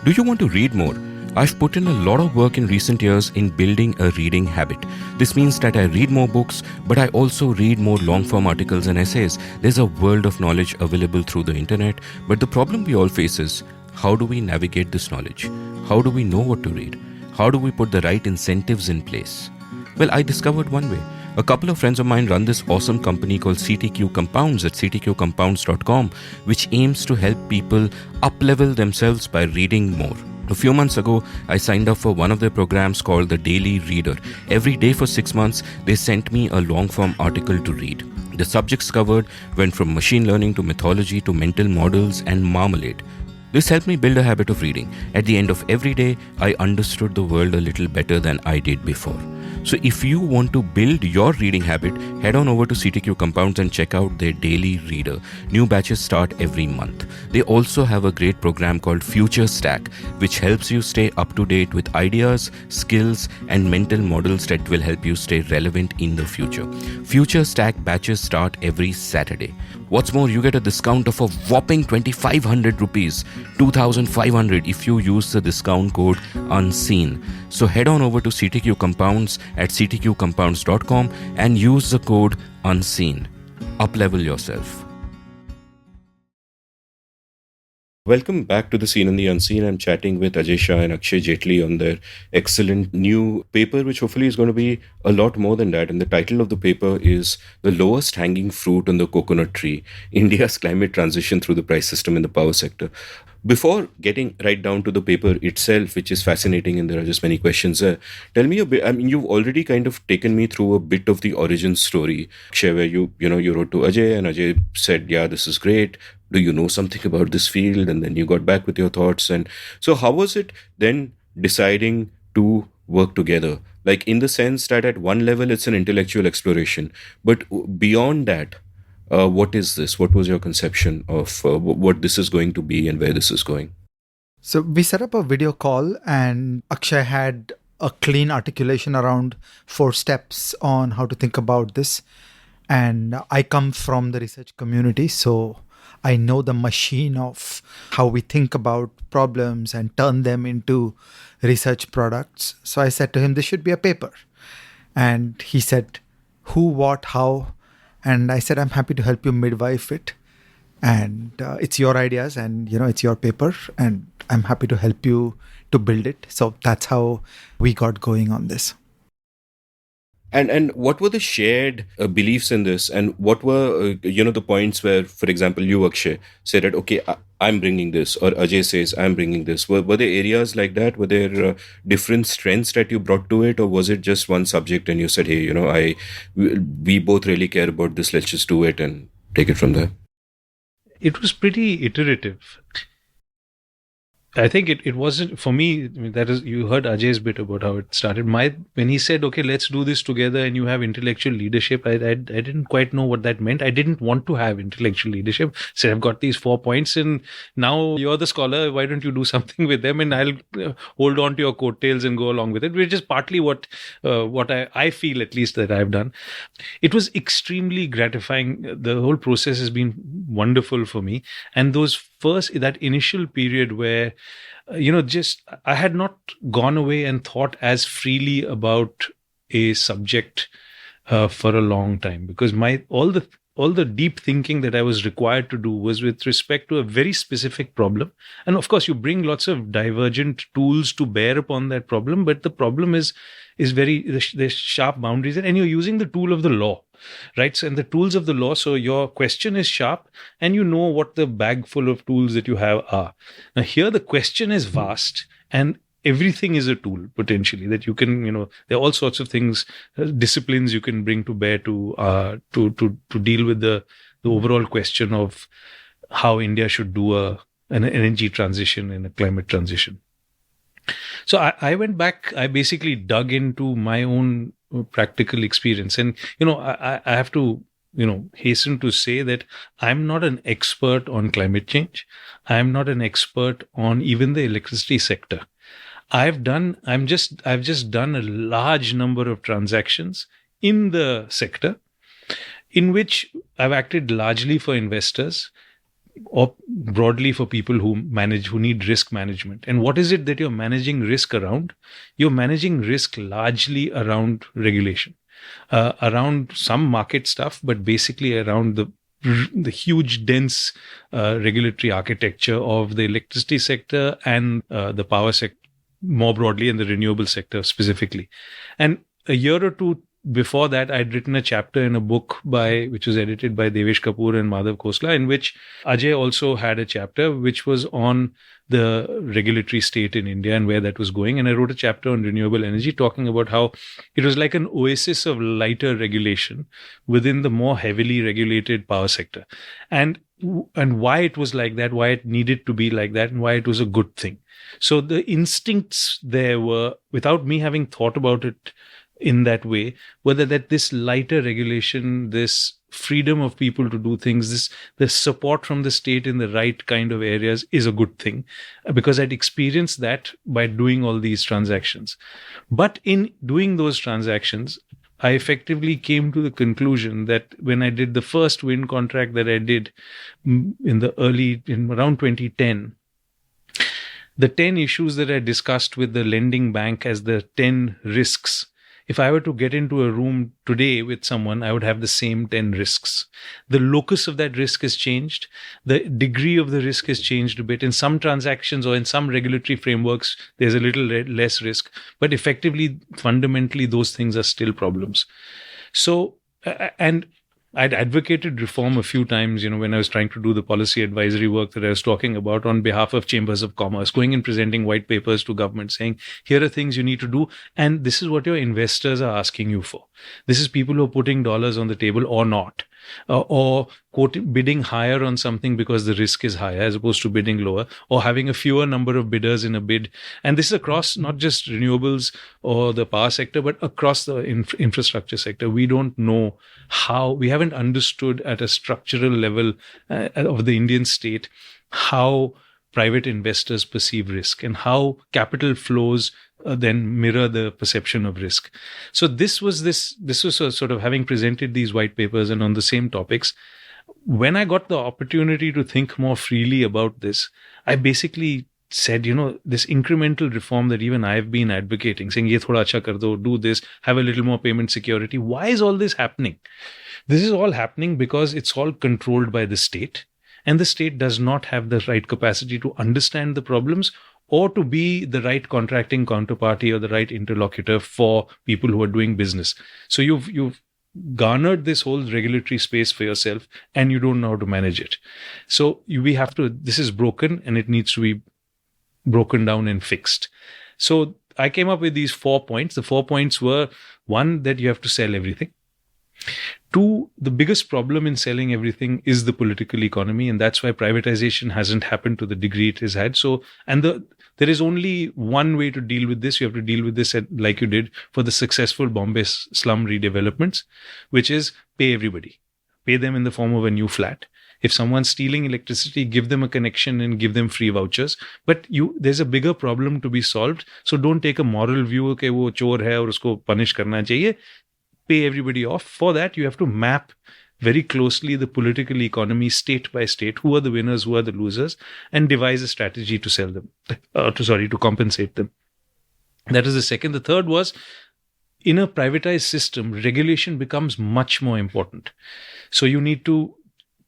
S1: you want to read more? I've put in a lot of work in recent years in building a reading habit. This means that I read more books, but I also read more long-form articles and essays. There's a world of knowledge available through the internet, but the problem we all face is, how do we navigate this knowledge? How do we know what to read? How do we put the right incentives in place? Well, I discovered one way. A couple of friends of mine run this awesome company called CTQ Compounds at ctqcompounds.com, which aims to help people up-level themselves by reading more. A few months ago, I signed up for one of their programs called The Daily Reader. Every day for 6 months, they sent me a long-form article to read. The subjects covered went from machine learning to mythology to mental models and marmalade. This helped me build a habit of reading. At the end of every day, I understood the world a little better than I did before. So if you want to build your reading habit, head on over to CTQ Compounds and check out their daily reader. New batches start every month. They also have a great program called Future Stack, which helps you stay up to date with ideas, skills, and mental models that will help you stay relevant in the future. Future Stack batches start every Saturday. What's more, you get a discount of a whopping 2,500 rupees, 2,500 if you use the discount code UNSEEN. So head on over to CTQ Compounds at ctqcompounds.com and use the code UNSEEN. Up-level yourself. Welcome back to The Seen and the Unseen. I'm chatting with Ajay Shah and Akshay Jaitley on their excellent new paper, which hopefully is going to be a lot more than that. And the title of the paper is The Lowest Hanging Fruit on the Coconut Tree, India's Climate Transition Through the Price System in the Power Sector. Before getting right down to the paper itself, which is fascinating and there are just many questions there, tell me a bit. I mean, you've already kind of taken me through a bit of the origin story, Akshay, where you wrote to Ajay and Ajay said, yeah, this is great. Do you know something about this field? And then you got back with your thoughts. And so how was it then deciding to work together? Like in the sense that at one level, it's an intellectual exploration, but beyond that, what is this? What was your conception of what this is going to be and where this is going?
S4: So we set up a video call and Akshay had a clean articulation around 4 steps on how to think about this. And I come from the research community, so I know the machine of how we think about problems and turn them into research products. So I said to him, this should be a paper. And he said, who, what, how? And I said, I'm happy to help you midwife it. And it's your ideas and, it's your paper. And I'm happy to help you to build it. So that's how we got going on this.
S1: And what were the shared beliefs in this, and what were the points where, for example, you, Akshay, said that okay, I'm bringing this, or Ajay says I'm bringing this. Were there areas like that? Were there different strengths that you brought to it, or was it just one subject and you said, hey, we both really care about this. Let's just do it and take it from there.
S3: It was pretty iterative. I think it wasn't for me. I mean, that is, you heard Ajay's bit about how it started. When he said, "Okay, let's do this together," and you have intellectual leadership, I didn't quite know what that meant. I didn't want to have intellectual leadership. So I've got these 4 points, and now you're the scholar. Why don't you do something with them, and I'll hold on to your coattails and go along with it, which is partly what I feel, at least, that I've done. It was extremely gratifying. The whole process has been wonderful for me, and that initial period where just I had not gone away and thought as freely about a subject for a long time, because all the deep thinking that I was required to do was with respect to a very specific problem. And of course, you bring lots of divergent tools to bear upon that problem, but the problem is there's sharp boundaries, and you're using the tool of the law, right? So, and the tools of the law, so your question is sharp, and you know what the bag full of tools that you have are. Now here the question is vast, and everything is a tool potentially that you can, there are all sorts of things, disciplines you can bring to bear to deal with the overall question of how India should do an energy transition and a climate transition. So I went back. I basically dug into my own practical experience, and I have to hasten to say that I'm not an expert on climate change. I'm not an expert on even the electricity sector. I've just done a large number of transactions in the sector, in which I've acted largely for investors, or broadly for people who need risk management. And what is it that you're managing risk around? You're managing risk largely around regulation, around some market stuff, but basically around the huge, dense regulatory architecture of the electricity sector and the power sector more broadly, and the renewable sector specifically. And a year or two before that, I'd written a chapter in a book which was edited by Devesh Kapoor and Madhav Khosla, in which Ajay also had a chapter which was on the regulatory state in India and where that was going. And I wrote a chapter on renewable energy, talking about how it was like an oasis of lighter regulation within the more heavily regulated power sector, and why it was like that, why it needed to be like that, and why it was a good thing. So the instincts there were, without me having thought about it in that way, whether that this lighter regulation, this freedom of people to do things, the support from the state in the right kind of areas is a good thing, because I'd experienced that by doing all these transactions. But in doing those transactions, I effectively came to the conclusion that when I did the first wind contract that I did in around 2010, the 10 issues that I discussed with the lending bank as the 10 risks, if I were to get into a room today with someone, I would have the same 10 risks. The locus of that risk has changed. The degree of the risk has changed a bit. In some transactions or in some regulatory frameworks, there's a little less risk. But effectively, fundamentally, those things are still problems. So, and I'd advocated reform a few times, when I was trying to do the policy advisory work that I was talking about on behalf of chambers of commerce, going and presenting white papers to government saying, here are things you need to do, and this is what your investors are asking you for. This is people who are putting dollars on the table or not, or bidding higher on something because the risk is higher as opposed to bidding lower, or having a fewer number of bidders in a bid. And this is across not just renewables or the power sector, but across the infrastructure sector. We don't know how, we haven't understood at a structural level of the Indian state how private investors perceive risk and how capital flows then mirror the perception of risk. So this was sort of, having presented these white papers and on the same topics, when I got the opportunity to think more freely about this, I basically said, this incremental reform that even I've been advocating, saying, ye thoda acha kar do, do this, have a little more payment security. Why is all this happening? This is all happening because it's all controlled by the state, and the state does not have the right capacity to understand the problems or to be the right contracting counterparty or the right interlocutor for people who are doing business. So you've garnered this whole regulatory space for yourself, and you don't know how to manage it. So we have to. This is broken, and it needs to be broken down and fixed. So I came up with these 4 points. The 4 points were: 1, that you have to sell everything. 2, the biggest problem in selling everything is the political economy, and that's why privatization hasn't happened to the degree it has had. So, there is only one way to deal with this. You have to deal with this like you did for the successful Bombay slum redevelopments, which is pay everybody. Pay them in the form of a new flat. If someone's stealing electricity, give them a connection and give them free vouchers. But there's a bigger problem to be solved. So don't take a moral view, okay, wo chor hai aur usko punish karna chahiye. Pay everybody off. For that, you have to map very closely the political economy state by state, who are the winners, who are the losers, and devise a strategy to sell them, to compensate them. That is the second. The third was, in a privatized system, regulation becomes much more important. So you need to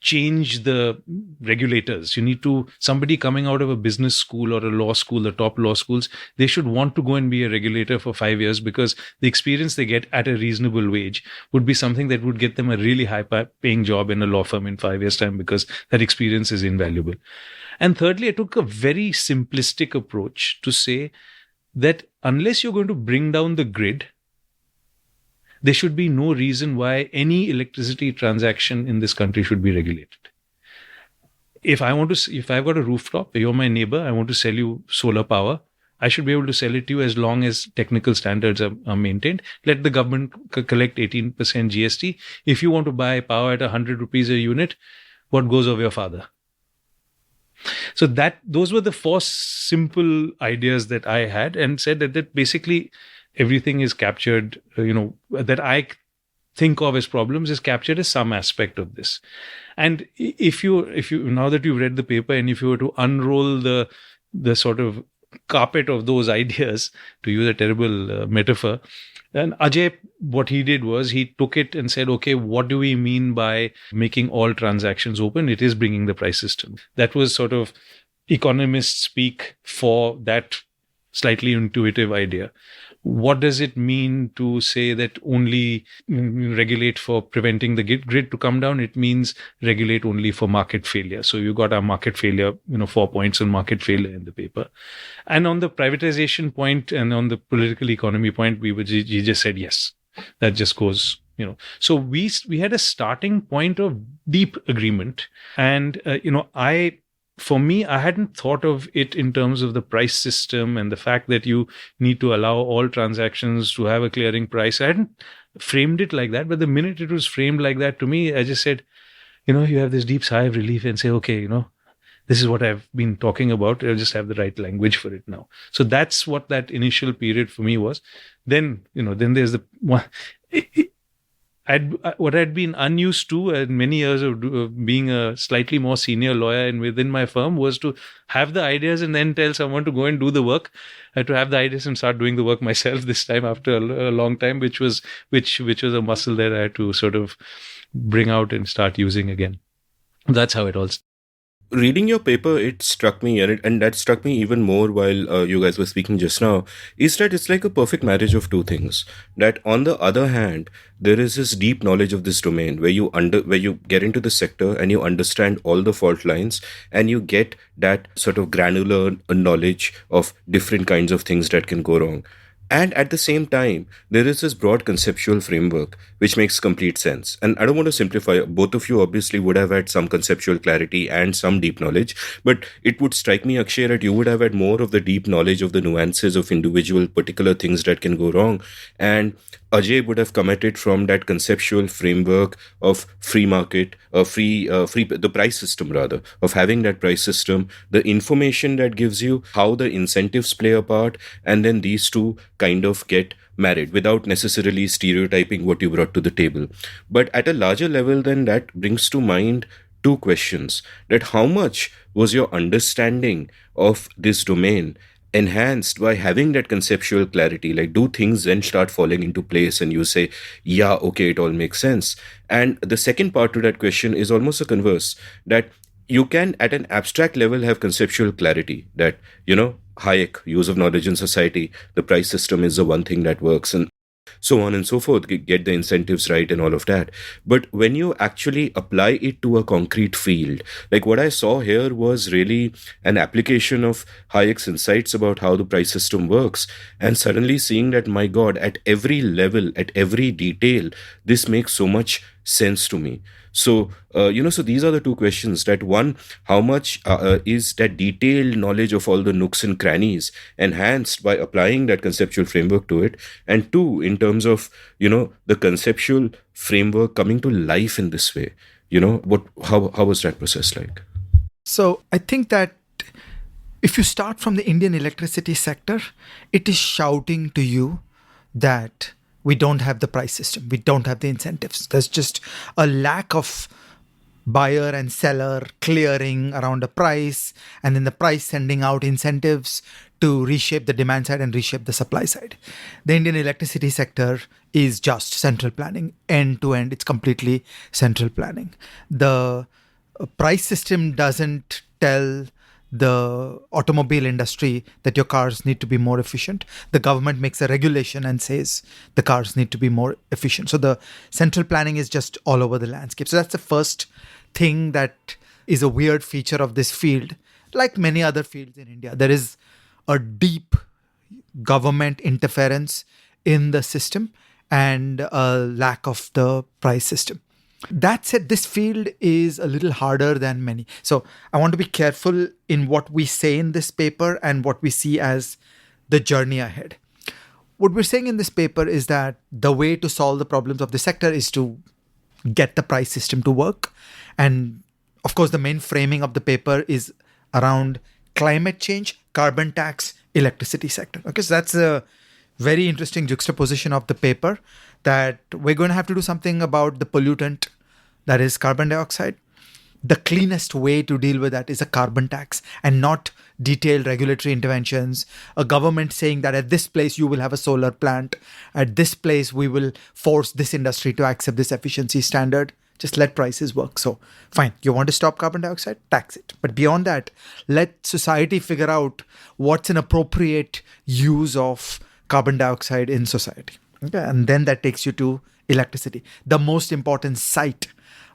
S3: change the regulators. You need to, somebody coming out of a business school or a law school, the top law schools, they should want to go and be a regulator for 5 years, because the experience they get at a reasonable wage would be something that would get them a really high paying job in a law firm in 5 years' time, because that experience is invaluable. And thirdly, I took a very simplistic approach to say that unless you're going to bring down the grid, there should be no reason why any electricity transaction in this country should be regulated. If I've got a rooftop, you're my neighbor, I want to sell you solar power, I should be able to sell it to you as long as technical standards are maintained. Let the government collect 18% GST. If you want to buy power at 100 rupees a unit, what goes of your father? So those were the 4 simple ideas that I had, and said that basically everything is captured, that I think of as problems is captured as some aspect of this. And if you now that you've read the paper, and if you were to unroll the sort of carpet of those ideas, to use a terrible metaphor, then Ajay, what he did was he took it and said, okay, what do we mean by making all transactions open? It is bringing the price system. That was sort of economist speak for that slightly intuitive idea. What does it mean to say that only regulate for preventing the grid to come down? It means regulate only for market failure. So you got our market failure, 4 points on market failure in the paper. And on the privatization point and on the political economy point, he just said, yes, that just goes, So we had a starting point of deep agreement. And, for me, I hadn't thought of it in terms of the price system and the fact that you need to allow all transactions to have a clearing price. I hadn't framed it like that. But the minute it was framed like that to me, I just said, you have this deep sigh of relief and say, okay, this is what I've been talking about. I'll just have the right language for it now. So that's what that initial period for me was. Then, then there's the one. What I'd been unused to in many years of being a slightly more senior lawyer and within my firm was to have the ideas and then tell someone to go and do the work. I had to have the ideas and start doing the work myself this time after a long time, which was a muscle that I had to sort of bring out and start using again. That's how it all started.
S1: Reading your paper, it struck me, and that struck me even more while you guys were speaking just now, is that it's like a perfect marriage of two things. That on the other hand, there is this deep knowledge of this domain where you get into the sector and you understand all the fault lines, and you get that sort of granular knowledge of different kinds of things that can go wrong. And at the same time, there is this broad conceptual framework which makes complete sense. And I don't want to simplify. Both of you obviously would have had some conceptual clarity and some deep knowledge. But it would strike me, Akshay, that you would have had more of the deep knowledge of the nuances of individual particular things that can go wrong. And Ajay would have come at it from that conceptual framework of free market, the price system rather, of having that price system, the information that gives you, how the incentives play a part, and then these two kind of get married without necessarily stereotyping what you brought to the table. But at a larger level than that brings to mind two questions. That how much was your understanding of this domain enhanced by having that conceptual clarity? Like, do things then start falling into place and you say, yeah, okay, it all makes sense? And the second part to that question is almost a converse, that you can, at an abstract level, have conceptual clarity that, Hayek, use of knowledge in society, the price system is the one thing that works, and so on and so forth, get the incentives right and all of that. But when you actually apply it to a concrete field, like what I saw here was really an application of Hayek's insights about how the price system works, and suddenly seeing that, my God, at every level, at every detail, this makes so much sense to me. So, so these are the two questions. That one, how much is that detailed knowledge of all the nooks and crannies enhanced by applying that conceptual framework to it? And two, in terms of, the conceptual framework coming to life in this way, how was that process like?
S4: So I think that if you start from the Indian electricity sector, it is shouting to you that we don't have the price system. We don't have the incentives. There's just a lack of buyer and seller clearing around a price, and then the price sending out incentives to reshape the demand side and reshape the supply side. The Indian electricity sector is just central planning, end to end. It's completely central planning. The price system doesn't tell the automobile industry that your cars need to be more efficient. The government makes a regulation and says the cars need to be more efficient. So the central planning is just all over the landscape. So that's the first thing that is a weird feature of this field. Like many other fields in India, there is a deep government interference in the system and a lack of the price system. That said, this field is a little harder than many. So I want to be careful in what we say in this paper and what we see as the journey ahead. What we're saying in this paper is that the way to solve the problems of the sector is to get the price system to work. And of course, the main framing of the paper is around climate change, carbon tax, electricity sector. Okay, so that's a very interesting juxtaposition of the paper, that we're going to have to do something about the pollutant that is carbon dioxide. The cleanest way to deal with that is a carbon tax and not detailed regulatory interventions. A government saying that at this place you will have a solar plant, at this place we will force this industry to accept this efficiency standard. Just let prices work. So fine, you want to stop carbon dioxide? Tax it. But beyond that, let society figure out what's an appropriate use of carbon dioxide in society. Okay? And then that takes you to electricity. The most important site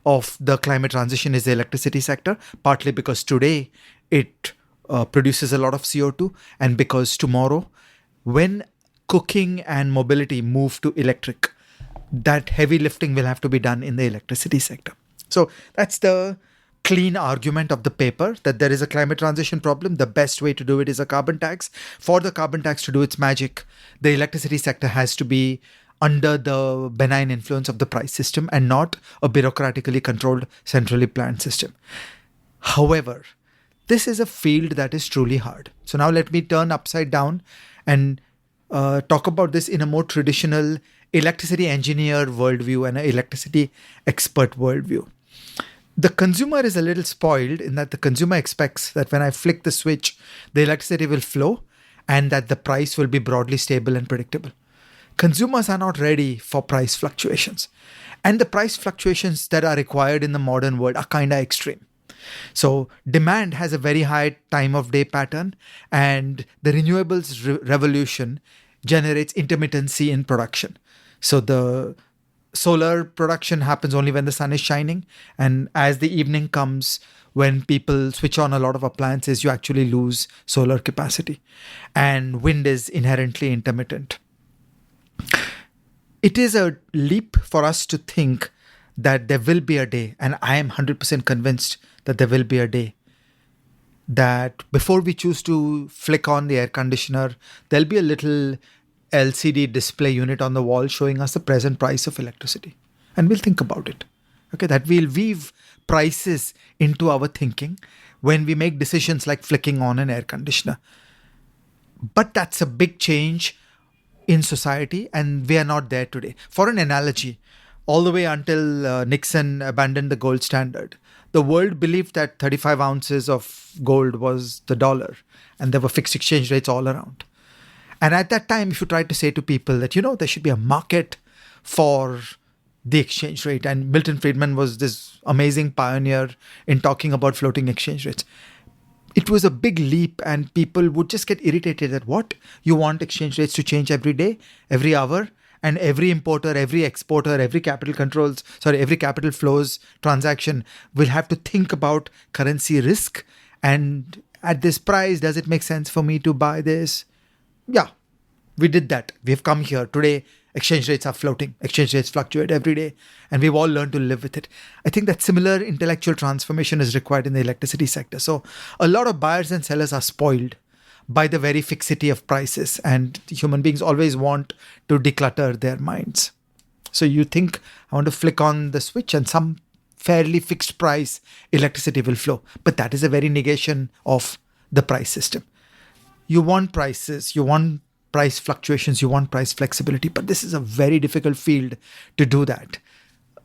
S4: of the climate transition is the electricity sector, partly because today it produces a lot of CO2, and because tomorrow, when cooking and mobility move to electric, that heavy lifting will have to be done in the electricity sector. So that's the clean argument of the paper, that there is a climate transition problem. The best way to do it is a carbon tax. For the carbon tax to do its magic, the electricity sector has to be under the benign influence of the price system and not a bureaucratically controlled, centrally planned system. However, this is a field that is truly hard. So now let me turn upside down and talk about this in a more traditional electricity engineer worldview and an electricity expert worldview. The consumer is a little spoiled in that the consumer expects that when I flick the switch, the electricity will flow and that the price will be broadly stable and predictable. Consumers are not ready for price fluctuations. And the price fluctuations that are required in the modern world are kind of extreme. So demand has a very high time of day pattern, and the renewables revolution generates intermittency in production. So the solar production happens only when the sun is shining. And as the evening comes, when people switch on a lot of appliances, you actually lose solar capacity. And wind is inherently intermittent. It is a leap for us to think that there will be a day, and I am 100% convinced that there will be a day, that before we choose to flick on the air conditioner, there'll be a little LCD display unit on the wall showing us the present price of electricity. And we'll think about it. Okay, that we'll weave prices into our thinking when we make decisions like flicking on an air conditioner. But that's a big change in society, and we are not there today. For an analogy, all the way until Nixon abandoned the gold standard, the world believed that 35 ounces of gold was the dollar, and there were fixed exchange rates all around. And at that time, if you tried to say to people that, there should be a market for the exchange rate. And Milton Friedman was this amazing pioneer in talking about floating exchange rates. It was a big leap, and people would just get irritated at what? You want exchange rates to change every day, every hour, and every importer, every exporter, every every capital flows transaction will have to think about currency risk. And at this price, does it make sense for me to buy this? Yeah, we did that. We have come here. Today, exchange rates are floating. Exchange rates fluctuate every day, and we've all learned to live with it. I think that similar intellectual transformation is required in the electricity sector. So a lot of buyers and sellers are spoiled by the very fixity of prices, and human beings always want to declutter their minds. So you think, I want to flick on the switch and some fairly fixed price electricity will flow. But that is a very negation of the price system. You want prices, you want price fluctuations, you want price flexibility, but this is a very difficult field to do that.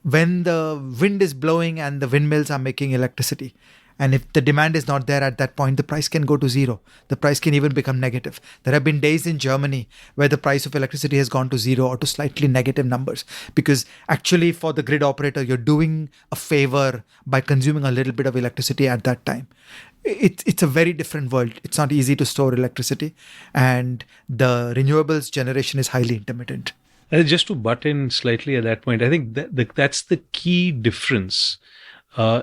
S4: When the wind is blowing and the windmills are making electricity, and if the demand is not there at that point, the price can go to zero. The price can even become negative. There have been days in Germany where the price of electricity has gone to zero or to slightly negative numbers, because actually for the grid operator, you're doing a favor by consuming a little bit of electricity at that time. It's a very different world. It's not easy to store electricity, and the renewables generation is highly intermittent.
S3: Just to butt in slightly at that point, I think that's the key difference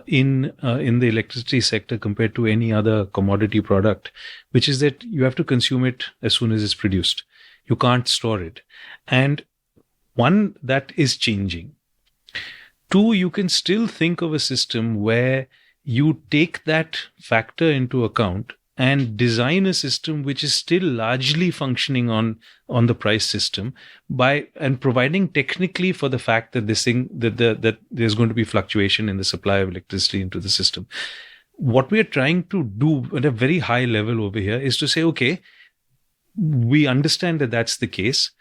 S3: in the electricity sector compared to any other commodity product, which is that you have to consume it as soon as it's produced. You can't store it. And one, that is changing. Two, you can still think of a system where you take that factor into account and design a system which is still largely functioning on the price system and providing technically for the fact that that there's going to be fluctuation in the supply of electricity into the system. What we are trying to do at a very high level over here is to say, okay, we understand that that's the case,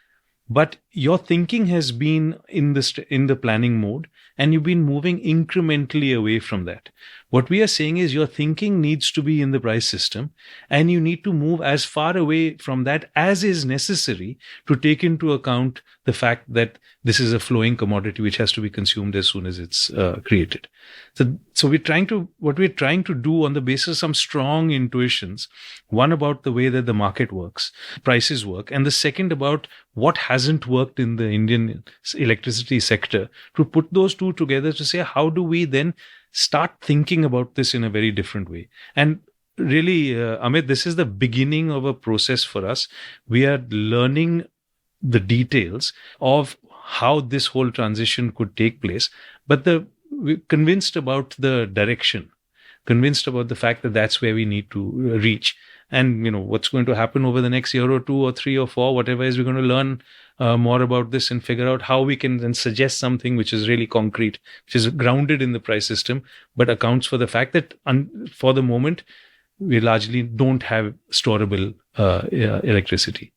S3: but your thinking has been in the planning mode, and you've been moving incrementally away from that. What we are saying is your thinking needs to be in the price system, and you need to move as far away from that as is necessary to take into account the fact that this is a flowing commodity which has to be consumed as soon as it's created. So what we're trying to do on the basis of some strong intuitions, one about the way that the market works, prices work, and the second about what hasn't worked in the Indian electricity sector, to put those two together to say, how do we then start thinking about this in a very different way? And really, Amit, this is the beginning of a process for us. We are learning the details of how this whole transition could take place, but we're convinced about the direction, convinced about the fact that that's where we need to reach. And what's going to happen over the next year or 2 or 3 or 4, whatever is, we're going to learn more about this and figure out how we can then suggest something which is really concrete, which is grounded in the price system, but accounts for the fact that for the moment, we largely don't have storable electricity.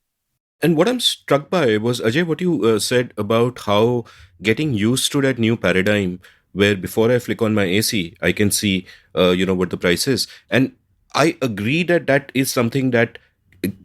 S1: And what I'm struck by was, Ajay, what you said about how getting used to that new paradigm where before I flick on my AC, I can see, what the price is. And I agree that that is something that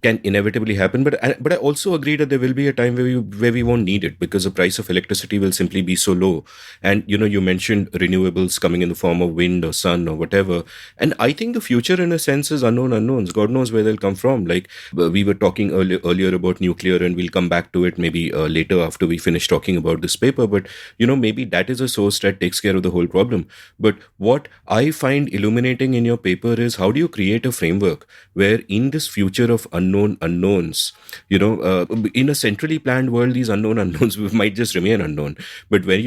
S1: can inevitably happen, but I also agree that there will be a time where we won't need it, because the price of electricity will simply be so low. And you mentioned renewables coming in the form of wind or sun or whatever, and I think the future in a sense is unknown unknowns. God knows where they'll come from. Like we were talking earlier about nuclear, and we'll come back to it maybe later after we finish talking about this paper, but maybe that is a source that takes care of the whole problem. But what I find illuminating in your paper is, how do you create a framework where in this future of unknown unknowns, in a centrally planned world, these unknown unknowns might just remain unknown, but where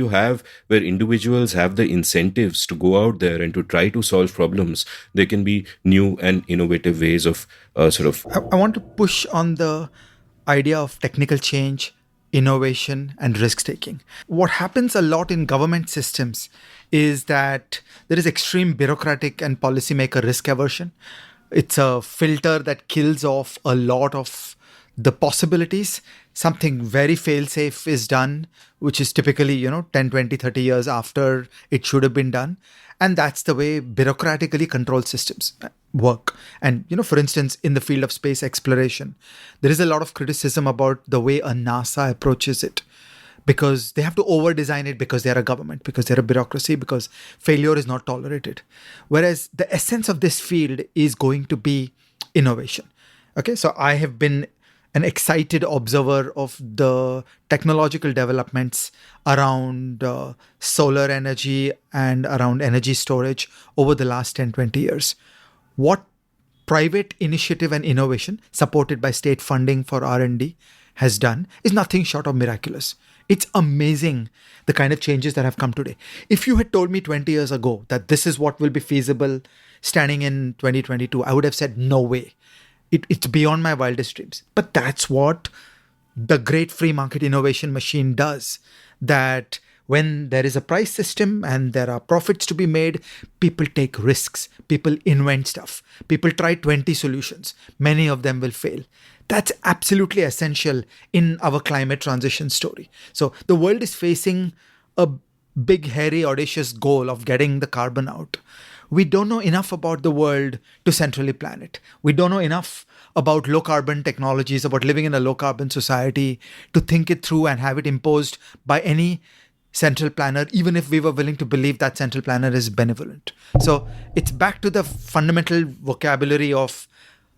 S1: individuals have the incentives to go out there and to try to solve problems, there can be new and innovative ways of
S4: I want to push on the idea of technical change, innovation, and risk-taking. What happens a lot in government systems is that there is extreme bureaucratic and policymaker risk aversion. It's a filter that kills off a lot of the possibilities. Something very fail-safe is done, which is typically, 10, 20, 30 years after it should have been done. And that's the way bureaucratically controlled systems work. And, for instance, in the field of space exploration, there is a lot of criticism about the way a NASA approaches it. because they have to over design it, because they're a government, because they're a bureaucracy, because failure is not tolerated. Whereas the essence of this field is going to be innovation. Okay, so I have been an excited observer of the technological developments around solar energy and around energy storage over the last 10-20 years. What private initiative and innovation supported by state funding for R&D has done is nothing short of miraculous. It's amazing the kind of changes that have come today. If you had told me 20 years ago that this is what will be feasible standing in 2022, I would have said no way. It's beyond my wildest dreams. But that's what the great free market innovation machine does. That when there is a price system and there are profits to be made, people take risks. People invent stuff. People try 20 solutions. Many of them will fail. That's absolutely essential in our climate transition story. So the world is facing a big, hairy, audacious goal of getting the carbon out. We don't know enough about the world to centrally plan it. We don't know enough about low carbon technologies, about living in a low carbon society to think it through and have it imposed by any central planner, even if we were willing to believe that central planner is benevolent. So it's back to the fundamental vocabulary of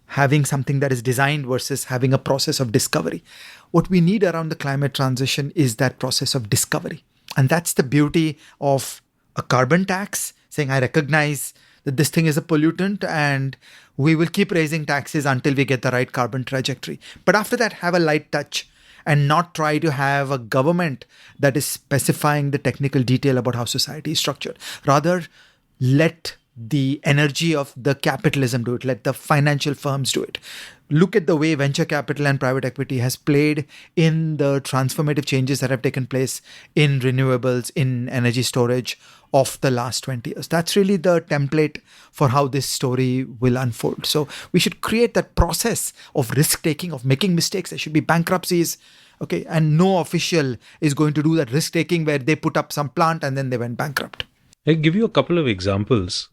S4: having something that is designed versus having a process of discovery. What we need around the climate transition is that process of discovery. And that's the beauty of a carbon tax, saying I recognize that this thing is a pollutant and we will keep raising taxes until we get the right carbon trajectory. But after that, have a light touch and not try to have a government that is specifying the technical detail about how society is structured. Rather, let the energy of the capitalism do it. Let the financial firms do it. Look at the way venture capital and private equity has played in the transformative changes that have taken place in renewables, in energy storage of the last 20 years. That's really the template for how this story will unfold. So we should create that process of risk-taking, of making mistakes. There should be bankruptcies, okay? And no official is going to do that risk-taking where they put up some plant and then they went bankrupt.
S3: I'll give you a couple of examples.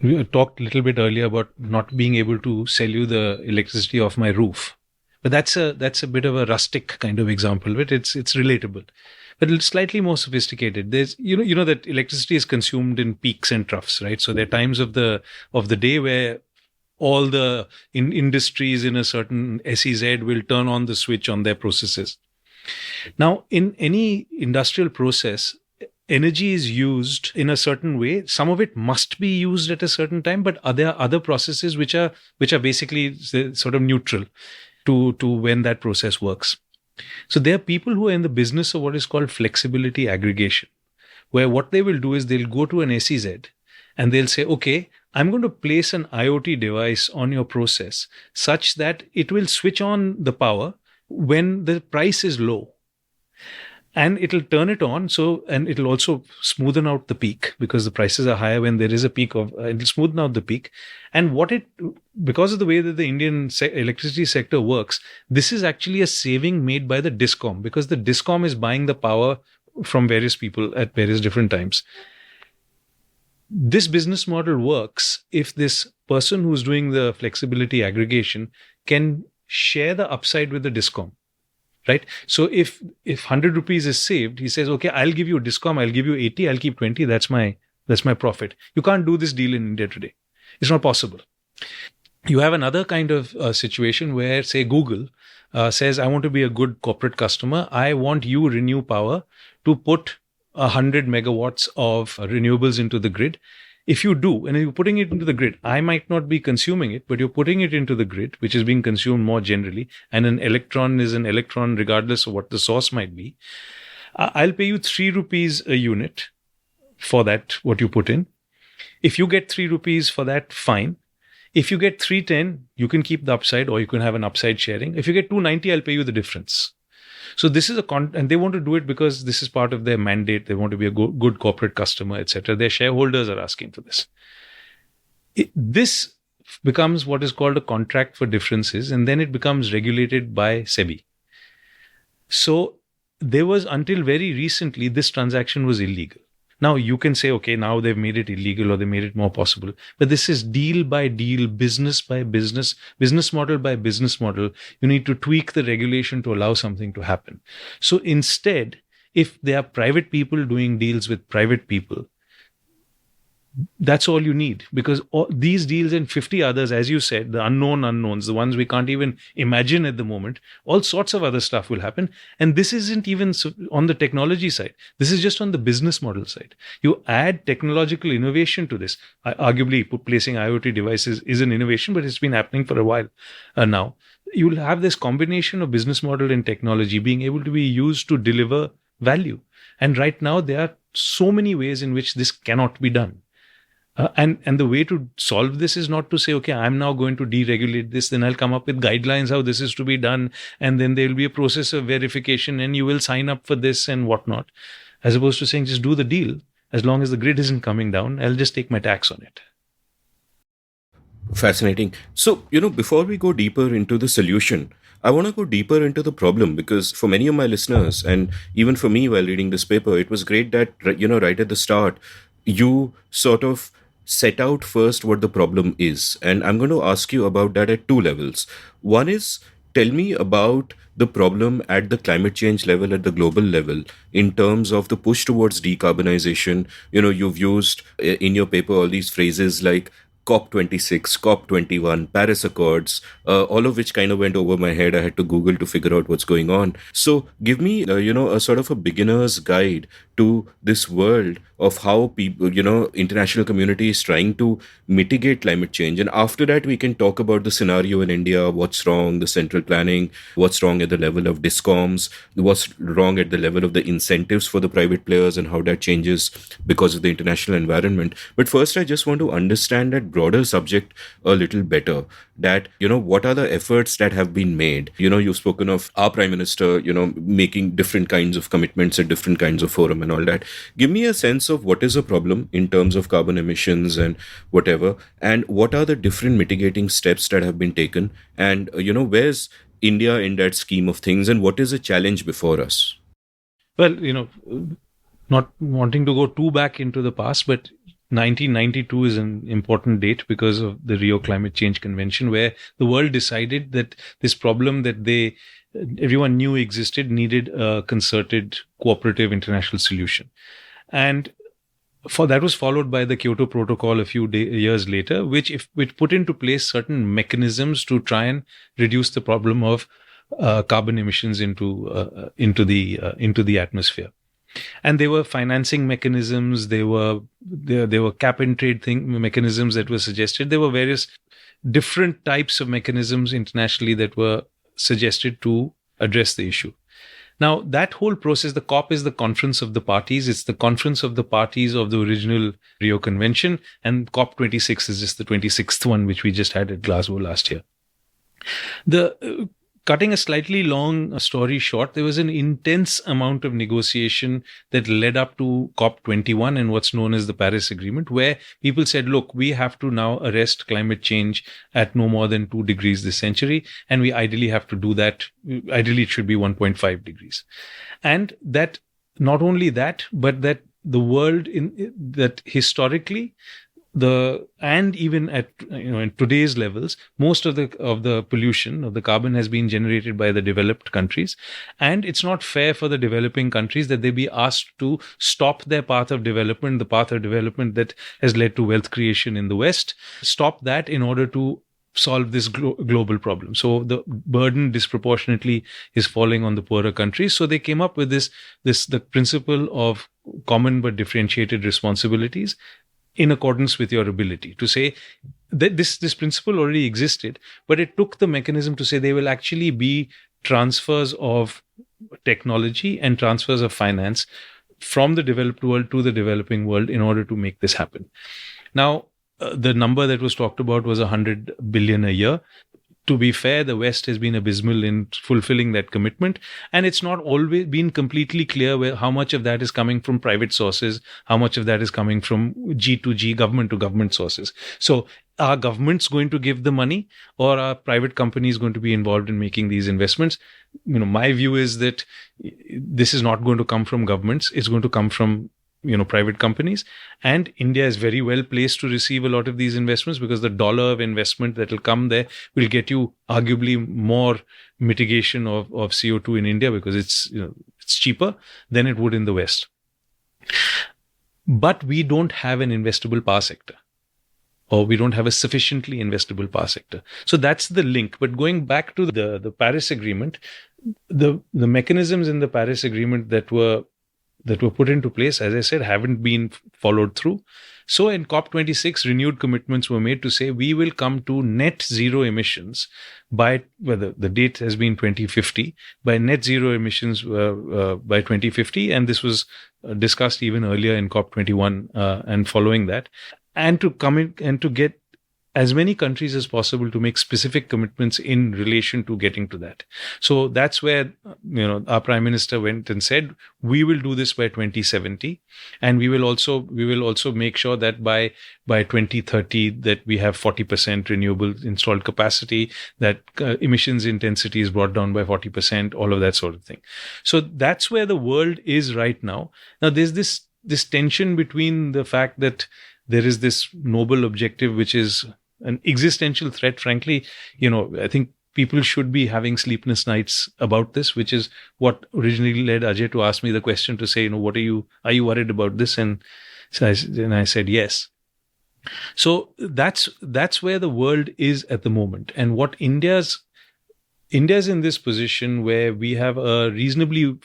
S3: We talked a little bit earlier about not being able to sell you the electricity off my roof. But that's a bit of a rustic kind of example, but it's relatable. But it's slightly more sophisticated. There's you know that electricity is consumed in peaks and troughs, right? So there are times of the day where all the industries in a certain SEZ will turn on the switch on their processes. Now, in any industrial process, energy is used in a certain way. Some of it must be used at a certain time, but there are other processes which are basically sort of neutral to when that process works. So there are people who are in the business of what is called flexibility aggregation, where what they will do is they'll go to an SEZ and they'll say, okay, I'm going to place an IoT device on your process such that it will switch on the power when the price is low. And it'll turn it on. And it'll also smoothen out the peak because the prices are higher when there is a peak it'll smoothen out the peak. And because of the way that the Indian electricity sector works, this is actually a saving made by the Discom because the Discom is buying the power from various people at various different times. This business model works if this person who's doing the flexibility aggregation can share the upside with the Discom. Right. So if 100 rupees is saved, he says, okay, I'll give you Discom, I'll give you 80, I'll keep 20. That's my profit. You can't do this deal in India today. It's not possible. You have another kind of situation where, say, Google says, I want to be a good corporate customer. I want you, Renew Power, to put 100 megawatts of renewables into the grid. If you do, and you're putting it into the grid, I might not be consuming it, but you're putting it into the grid, which is being consumed more generally, and an electron is an electron regardless of what the source might be. I'll pay you 3 rupees a unit for that, what you put in. If you get 3 rupees for that, fine. If you get 310, you can keep the upside or you can have an upside sharing. If you get 290, I'll pay you the difference. So this is and they want to do it because this is part of their mandate. They want to be a good corporate customer, etc. Their shareholders are asking for this. This becomes what is called a contract for differences, and then it becomes regulated by SEBI. So there was, until very recently, this transaction was illegal. Now you can say, okay, now they've made it illegal or they made it more possible. But this is deal by deal, business by business, business model by business model. You need to tweak the regulation to allow something to happen. So instead, if there are private people doing deals with private people, that's all you need, because these deals and 50 others, as you said, the unknown unknowns, the ones we can't even imagine at the moment, all sorts of other stuff will happen. And this isn't even on the technology side. This is just on the business model side. You add technological innovation to this. Arguably, placing IoT devices is an innovation, but it's been happening for a while now. You will have this combination of business model and technology being able to be used to deliver value. And right now, there are so many ways in which this cannot be done. And the way to solve this is not to say, okay, I'm now going to deregulate this, then I'll come up with guidelines how this is to be done, and then there will be a process of verification, and you will sign up for this and whatnot. As opposed to saying, just do the deal. As long as the grid isn't coming down, I'll just take my tax on it.
S1: Fascinating. So, before we go deeper into the solution, I want to go deeper into the problem, because for many of my listeners, and even for me while reading this paper, it was great that, right at the start, you sort of set out first what the problem is. And I'm going to ask you about that at two levels. One is, tell me about the problem at the climate change level, at the global level, in terms of the push towards decarbonization. You've used in your paper all these phrases like COP26, COP21, Paris Accords, all of which kind of went over my head. I had to Google to figure out what's going on. So give me, a sort of a beginner's guide to this world of how people, international community is trying to mitigate climate change. And after that, we can talk about the scenario in India, what's wrong, the central planning, what's wrong at the level of discoms, what's wrong at the level of the incentives for the private players and how that changes because of the international environment. But first, I just want to understand that broader subject a little better, that, what are the efforts that have been made? You've spoken of our Prime Minister, making different kinds of commitments at different kinds of forum and all that. Give me a sense of what is a problem in terms of carbon emissions and whatever, and what are the different mitigating steps that have been taken, and, where's India in that scheme of things, and what is a challenge before us?
S3: Well, not wanting to go too back into the past, but 1992 is an important date because of the Rio Climate Change Convention, where the world decided that this problem that everyone knew existed needed a concerted, cooperative international solution. And that was followed by the Kyoto Protocol a few years later, which put into place certain mechanisms to try and reduce the problem of carbon emissions into the atmosphere. And there were financing mechanisms, there were cap and trade mechanisms that were suggested. There were various different types of mechanisms internationally that were suggested to address the issue. Now, that whole process, the COP is the conference of the parties. It's the conference of the parties of the original Rio Convention, and COP26 is just the 26th one, which we just had at Glasgow last year. Cutting a slightly long story short, there was an intense amount of negotiation that led up to COP21 and what's known as the Paris Agreement, where people said, look, we have to now arrest climate change at no more than 2 degrees this century, and we ideally have to do that. Ideally, it should be 1.5 degrees. And that, not only that, but that the world, that historically, and even at in today's levels, most of the pollution of the carbon has been generated by the developed countries, and it's not fair for the developing countries that they be asked to stop their path of development, the path of development that has led to wealth creation in the West, stop that in order to solve this global problem. So the burden disproportionately is falling on the poorer countries. So they came up with the principle of common but differentiated responsibilities in accordance with your ability, to say that this principle already existed, but it took the mechanism to say there will actually be transfers of technology and transfers of finance from the developed world to the developing world in order to make this happen. Now, the number that was talked about was 100 billion a year. To be fair, the West has been abysmal in fulfilling that commitment, and it's not always been completely clear how much of that is coming from private sources, how much of that is coming from G2G, government to government sources. So are governments going to give the money, or are private companies going to be involved in making these investments? My view is that this is not going to come from governments. It's going to come from private companies. And India is very well placed to receive a lot of these investments, because the dollar of investment that will come there will get you arguably more mitigation of CO2 in India, because it's cheaper than it would in the West. But we don't have an investable power sector, or we don't have a sufficiently investable power sector. So that's the link. But going back to the Paris Agreement, the mechanisms in the Paris Agreement that were put into place, as I said, haven't been followed through. So in COP26, renewed commitments were made to say we will come to net zero emissions by, the date has been 2050, by net zero emissions by 2050. And this was discussed even earlier in COP21 and following that. And to come in and to get as many countries as possible to make specific commitments in relation to getting to that. So that's where our Prime Minister went and said, we will do this by 2070, and we will also make sure that by 2030 that we have 40% renewable installed capacity, that emissions intensity is brought down by 40%, all of that sort of thing. So that's where the world is right now. Now there's this tension between the fact that there is this noble objective, which is an existential threat. Frankly, I think people should be having sleepless nights about this, which is what originally led Ajay to ask me the question to say, what are you worried about this? And so I said, yes. So that's where the world is at the moment. And what India's in this position where we have a reasonably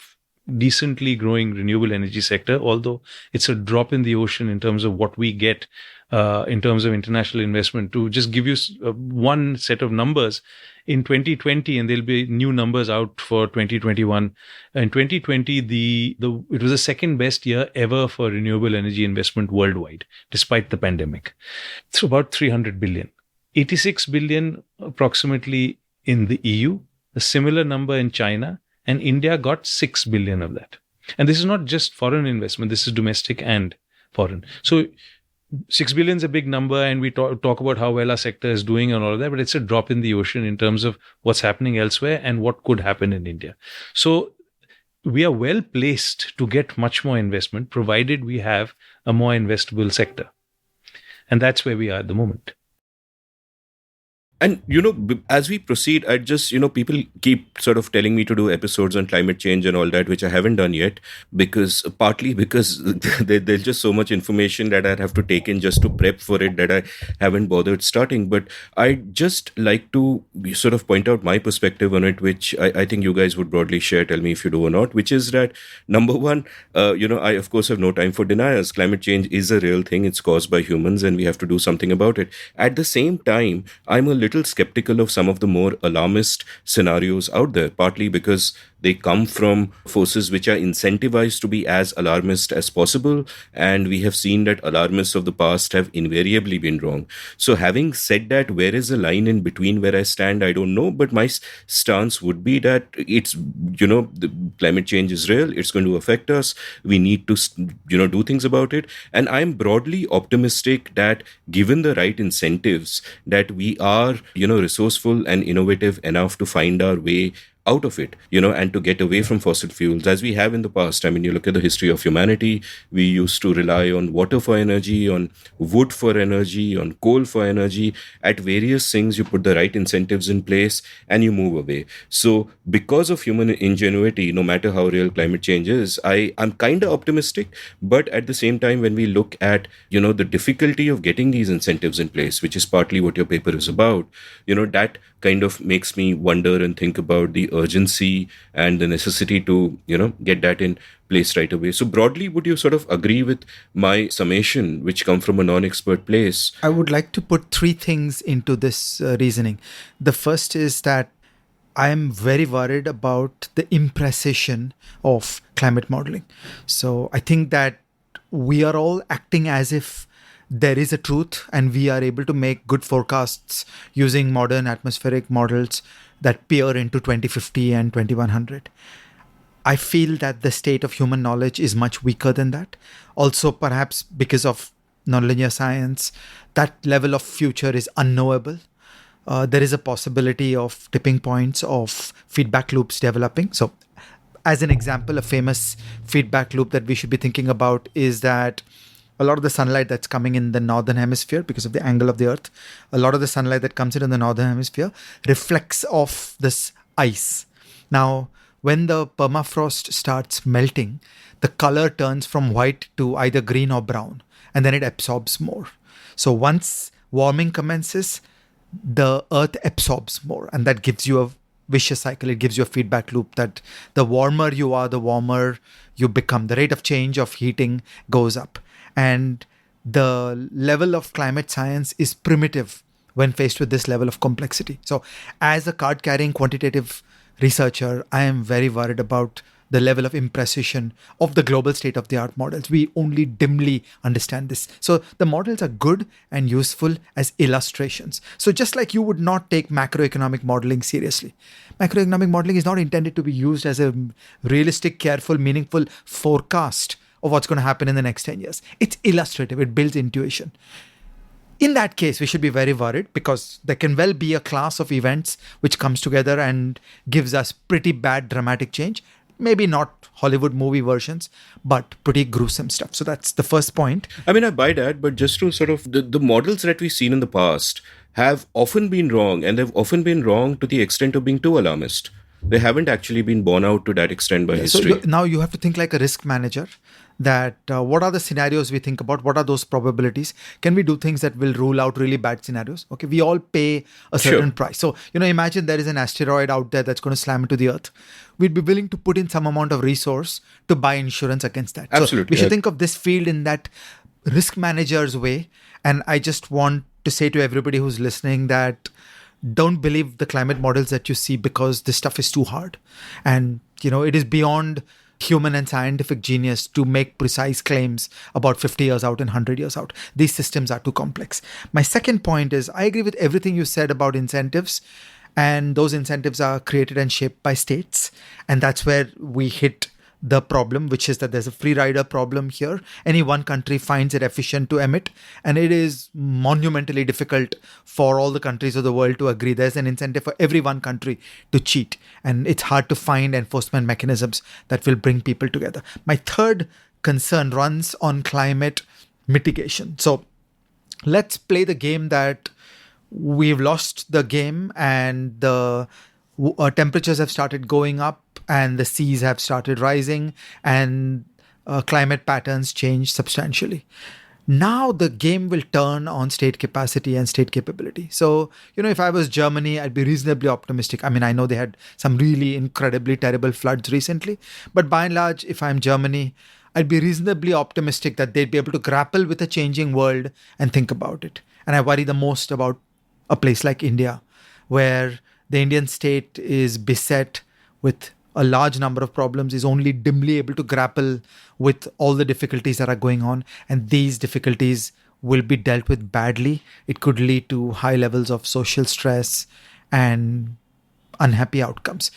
S3: decently growing renewable energy sector, although it's a drop in the ocean in terms of what we get in terms of international investment. To just give you one set of numbers, in 2020, and there'll be new numbers out for 2021. In 2020, it was the second best year ever for renewable energy investment worldwide, despite the pandemic. It's about 300 billion, 86 billion approximately in the EU, a similar number in China, and India got 6 billion of that. And this is not just foreign investment, this is domestic and foreign. So 6 billion is a big number, and we talk about how well our sector is doing and all of that, but it's a drop in the ocean in terms of what's happening elsewhere and what could happen in India. So we are well placed to get much more investment, provided we have a more investable sector. And that's where we are at the moment.
S1: And, as we proceed, I just, people keep sort of telling me to do episodes on climate change and all that, which I haven't done yet, partly because there's just so much information that I'd have to take in just to prep for it that I haven't bothered starting. But I'd just like to sort of point out my perspective on it, which I think you guys would broadly share, tell me if you do or not, which is that, number one, I, of course, have no time for deniers. Climate change is a real thing. It's caused by humans, and we have to do something about it. At the same time, I'm a little skeptical of some of the more alarmist scenarios out there, partly because they come from forces which are incentivized to be as alarmist as possible, and we have seen that alarmists of the past have invariably been wrong. So having said that, where is the line in between where I stand? I don't know, but my stance would be that it's, the climate change is real, it's going to affect us, we need to, do things about it. And I'm broadly optimistic that given the right incentives, that we are, resourceful and innovative enough to find our way out of it, and to get away from fossil fuels, as we have in the past. I mean, you look at the history of humanity, we used to rely on water for energy, on wood for energy, on coal for energy. At various things, you put the right incentives in place and you move away. So because of human ingenuity, no matter how real climate change is, I'm kind of optimistic. But at the same time, when we look at, the difficulty of getting these incentives in place, which is partly what your paper is about, that kind of makes me wonder and think about the urgency and the necessity to, get that in place right away. So broadly, would you sort of agree with my summation, which come from a non-expert place?
S4: I would like to put three things into this reasoning. The first is that I am very worried about the imprecision of climate modeling. So I think that we are all acting as if there is a truth and we are able to make good forecasts using modern atmospheric models that peer into 2050 and 2100. I feel that the state of human knowledge is much weaker than that. Also, perhaps because of nonlinear science, that level of future is unknowable. There is a possibility of tipping points of feedback loops developing. So As an example, a famous feedback loop that we should be thinking about is that a lot of the sunlight that's coming in the northern hemisphere because of the angle of the earth, a lot of the sunlight that comes in the northern hemisphere reflects off this ice. Now, when the permafrost starts melting, the color turns from white to either green or brown, and then it absorbs more. So once warming commences, the earth absorbs more, and that gives you a vicious cycle. It gives you a feedback loop that the warmer you are, the warmer you become. The rate of change of heating goes up. And the level of climate science is primitive when faced with this level of complexity. So as a card-carrying quantitative researcher, I am very worried about the level of imprecision of the global state-of-the-art models. We only dimly understand this. So the models are good and useful as illustrations. So just like you would not take macroeconomic modeling seriously, macroeconomic modeling is not intended to be used as a realistic, careful, meaningful forecast of what's going to happen in the next 10 years. It's illustrative. It builds intuition. In that case, we should be very worried because there can well be a class of events which comes together and gives us pretty bad dramatic change. Maybe not Hollywood movie versions, but pretty gruesome stuff. So that's the first point.
S1: I mean, I buy that, but just to sort of the models that we've seen in the past have often been wrong, and they've often been wrong to the extent of being too alarmist. They haven't actually been borne out to that extent by history.
S4: So now you have to think like a risk manager, that what are the scenarios we think about? What are those probabilities? Can we do things that will rule out really bad scenarios? Okay, we all pay a certain price. So, imagine there is an asteroid out there that's going to slam into the earth. We'd be willing to put in some amount of resource to buy insurance against that.
S1: Absolutely.
S4: So we should think of this field in that risk manager's way. And I just want to say to everybody who's listening that don't believe the climate models that you see because this stuff is too hard. And, it is beyond human and scientific genius to make precise claims about 50 years out and 100 years out. These systems are too complex. My second point is I agree with everything you said about incentives. And those incentives are created and shaped by states. And that's where we hit the problem, which is that there's a free rider problem here. Any one country finds it efficient to emit, and it is monumentally difficult for all the countries of the world to agree. There's an incentive for every one country to cheat, and it's hard to find enforcement mechanisms that will bring people together. My third concern runs on climate mitigation. So let's play the game that we've lost the game and the temperatures have started going up and the seas have started rising and climate patterns change substantially. Now the game will turn on state capacity and state capability. So, if I was Germany, I'd be reasonably optimistic. I mean, I know they had some really incredibly terrible floods recently, but by and large, if I'm Germany, I'd be reasonably optimistic that they'd be able to grapple with a changing world and think about it. And I worry the most about a place like India, where the Indian state is beset with a large number of problems, is only dimly able to grapple with all the difficulties that are going on. And these difficulties will be dealt with badly. It could lead to high levels of social stress and unhappy outcomes.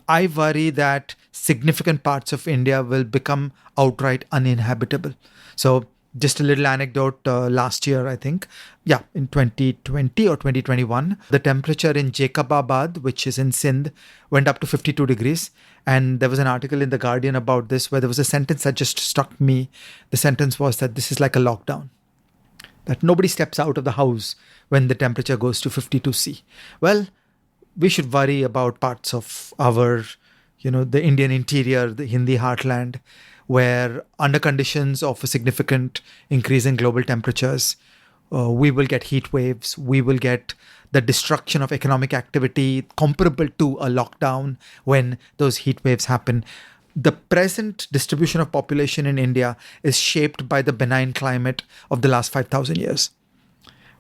S4: I worry that significant parts of India will become outright uninhabitable. So just a little anecdote, last year, I think, in 2020 or 2021, the temperature in Jacobabad, which is in Sindh, went up to 52 degrees. And there was an article in The Guardian about this where there was a sentence that just struck me. The sentence was that this is like a lockdown, that nobody steps out of the house when the temperature goes to 52 C. Well, we should worry about parts of our, the Indian interior, the Hindi heartland, where under conditions of a significant increase in global temperatures, we will get heat waves, we will get the destruction of economic activity comparable to a lockdown when those heat waves happen. The present distribution of population in India is shaped by the benign climate of the last 5,000 years.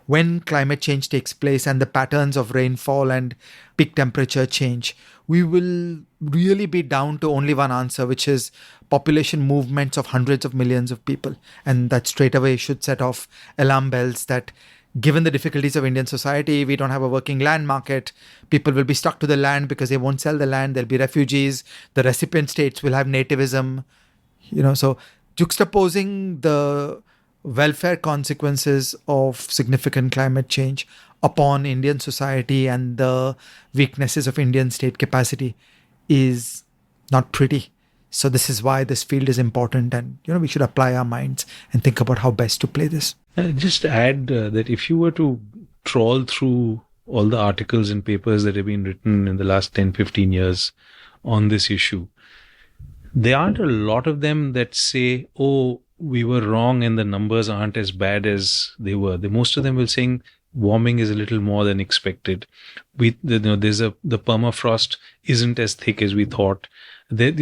S4: When climate change takes place and the patterns of rainfall and peak temperature change, we will really be down to only one answer, which is population movements of hundreds of millions of people. And that straight away should set off alarm bells that given the difficulties of Indian society, we don't have a working land market. People will be stuck to the land because they won't sell the land. There'll be refugees. The recipient states will have nativism. So juxtaposing the welfare consequences of significant climate change upon Indian society and the weaknesses of Indian state capacity is not pretty. So this is why this field is important, and we should apply our minds and think about how best to play this.
S3: Just add that if you were to trawl through all the articles and papers that have been written in the last 10, 15 years on this issue, there aren't a lot of them that say, oh, we were wrong and the numbers aren't as bad as they were. Most of them will saying warming is a little more than expected. There's the permafrost isn't as thick as we thought. This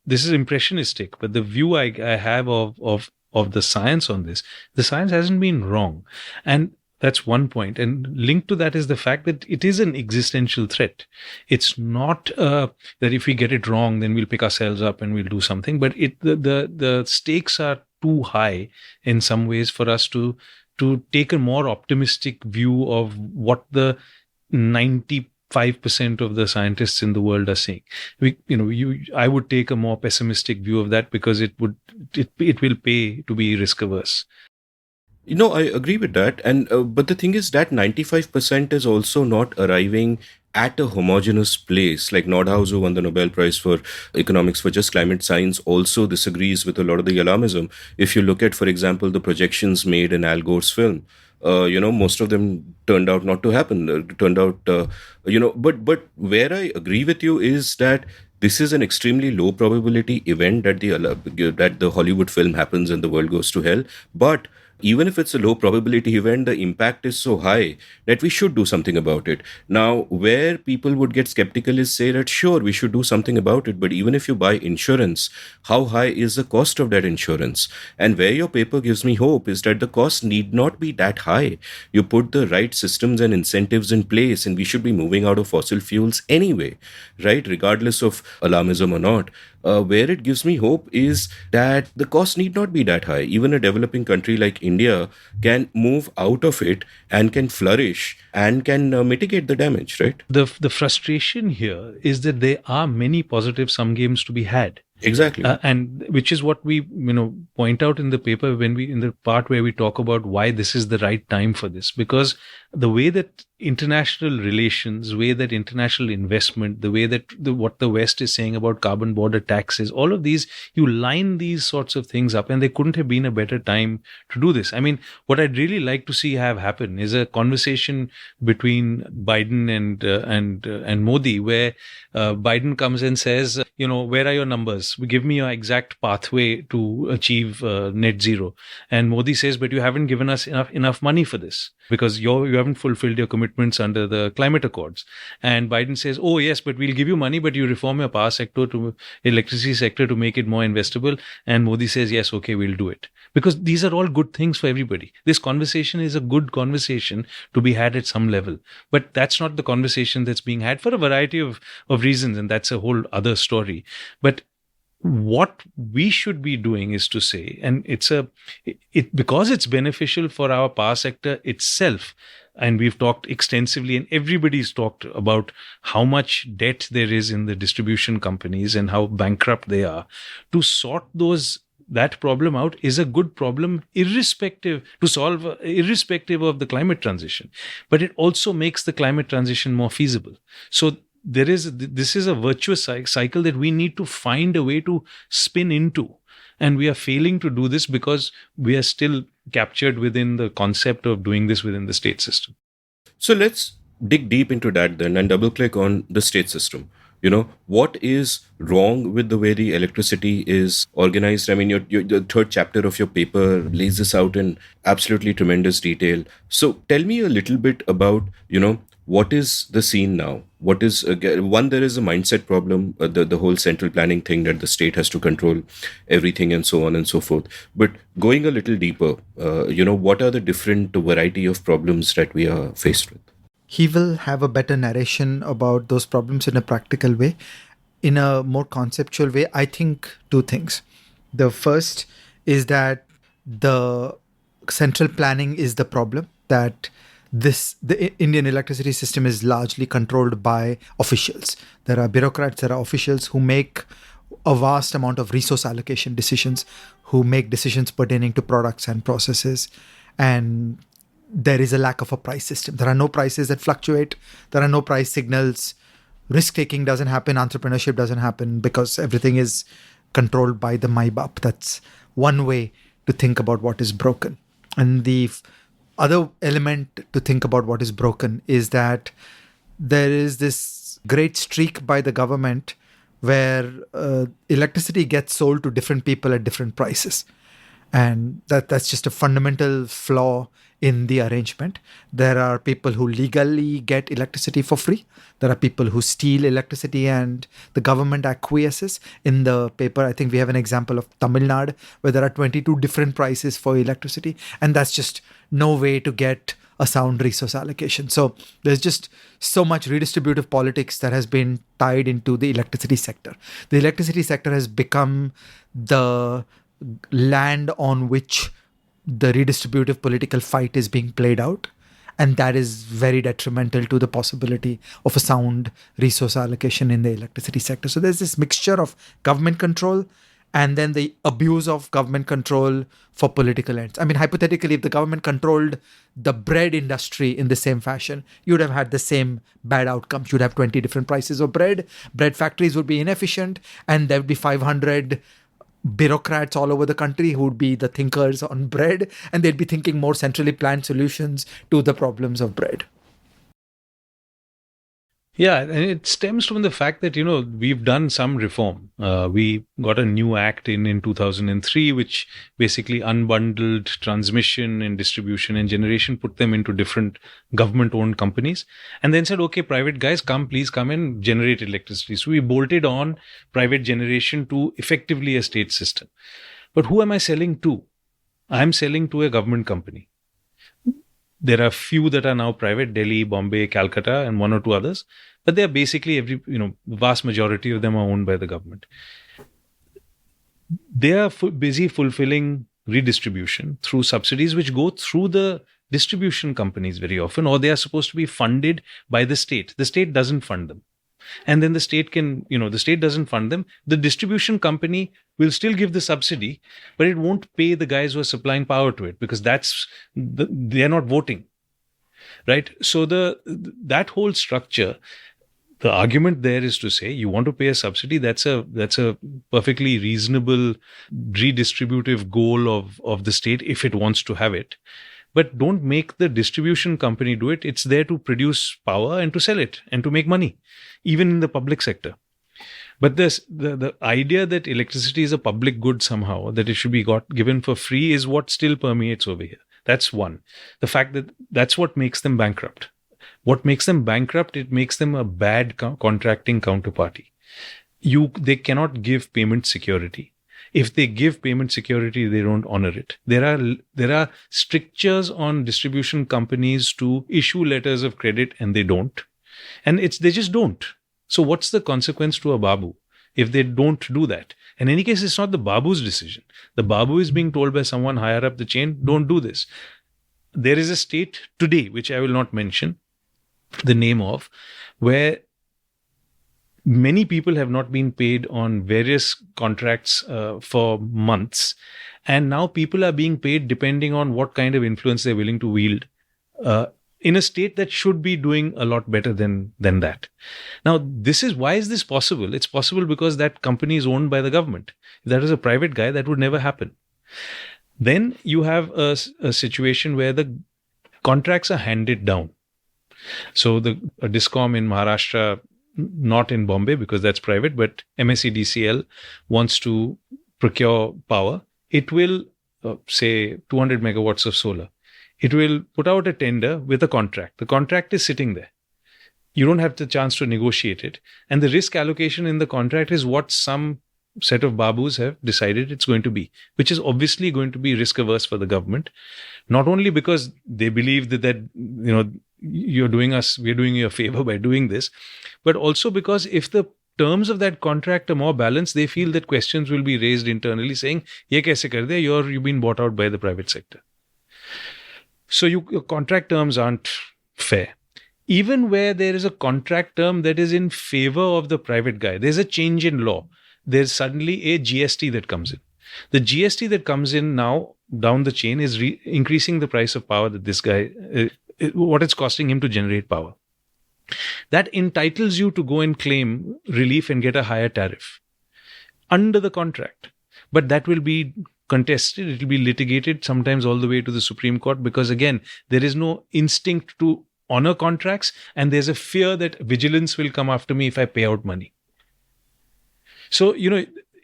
S3: is impressionistic, but the view I have of the science on this, the science hasn't been wrong. And that's one point. And linked to that is the fact that it is an existential threat. It's not that if we get it wrong, then we'll pick ourselves up and we'll do something. But the stakes are too high in some ways for us to take a more optimistic view of what the 95% of the scientists in the world are saying. I would take a more pessimistic view of that, because it will pay to be risk averse.
S1: I agree with that. And but the thing is that 95% is also not arriving at a homogeneous place. Like Nordhaus, who won the Nobel Prize for Economics for just climate science, also disagrees with a lot of the alarmism. If you look at, for example, the projections made in Al Gore's film, most of them turned out not to happen. But where I agree with you is that this is an extremely low probability event that the Hollywood film happens and the world goes to hell. But even if it's a low probability event, the impact is so high that we should do something about it. Now, where people would get skeptical is say that, sure, we should do something about it. But even if you buy insurance, how high is the cost of that insurance? And where your paper gives me hope is that the cost need not be that high. You put the right systems and incentives in place, and we should be moving out of fossil fuels anyway, right? Regardless of alarmism or not. Where it gives me hope is that the cost need not be that high. Even a developing country like India can move out of it and can flourish and can mitigate the damage, right?
S3: The frustration here is that there are many positive sum games to be had.
S1: Exactly.
S3: And which is what we point out in the paper when in the part where we talk about why this is the right time for this. Because the way that international relations, way that international investment, the way that what the West is saying about carbon border taxes, all of these, you line these sorts of things up, and there couldn't have been a better time to do this. I mean, what I'd really like to see have happen is a conversation between Biden and Modi, where Biden comes and says, where are your numbers? Give me your exact pathway to achieve net zero. And Modi says, but you haven't given us enough money for this, because you haven't fulfilled your commitments under the climate accords. And Biden says, oh yes, but we'll give you money, but you reform your power sector to electricity sector to make it more investable. And Modi says, yes, okay, we'll do it. Because these are all good things for everybody. This conversation is a good conversation to be had at some level. But that's not the conversation that's being had for a variety of reasons. And that's a whole other story. But what we should be doing is to say, and because it's beneficial for our power sector itself, and we've talked extensively, and everybody's talked about how much debt there is in the distribution companies and how bankrupt they are, to sort that problem out is a good problem, irrespective of the climate transition. But it also makes the climate transition more feasible. So this is a virtuous cycle that we need to find a way to spin into. And we are failing to do this because we are still captured within the concept of doing this within the state system.
S1: So let's dig deep into that then and double click on the state system. What is wrong with the way the electricity is organized? I mean, the third chapter of your paper lays this out in absolutely tremendous detail. So tell me a little bit about, what is the scene now? What is, one, there is a mindset problem, the whole central planning thing that the state has to control everything and so on and so forth. But going a little deeper, what are the different variety of problems that we are faced with?
S4: He will have a better narration about those problems in a practical way. In a more conceptual way, I think two things. The first is that the central planning is the problem, that the Indian electricity system is largely controlled by officials. There are bureaucrats, there are officials who make a vast amount of resource allocation decisions, who make decisions pertaining to products and processes. And there is a lack of a price system. There are no prices that fluctuate. There are no price signals. risk taking doesn't happen, entrepreneurship doesn't happen, because everything is controlled by the MyBap. That's one way to think about what is broken. And the other element to think about what is broken is that there is this great streak by the government where electricity gets sold to different people at different prices. And that's just a fundamental flaw in the arrangement. There are people who legally get electricity for free. There are people who steal electricity and the government acquiesces. In the paper, I think we have an example of Tamil Nadu where there are 22 different prices for electricity. And that's just no way to get a sound resource allocation. So there's just so much redistributive politics that has been tied into the electricity sector. The electricity sector has become the land on which the redistributive political fight is being played out. And that is very detrimental to the possibility of a sound resource allocation in the electricity sector. So there's this mixture of government control and then the abuse of government control for political ends. I mean, hypothetically, if the government controlled the bread industry in the same fashion, you'd have had the same bad outcomes. You'd have 20 different prices of bread. Bread factories would be inefficient, and there would be 500 bureaucrats all over the country who would be the thinkers on bread, and they'd be thinking more centrally planned solutions to the problems of bread.
S3: Yeah, and it stems from the fact that, we've done some reform. We got a new act in 2003, which basically unbundled transmission and distribution and generation, put them into different government-owned companies, and then said, okay, private guys, please come and generate electricity. So we bolted on private generation to effectively a state system. But who am I selling to? I'm selling to a government company. There are few that are now private, Delhi, Bombay, Calcutta, and one or two others. But they are basically the vast majority of them are owned by the government. They are busy fulfilling redistribution through subsidies which go through the distribution companies very often, or they are supposed to be funded by the state. The state doesn't fund them. And then the state the state doesn't fund them. The distribution company will still give the subsidy, but it won't pay the guys who are supplying power to it because they are not voting, right? So that whole structure, the argument there is to say you want to pay a subsidy. That's a perfectly reasonable redistributive goal of the state if it wants to have it. But don't make the distribution company do it. It's there to produce power and to sell it and to make money, even in the public sector. But the idea that electricity is a public good somehow, that it should be given for free, is what still permeates over here. That's one. The fact that that's what makes them bankrupt. What makes them bankrupt, it makes them a bad contracting counterparty. They cannot give payment security. If they give payment security, they don't honor it. There are strictures on distribution companies to issue letters of credit, and they don't. And they just don't. So what's the consequence to a Babu if they don't do that? In any case, it's not the Babu's decision. The Babu is being told by someone higher up the chain, don't do this. There is a state today, which I will not mention the name of, where many people have not been paid on various contracts for months. And now people are being paid depending on what kind of influence they're willing to wield in a state that should be doing a lot better than that. Now, why is this possible? It's possible because that company is owned by the government. If that was a private guy, that would never happen. Then you have a situation where the contracts are handed down. So a Discom in Maharashtra, not in Bombay because that's private, but MSEDCL wants to procure power. It will, say, 200 megawatts of solar. It will put out a tender with a contract. The contract is sitting there. You don't have the chance to negotiate it. And the risk allocation in the contract is what some set of Babus have decided it's going to be, which is obviously going to be risk averse for the government. Not only because they believe that we're doing you a favor by doing this, but also because if the terms of that contract are more balanced, they feel that questions will be raised internally saying, ye kaise kar de? You've been bought out by the private sector. So your contract terms aren't fair. Even where there is a contract term that is in favor of the private guy, there's a change in law. There's suddenly a GST that comes in. The GST that comes in now down the chain is increasing the price of power that this guy, what it's costing him to generate power. that entitles you to go and claim relief and get a higher tariff under the contract. But that will be contested, it will be litigated, sometimes all the way to the Supreme Court, because again, there is no instinct to honor contracts, and there's a fear that vigilance will come after me if I pay out money. So,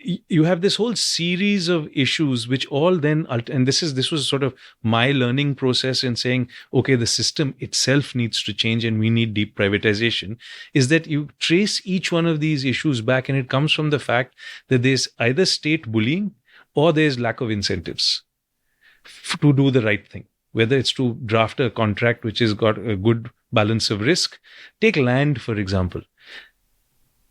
S3: you have this whole series of issues which all then, and this was sort of my learning process in saying, okay, the system itself needs to change and we need deep privatization, is that you trace each one of these issues back, and it comes from the fact that there's either state bullying or there's lack of incentives to do the right thing, whether it's to draft a contract which has got a good balance of risk. Take land, for example.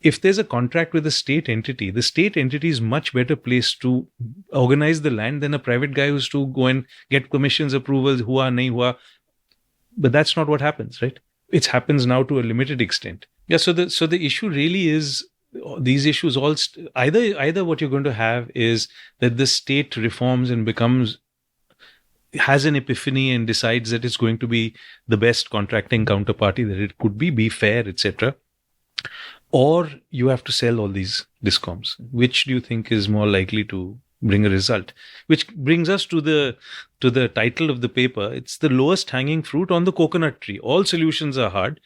S3: If there's a contract with a state entity, the state entity is much better placed to organize the land than a private guy who's to go and get commissions, approvals, hua, nahi hua. But that's not what happens, right? It happens now to a limited extent. Yeah, so the issue really is these issues all either what you're going to have is that the state reforms and has an epiphany and decides that it's going to be the best contracting counterparty that it could be fair, etc. Or you have to sell all these discoms. Which do you think is more likely to bring a result? Which brings us to the title of the paper. It's the lowest hanging fruit on the coconut tree. All solutions are hard.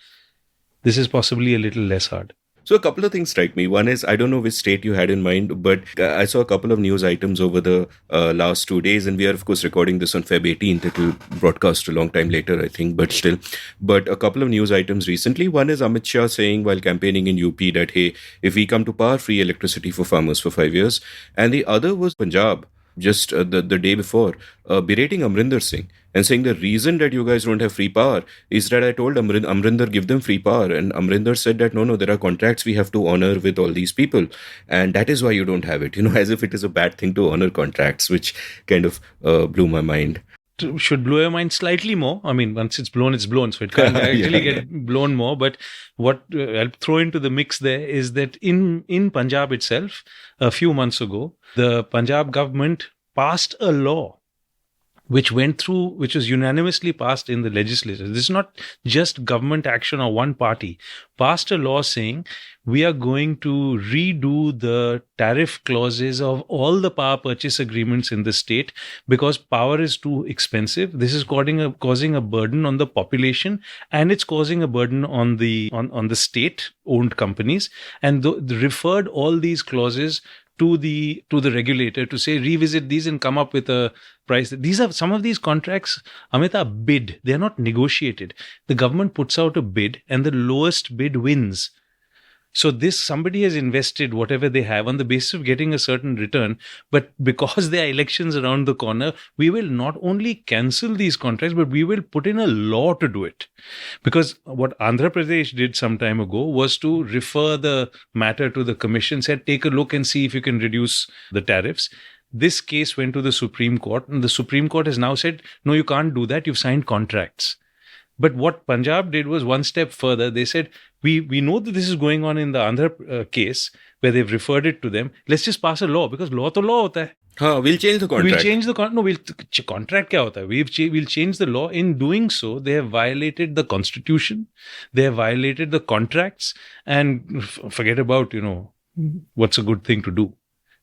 S3: This is possibly a little less hard.
S1: So a couple of things strike me. One is, I don't know which state you had in mind, but I saw a couple of news items over the last 2 days, and we are, of course, recording this on Feb 18th. It will broadcast a long time later, I think, but still. But a couple of news items recently. One is Amit Shah saying while campaigning in UP that, hey, if we come to power, free electricity for farmers for 5 years. And the other was Punjab, just the day before, berating Amrinder Singh and saying the reason that you guys don't have free power is that I told Amrinder give them free power, and Amrinder said that no, there are contracts we have to honor with all these people, and that is why you don't have it, as if it is a bad thing to honor contracts, which kind of blew my mind.
S3: Should blow your mind slightly more. I mean, once it's blown, so it can't actually get blown more. But what I'll throw into the mix there is that in Punjab itself, a few months ago, the Punjab government passed a law which was unanimously passed in the legislature. This is not just government action or one party. Passed a law saying we are going to redo the tariff clauses of all the power purchase agreements in the state because power is too expensive. This is causing a burden on the population, and it's causing a burden on the state-owned companies, and referred all these clauses to the regulator to say revisit these and come up with a price. Some of these contracts, Amit, are bid. They are not negotiated. The government puts out a bid and the lowest bid wins. So somebody has invested whatever they have on the basis of getting a certain return, but because there are elections around the corner, we will not only cancel these contracts, but we will put in a law to do it. Because what Andhra Pradesh did some time ago was to refer the matter to the commission, said, take a look and see if you can reduce the tariffs. This case went to the Supreme Court, and the Supreme Court has now said, no, you can't do that. You've signed contracts. But what Punjab did was one step further. They said, we know that this is going on in the Andhra case where they've referred it to them. Let's just pass a law, because law to law hota hai.
S1: We'll change the contract.
S3: We'll change the contract. No, contract kya hota hai? We'll change the law. In doing so, they have violated the constitution. They have violated the contracts, and forget about, what's a good thing to do.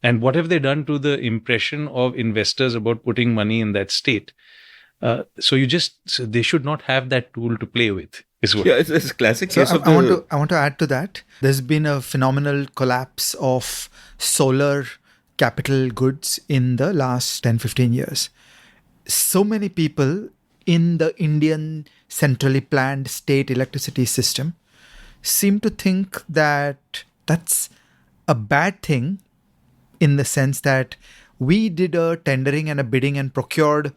S3: And what have they done to the impression of investors about putting money in that state? So they should not have that tool to play with.
S1: Yeah, it's a classic case of
S4: I want to add to that. There's been a phenomenal collapse of solar capital goods in the last 10-15 years. So many people in the Indian centrally planned state electricity system seem to think that that's a bad thing, in the sense that we did a tendering and a bidding and procured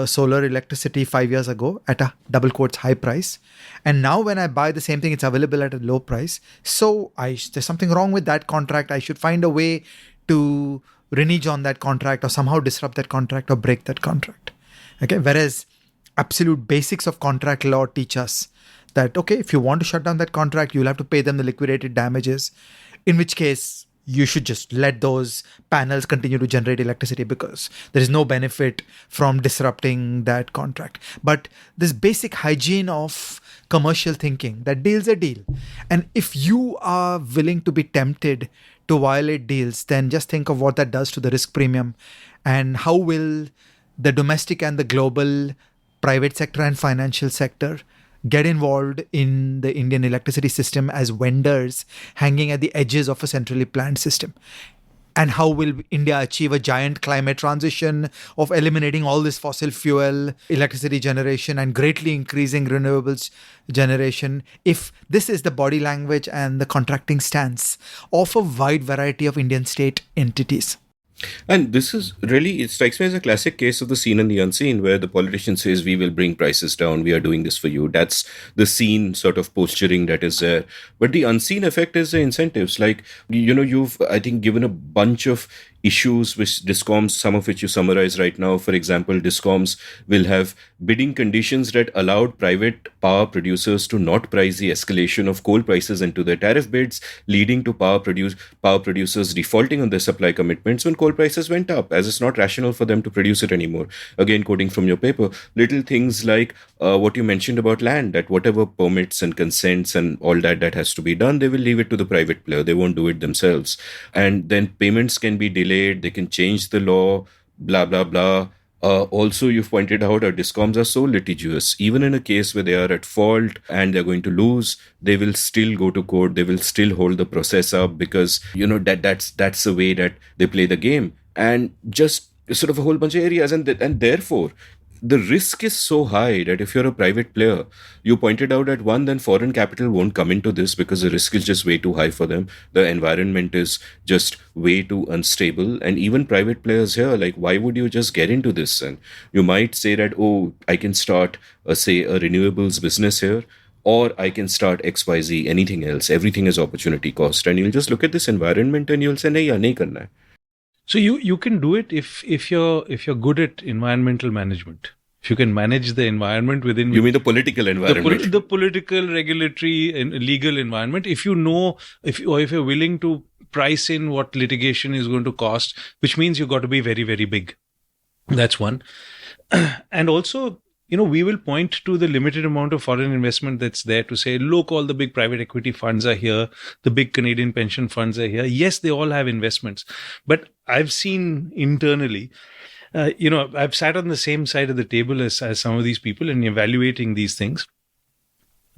S4: solar electricity 5 years ago at a double quotes high price, and now when I buy the same thing, it's available at a low price. So there's something wrong with that contract. I should find a way to renege on that contract, or somehow disrupt that contract, or break that contract. Okay, whereas absolute basics of contract law teach us that, okay, if you want to shut down that contract, you'll have to pay them the liquidated damages, in which case you should just let those panels continue to generate electricity, because there is no benefit from disrupting that contract. But this basic hygiene of commercial thinking that deal's a deal. And if you are willing to be tempted to violate deals, then just think of what that does to the risk premium, and how will the domestic and the global private sector and financial sector get involved in the Indian electricity system as vendors hanging at the edges of a centrally planned system. And how will India achieve a giant climate transition of eliminating all this fossil fuel electricity generation and greatly increasing renewables generation, if this is the body language and the contracting stance of a wide variety of Indian state entities?
S1: And this is really, it strikes me as a classic case of the seen and the unseen, where the politician says, we will bring prices down, we are doing this for you. That's the seen sort of posturing that is there. But the unseen effect is the incentives. Like, you've, I think, given a bunch of issues which Discoms, some of which you summarize right now. For example, Discoms will have bidding conditions that allowed private power producers to not price the escalation of coal prices into their tariff bids, leading to power producers defaulting on their supply commitments when coal prices went up, as it's not rational for them to produce it anymore. Again, quoting from your paper, little things like what you mentioned about land, that whatever permits and consents and all that has to be done, they will leave it to the private player. They won't do it themselves. And then payments can be delayed. They can change the law, blah, blah, blah. Also, you've pointed out our Discoms are so litigious. Even in a case where they are at fault and they're going to lose, they will still go to court. They will still hold the process up because, that's the way that they play the game. And just sort of a whole bunch of areas. And therefore, the risk is so high that if you're a private player, you pointed out that one, then foreign capital won't come into this because the risk is just way too high for them. The environment is just way too unstable. And even private players here, like, why would you just get into this? And you might say that, oh, I can start, say, a renewables business here, or I can start XYZ, anything else. Everything is opportunity cost. And you'll just look at this environment and you'll say, nahi, yaar, nahi karna hai.
S3: So you can do it if you're good at environmental management. If you can manage the environment within...
S1: You mean the political environment?
S3: The political, regulatory, and legal environment. If you know, if you're willing to price in what litigation is going to cost, which means you've got to be very, very big. That's one. And also, we will point to the limited amount of foreign investment that's there to say, look, all the big private equity funds are here. The big Canadian pension funds are here. Yes, they all have investments. But I've seen internally, I've sat on the same side of the table as some of these people and evaluating these things,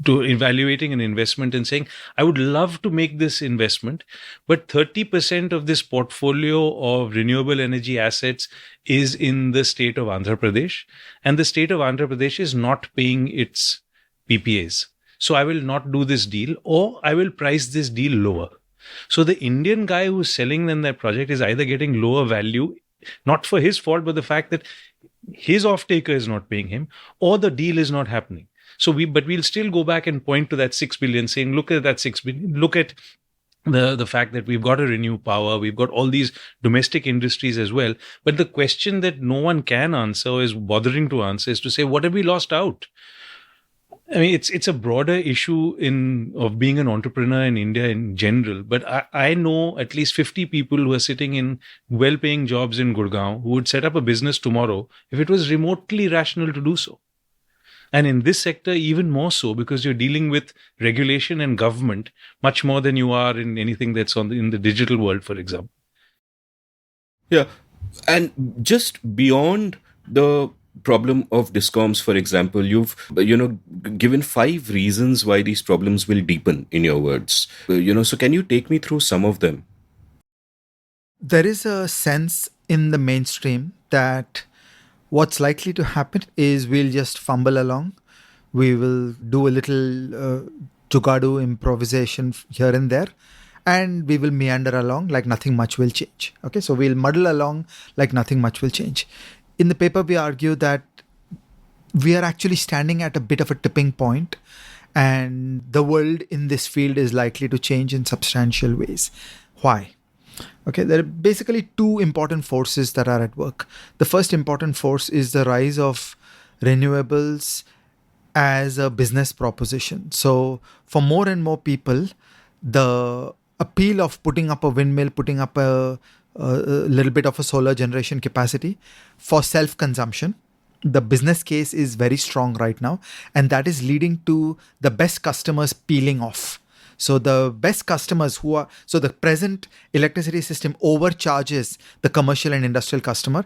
S3: to evaluating an investment and saying, I would love to make this investment, but 30% of this portfolio of renewable energy assets is in the state of Andhra Pradesh, and the state of Andhra Pradesh is not paying its PPAs. So I will not do this deal, or I will price this deal lower. So the Indian guy who's selling them that project is either getting lower value, not for his fault, but the fact that his off-taker is not paying him, or the deal is not happening. So we'll still go back and point to that 6 billion, saying, look at that 6 billion, look at the fact that we've got to renew power, we've got all these domestic industries as well. But the question that no one can answer, is bothering to answer, is to say, what have we lost out? I mean, it's a broader issue of being an entrepreneur in India in general. But I know at least 50 people who are sitting in well-paying jobs in Gurgaon who would set up a business tomorrow if it was remotely rational to do so. And in this sector, even more so, because you're dealing with regulation and government much more than you are in anything that's in the digital world, for example.
S1: Yeah. And just beyond the problem of Discoms, for example, you've given 5 reasons why these problems will deepen, in your words. So can you take me through some of them?
S4: There is a sense in the mainstream that what's likely to happen is we'll just fumble along. We will do a little jugadu improvisation here and there, and we will meander along like nothing much will change. Okay, so we'll muddle along like nothing much will change. In the paper, we argue that we are actually standing at a bit of a tipping point, and the world in this field is likely to change in substantial ways. Why? Okay, there are basically 2 important forces that are at work. The first important force is the rise of renewables as a business proposition. So for more and more people, the appeal of putting up a windmill, putting up a little bit of a solar generation capacity for self-consumption the business case is very strong right now, and that is leading to the best customers peeling off. So the best customers so the present electricity system overcharges the commercial and industrial customer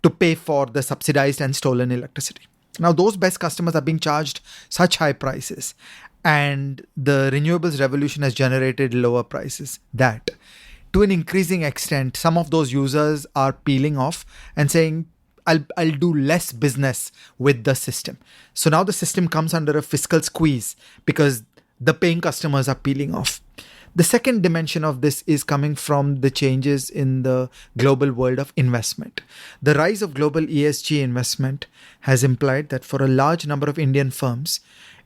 S4: to pay for the subsidized and stolen electricity. Now those best customers are being charged such high prices, and the renewables revolution has generated lower prices that to an increasing extent, some of those users are peeling off and saying, I'll do less business with the system. So now the system comes under a fiscal squeeze because the paying customers are peeling off. The second dimension of this is coming from the changes in the global world of investment. The rise of global ESG investment has implied that for a large number of Indian firms,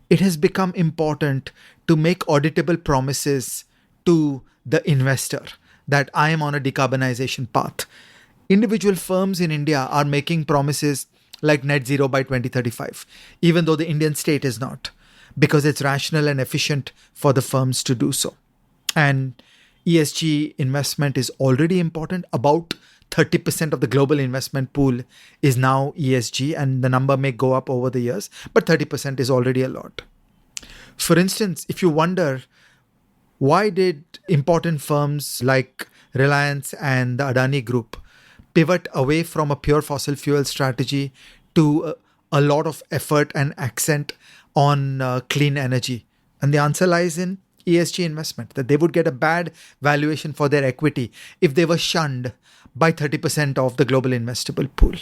S4: it has become important to make auditable promises to the investor that I am on a decarbonization path. Individual firms in India are making promises like net zero by 2035, even though the Indian state is not, because it's rational and efficient for the firms to do so. And ESG investment is already important. About 30% of the global investment pool is now ESG, and the number may go up over the years, but 30% is already a lot. For instance, if you wonder, why did important firms like Reliance and the Adani Group pivot away from a pure fossil fuel strategy to a lot of effort and accent on clean energy? And the answer lies in ESG investment, that they would get a bad valuation for their equity if they were shunned by 30% of the global investable pool.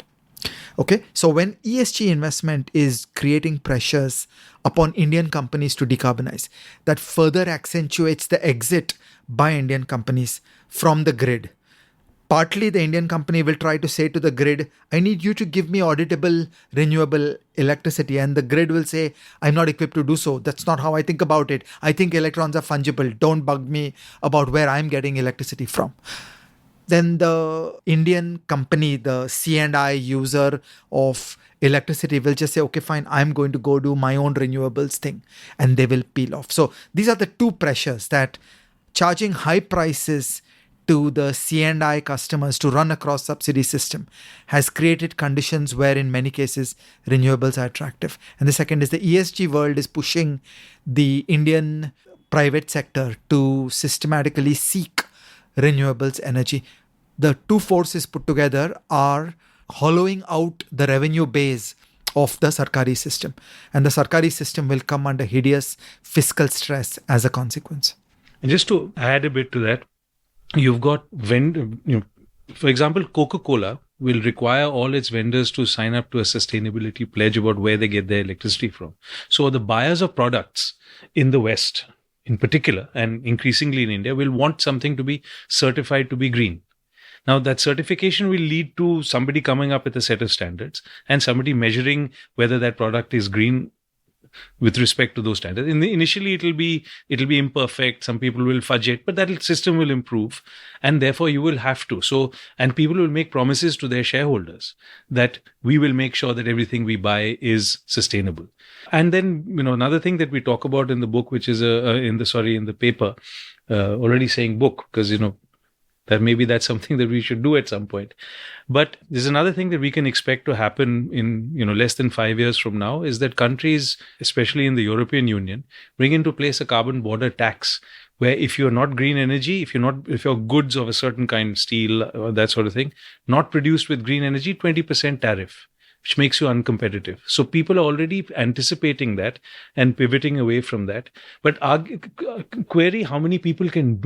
S4: Okay, so when ESG investment is creating pressures upon Indian companies to decarbonize, that further accentuates the exit by Indian companies from the grid. Partly the Indian company will try to say to the grid, I need you to give me auditable, renewable electricity. And the grid will say, I'm not equipped to do so. That's not how I think about it. I think electrons are fungible. Don't bug me about where I'm getting electricity from. Then the Indian company, the C&I user of electricity will just say, okay, fine, I'm going to go do my own renewables thing. And they will peel off. So these are the two pressures, that charging high prices to the C&I customers to run across subsidy system has created conditions where in many cases renewables are attractive. And the second is the ESG world is pushing the Indian private sector to systematically seek renewables energy. The two forces put together are hollowing out the revenue base of the Sarkari system. And the Sarkari system will come under hideous fiscal stress as a consequence.
S3: And just to add a bit to that, you've got for example, Coca-Cola will require all its vendors to sign up to a sustainability pledge about where they get their electricity from. So the buyers of products in the West, in particular, and increasingly in India, will want something to be certified to be green. Now, that certification will lead to somebody coming up with a set of standards and somebody measuring whether that product is green with respect to those standards. Initially, it'll be imperfect. Some people will fudge it, but that system will improve, and therefore you will have to. So, and people will make promises to their shareholders that we will make sure that everything we buy is sustainable. And then, another thing that we talk about in the book, which is in the paper, already saying book, because that maybe that's something that we should do at some point. But there's another thing that we can expect to happen in less than 5 years from now, is that countries, especially in the European Union, bring into place a carbon border tax, where if you're not green energy, if your goods of a certain kind, steel or that sort of thing, not produced with green energy, 20% tariff, which makes you uncompetitive. So people are already anticipating that and pivoting away from that. But query how many people can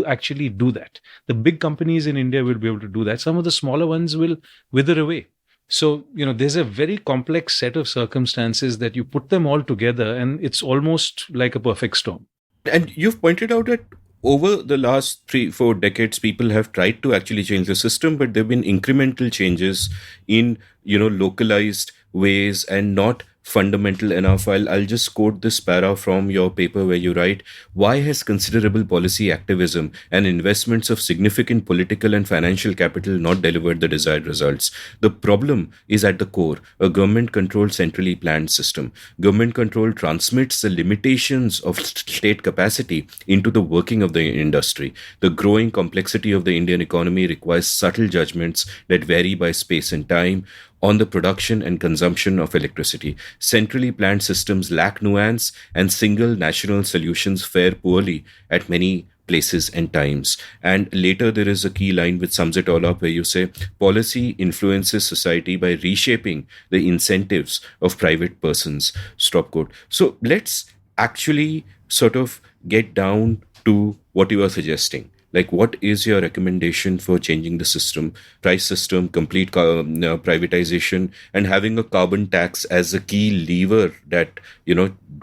S3: actually do that. The big companies in India will be able to do that. Some of the smaller ones will wither away. So, there's a very complex set of circumstances that you put them all together, and it's almost like a perfect storm.
S1: And you've pointed out that over the last 3-4 decades, people have tried to actually change the system, but there have been incremental changes in, localized ways and not fundamental enough. I'll just quote this para from your paper where you write, why has considerable policy activism and investments of significant political and financial capital not delivered the desired results? The problem is at the core, a government-controlled centrally planned system. Government control transmits the limitations of state capacity into the working of the industry. The growing complexity of the Indian economy requires subtle judgments that vary by space and time. on the production and consumption of electricity. Centrally planned systems lack nuance, and single national solutions fare poorly at many places and times. And later, there is a key line which sums it all up, where you say policy influences society by reshaping the incentives of private persons. Stop quote. So let's actually sort of get down to what you are suggesting. Like, what is your recommendation for changing the system, price system, complete privatization, and having a carbon tax as a key lever that,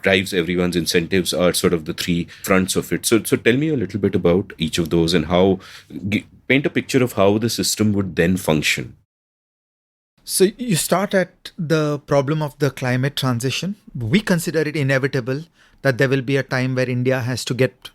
S1: drives everyone's incentives are sort of the three fronts of it. So tell me a little bit about each of those and how, paint a picture of how the system would then function.
S4: So you start at the problem of the climate transition. We consider it inevitable that there will be a time where India has to get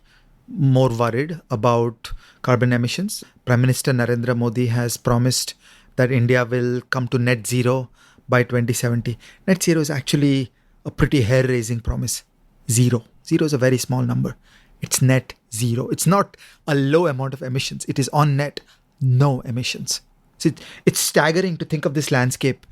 S4: more worried about carbon emissions. Prime Minister Narendra Modi has promised that India will come to net zero by 2070. Net zero is actually a pretty hair-raising promise. Zero. Zero is a very small number. It's net zero. It's not a low amount of emissions. It is on net, no emissions. So it's staggering to think of this landscape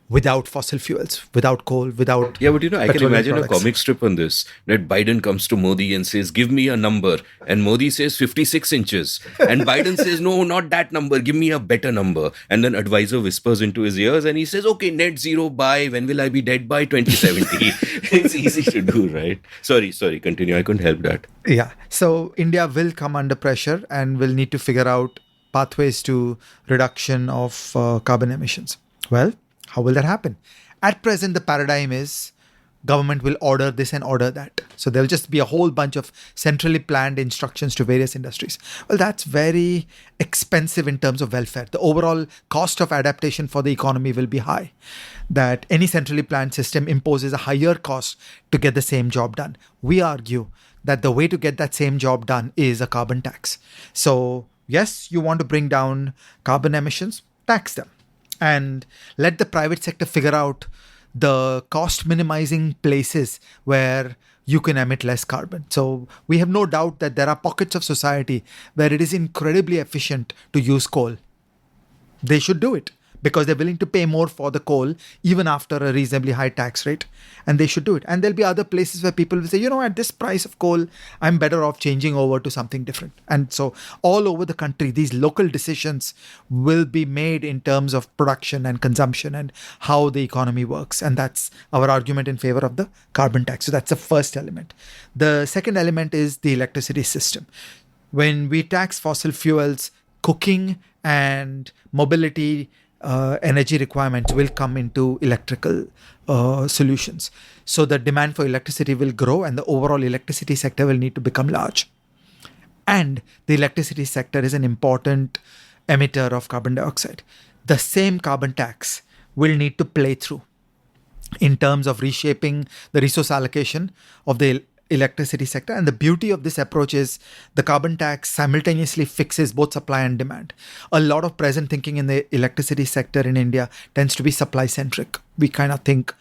S4: without fossil fuels, without coal, without
S1: Yeah, but I can imagine
S4: products.
S1: a comic strip on this, that Biden comes to Modi and says, give me a number. And Modi says 56 inches. And Biden says, no, not that number. Give me a better number. And then advisor whispers into his ears and he says, okay, net zero by, when will I be dead by? 2070. It's easy to do, right? Sorry, continue. I couldn't help that.
S4: Yeah. So India will come under pressure and will need to figure out pathways to reduction of carbon emissions. Well, how will that happen? At present, the paradigm is government will order this and order that. So there'll just be a whole bunch of centrally planned instructions to various industries. Well, that's very expensive in terms of welfare. The overall cost of adaptation for the economy will be high. That any centrally planned system imposes a higher cost to get the same job done. We argue that the way to get that same job done is a carbon tax. So yes, you want to bring down carbon emissions, tax them. And let the private sector figure out the cost minimizing places where you can emit less carbon. So we have no doubt that there are pockets of society where it is incredibly efficient to use coal. They should do it because they're willing to pay more for the coal even after a reasonably high tax rate. And they should do it. And there'll be other places where people will say, at this price of coal, I'm better off changing over to something different. And so all over the country, these local decisions will be made in terms of production and consumption and how the economy works. And that's our argument in favor of the carbon tax. So that's the first element. The second element is the electricity system. When we tax fossil fuels, cooking and mobility energy requirements will come into electrical solutions. So the demand for electricity will grow and the overall electricity sector will need to become large. And the electricity sector is an important emitter of carbon dioxide. The same carbon tax will need to play through in terms of reshaping the resource allocation of the electricity sector. And the beauty of this approach is the carbon tax simultaneously fixes both supply and demand. A lot of present thinking in the electricity sector in India tends to be supply centric. We kind of think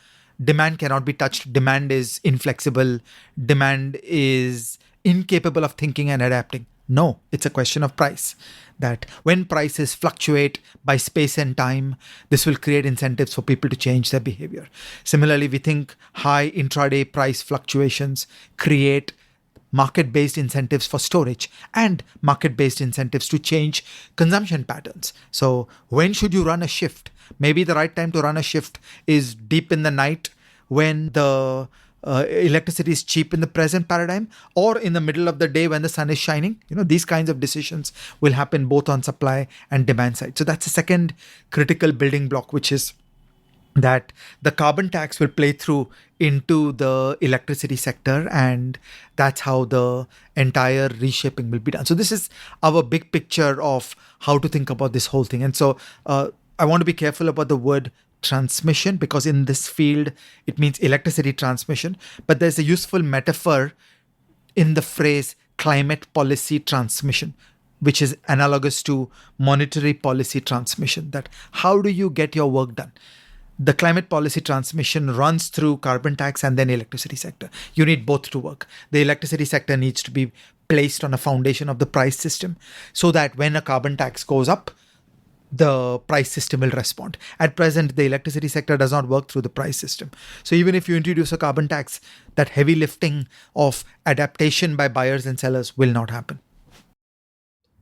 S4: demand cannot be touched. Demand is inflexible. Demand is incapable of thinking and adapting. No, it's a question of price. That when prices fluctuate by space and time, this will create incentives for people to change their behavior. Similarly, we think high intraday price fluctuations create market-based incentives for storage and market-based incentives to change consumption patterns. So when should you run a shift? Maybe the right time to run a shift is deep in the night when the electricity is cheap in the present paradigm, or in the middle of the day when the sun is shining. These kinds of decisions will happen both on supply and demand side. So that's the second critical building block, which is that the carbon tax will play through into the electricity sector, and that's how the entire reshaping will be done. So this is our big picture of how to think about this whole thing. And so I want to be careful about the word transmission, because in this field it means electricity transmission, but there's a useful metaphor in the phrase climate policy transmission, which is analogous to monetary policy transmission. That how do you get your work done? The climate policy transmission runs through carbon tax and then electricity sector. You need both to work. The electricity sector needs to be placed on a foundation of the price system so that when a carbon tax goes up, the price system will respond. At present, the electricity sector does not work through the price system. So even if you introduce a carbon tax, that heavy lifting of adaptation by buyers and sellers will not happen.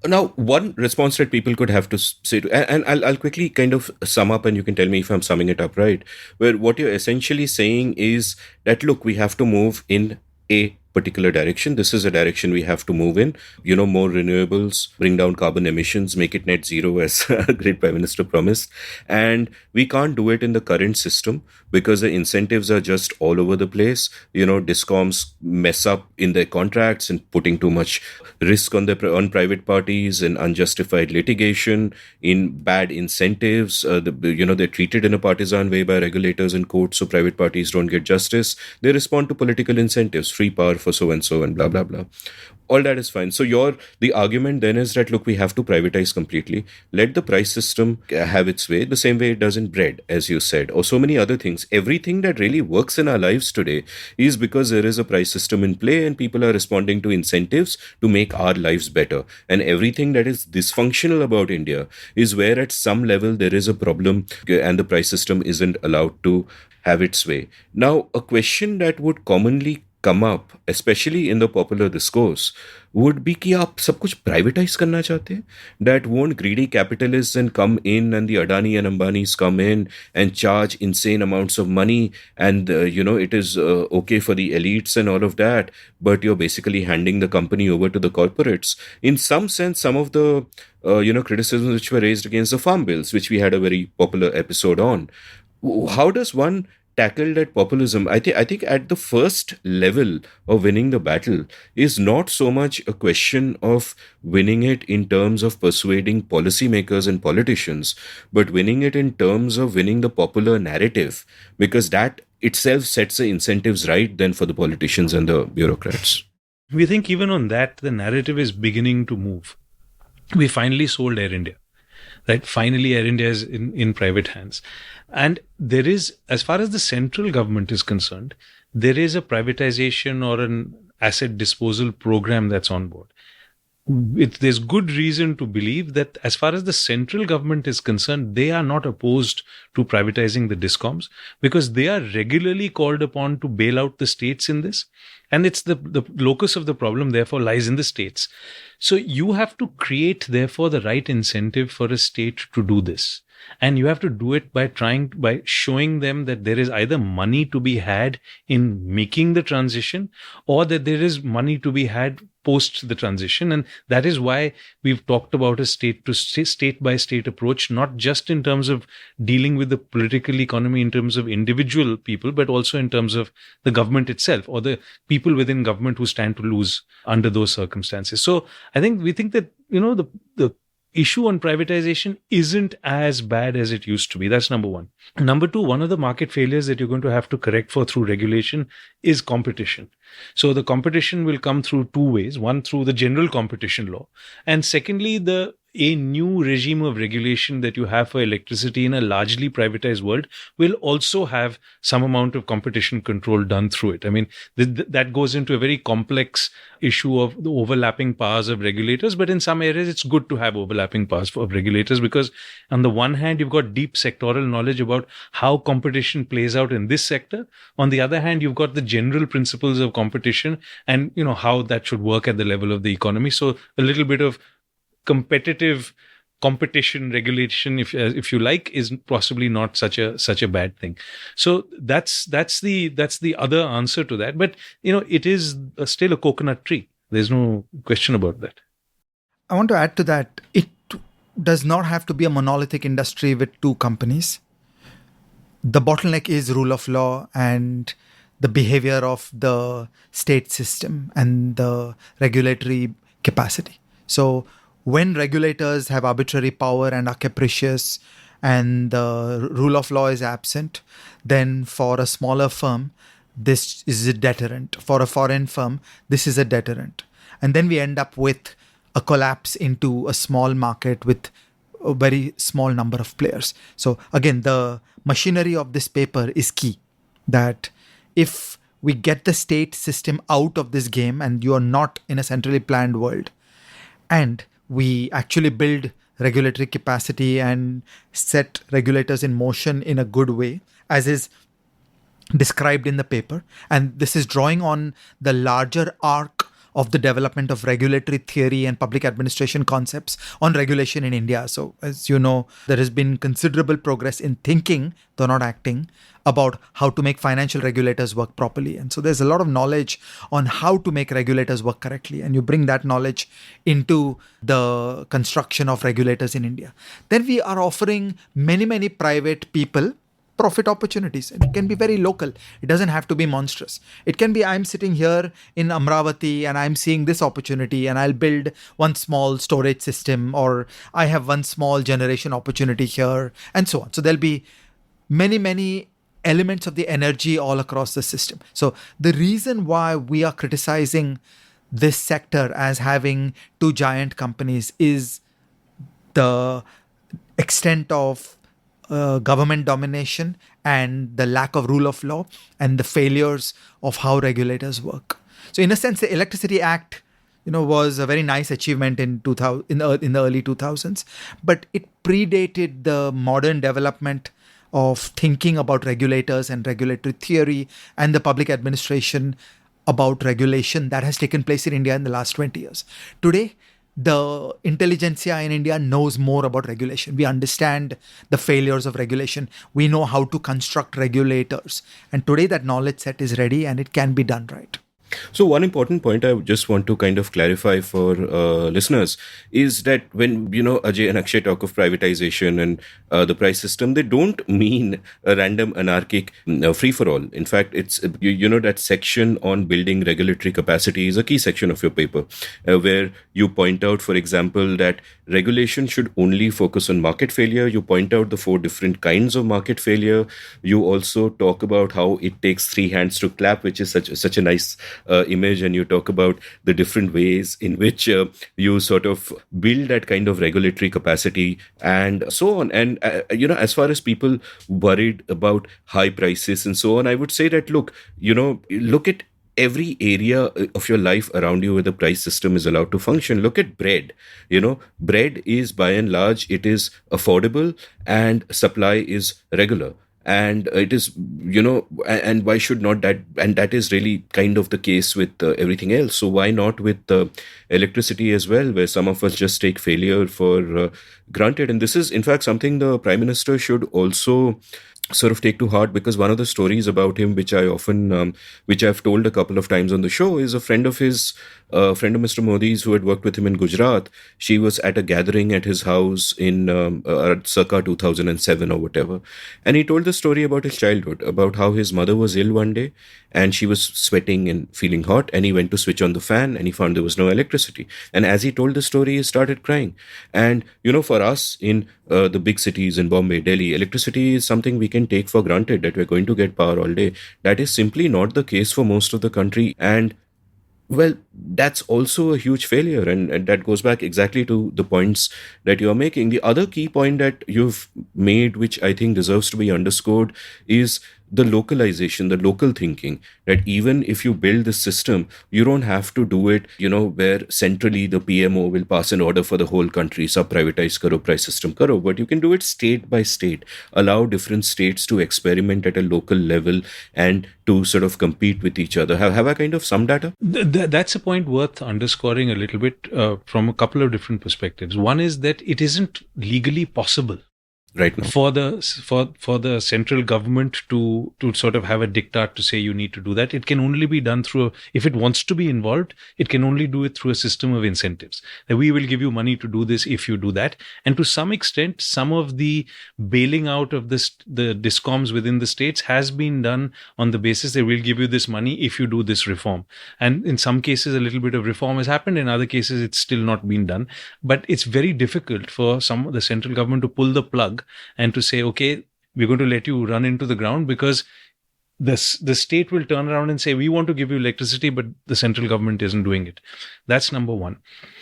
S1: Now, one response that people could have to say to, and I'll quickly kind of sum up, and you can tell me if I'm summing it up right, where what you're essentially saying is that, look, we have to move in a particular direction. This is a direction we have to move in. More renewables, bring down carbon emissions, make it net zero, as a great Prime Minister promised. And we can't do it in the current system because the incentives are just all over the place. Discoms mess up in their contracts and putting too much risk on private parties, in unjustified litigation, in bad incentives. They're treated in a partisan way by regulators and courts, so private parties don't get justice. They respond to political incentives, free power for so and so, and blah blah blah. All that is fine. So the argument then is that, look, we have to privatize completely, let the price system have its way, the same way it does in bread, as you said, or so many other things. Everything that really works in our lives today is because there is a price system in play and people are responding to incentives to make our lives better. And everything that is dysfunctional about India is where at some level there is a problem and the price system isn't allowed to have its way. Now, a question that would commonly come up, especially in the popular discourse, would be कि आप सब कुछ privatize करना चाहते हैं? That won't greedy capitalists and come in, and the Adani and Ambanis come in and charge insane amounts of money, and it is okay for the elites and all of that, but you're basically handing the company over to the corporates. In some sense, some of the criticisms which were raised against the farm bills, which we had a very popular episode on, how does one tackle that populism? I think at the first level of winning the battle is not so much a question of winning it in terms of persuading policymakers and politicians, but winning it in terms of winning the popular narrative, because that itself sets the incentives right then for the politicians and the bureaucrats.
S3: We think even on that, the narrative is beginning to move. We finally sold Air India. Right? Finally, Air India is in private hands. And there is, as far as the central government is concerned, there is a privatization or an asset disposal program that's on board. There's good reason to believe that as far as the central government is concerned, they are not opposed to privatizing the discoms, because they are regularly called upon to bail out the states in this. And it's the locus of the problem, therefore, lies in the states. So you have to create, therefore, the right incentive for a state to do this. And you have to do it by showing them that there is either money to be had in making the transition, or that there is money to be had post the transition. And that is why we've talked about a state by state approach, not just in terms of dealing with the political economy in terms of individual people, but also in terms of the government itself, or the people within government who stand to lose under those circumstances. So we think that, the issue on privatization isn't as bad as it used to be. That's number one. Number two, one of the market failures that you're going to have to correct for through regulation is competition. So the competition will come through two ways. One, through the general competition law. And secondly, a new regime of regulation that you have for electricity in a largely privatized world will also have some amount of competition control done through it. I mean, that goes into a very complex issue of the overlapping powers of regulators. But in some areas, it's good to have overlapping powers of regulators, because on the one hand, you've got deep sectoral knowledge about how competition plays out in this sector. On the other hand, you've got the general principles of competition and, how that should work at the level of the economy. So a little bit of competition regulation, if you like, is possibly not such a bad thing. So that's the other answer to that. But it is still a coconut tree. There's no question about that.
S4: I want to add to that. It does not have to be a monolithic industry with two companies. The bottleneck is rule of law and the behavior of the state system and the regulatory capacity. So when regulators have arbitrary power and are capricious and the rule of law is absent, then for a smaller firm, this is a deterrent. For a foreign firm, this is a deterrent. And then we end up with a collapse into a small market with a very small number of players. So again, the machinery of this paper is key. That if we get the state system out of this game and you are not in a centrally planned world, and we actually build regulatory capacity and set regulators in motion in a good way, as is described in the paper. And this is drawing on the larger arc of the development of regulatory theory and public administration concepts on regulation in India. So, as you know, there has been considerable progress in thinking, though not acting, about how to make financial regulators work properly. And so there's a lot of knowledge on how to make regulators work correctly. And you bring that knowledge into the construction of regulators in India. Then we are offering many, many private people profit opportunities. And it can be very local. It doesn't have to be monstrous. It can be, I'm sitting here in Amravati and I'm seeing this opportunity and I'll build one small storage system, or I have one small generation opportunity here, and so on. So there'll be many, many elements of the energy all across the system. So the reason why we are criticizing this sector as having two giant companies is the extent of government domination and the lack of rule of law and the failures of how regulators work. So in a sense, the Electricity Act, was a very nice achievement in the early 2000s, but it predated the modern development of thinking about regulators and regulatory theory and the public administration about regulation that has taken place in India in the last 20 years. Today, the intelligentsia in India knows more about regulation. We understand the failures of regulation. We know how to construct regulators. And today that knowledge set is ready and it can be done right.
S1: So one important point I just want to kind of clarify for listeners is that when, Ajay and Akshay talk of privatization and the price system, they don't mean a random anarchic free-for-all. In fact, it's, that section on building regulatory capacity is a key section of your paper, where you point out, for example, that regulation should only focus on market failure. You point out the 4 different kinds of market failure. You also talk about how it takes 3 hands to clap, which is such a nice image, and you talk about the different ways in which you sort of build that kind of regulatory capacity and so on. And, as far as people worried about high prices and so on, I would say that, look at every area of your life around you where the price system is allowed to function. Look at bread. Bread is by and large, it is affordable and supply is regular. And it is, and why should not that? And that is really kind of the case with everything else. So why not with electricity as well, where some of us just take failure for granted? And this is, in fact, something the Prime Minister should also sort of take to heart, because one of the stories about him, which I often, which I've told a couple of times on the show, is a friend of his, friend of Mr. Modi's who had worked with him in Gujarat. She was at a gathering at his house in circa 2007 or whatever. And he told the story about his childhood, about how his mother was ill one day and she was sweating and feeling hot, and he went to switch on the fan and he found there was no electricity. And as he told the story, he started crying. And, for us in the big cities in Bombay, Delhi, electricity is something we can take for granted, that we're going to get power all day. That is simply not the case for most of the country. And well, that's also a huge failure. And that goes back exactly to the points that you're making. The other key point that you've made, which I think deserves to be underscored, is the localization, the local thinking, that even if you build this system, you don't have to do it, where centrally the PMO will pass an order for the whole country, sub-privatize karo, price system karo, but you can do it state by state, allow different states to experiment at a local level and to sort of compete with each other. Have I kind of summed that up?
S3: That's a point worth underscoring a little bit from a couple of different perspectives. One is that it isn't legally possible
S1: right now
S3: for the central government to sort of have a diktat to say you need to do that. It can only be done through if it wants to be involved, it can only do it through a system of incentives, that we will give you money to do this if you do that. And to some extent, some of the bailing out of the discoms within the states has been done on the basis that we'll give you this money if you do this reform. And in some cases, a little bit of reform has happened. In other cases, it's still not been done. But it's very difficult for the central government to pull the plug and to say, okay, we're going to let you run into the ground, because the state will turn around and say, we want to give you electricity, but the central government isn't doing it. That's number one.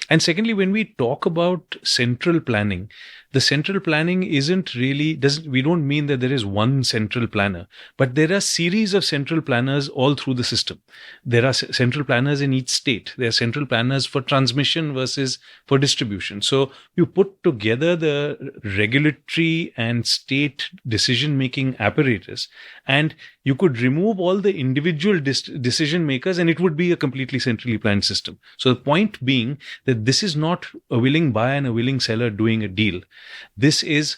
S3: And secondly, when we talk about central planning, the central planning we don't mean that there is one central planner, but there are series of central planners all through the system. There are central planners in each state. There are central planners for transmission versus for distribution. So you put together the regulatory and state decision-making apparatus, and you could remove all the individual decision makers, and it would be a completely centrally planned system. So the point being that this is not a willing buyer and a willing seller doing a deal. This is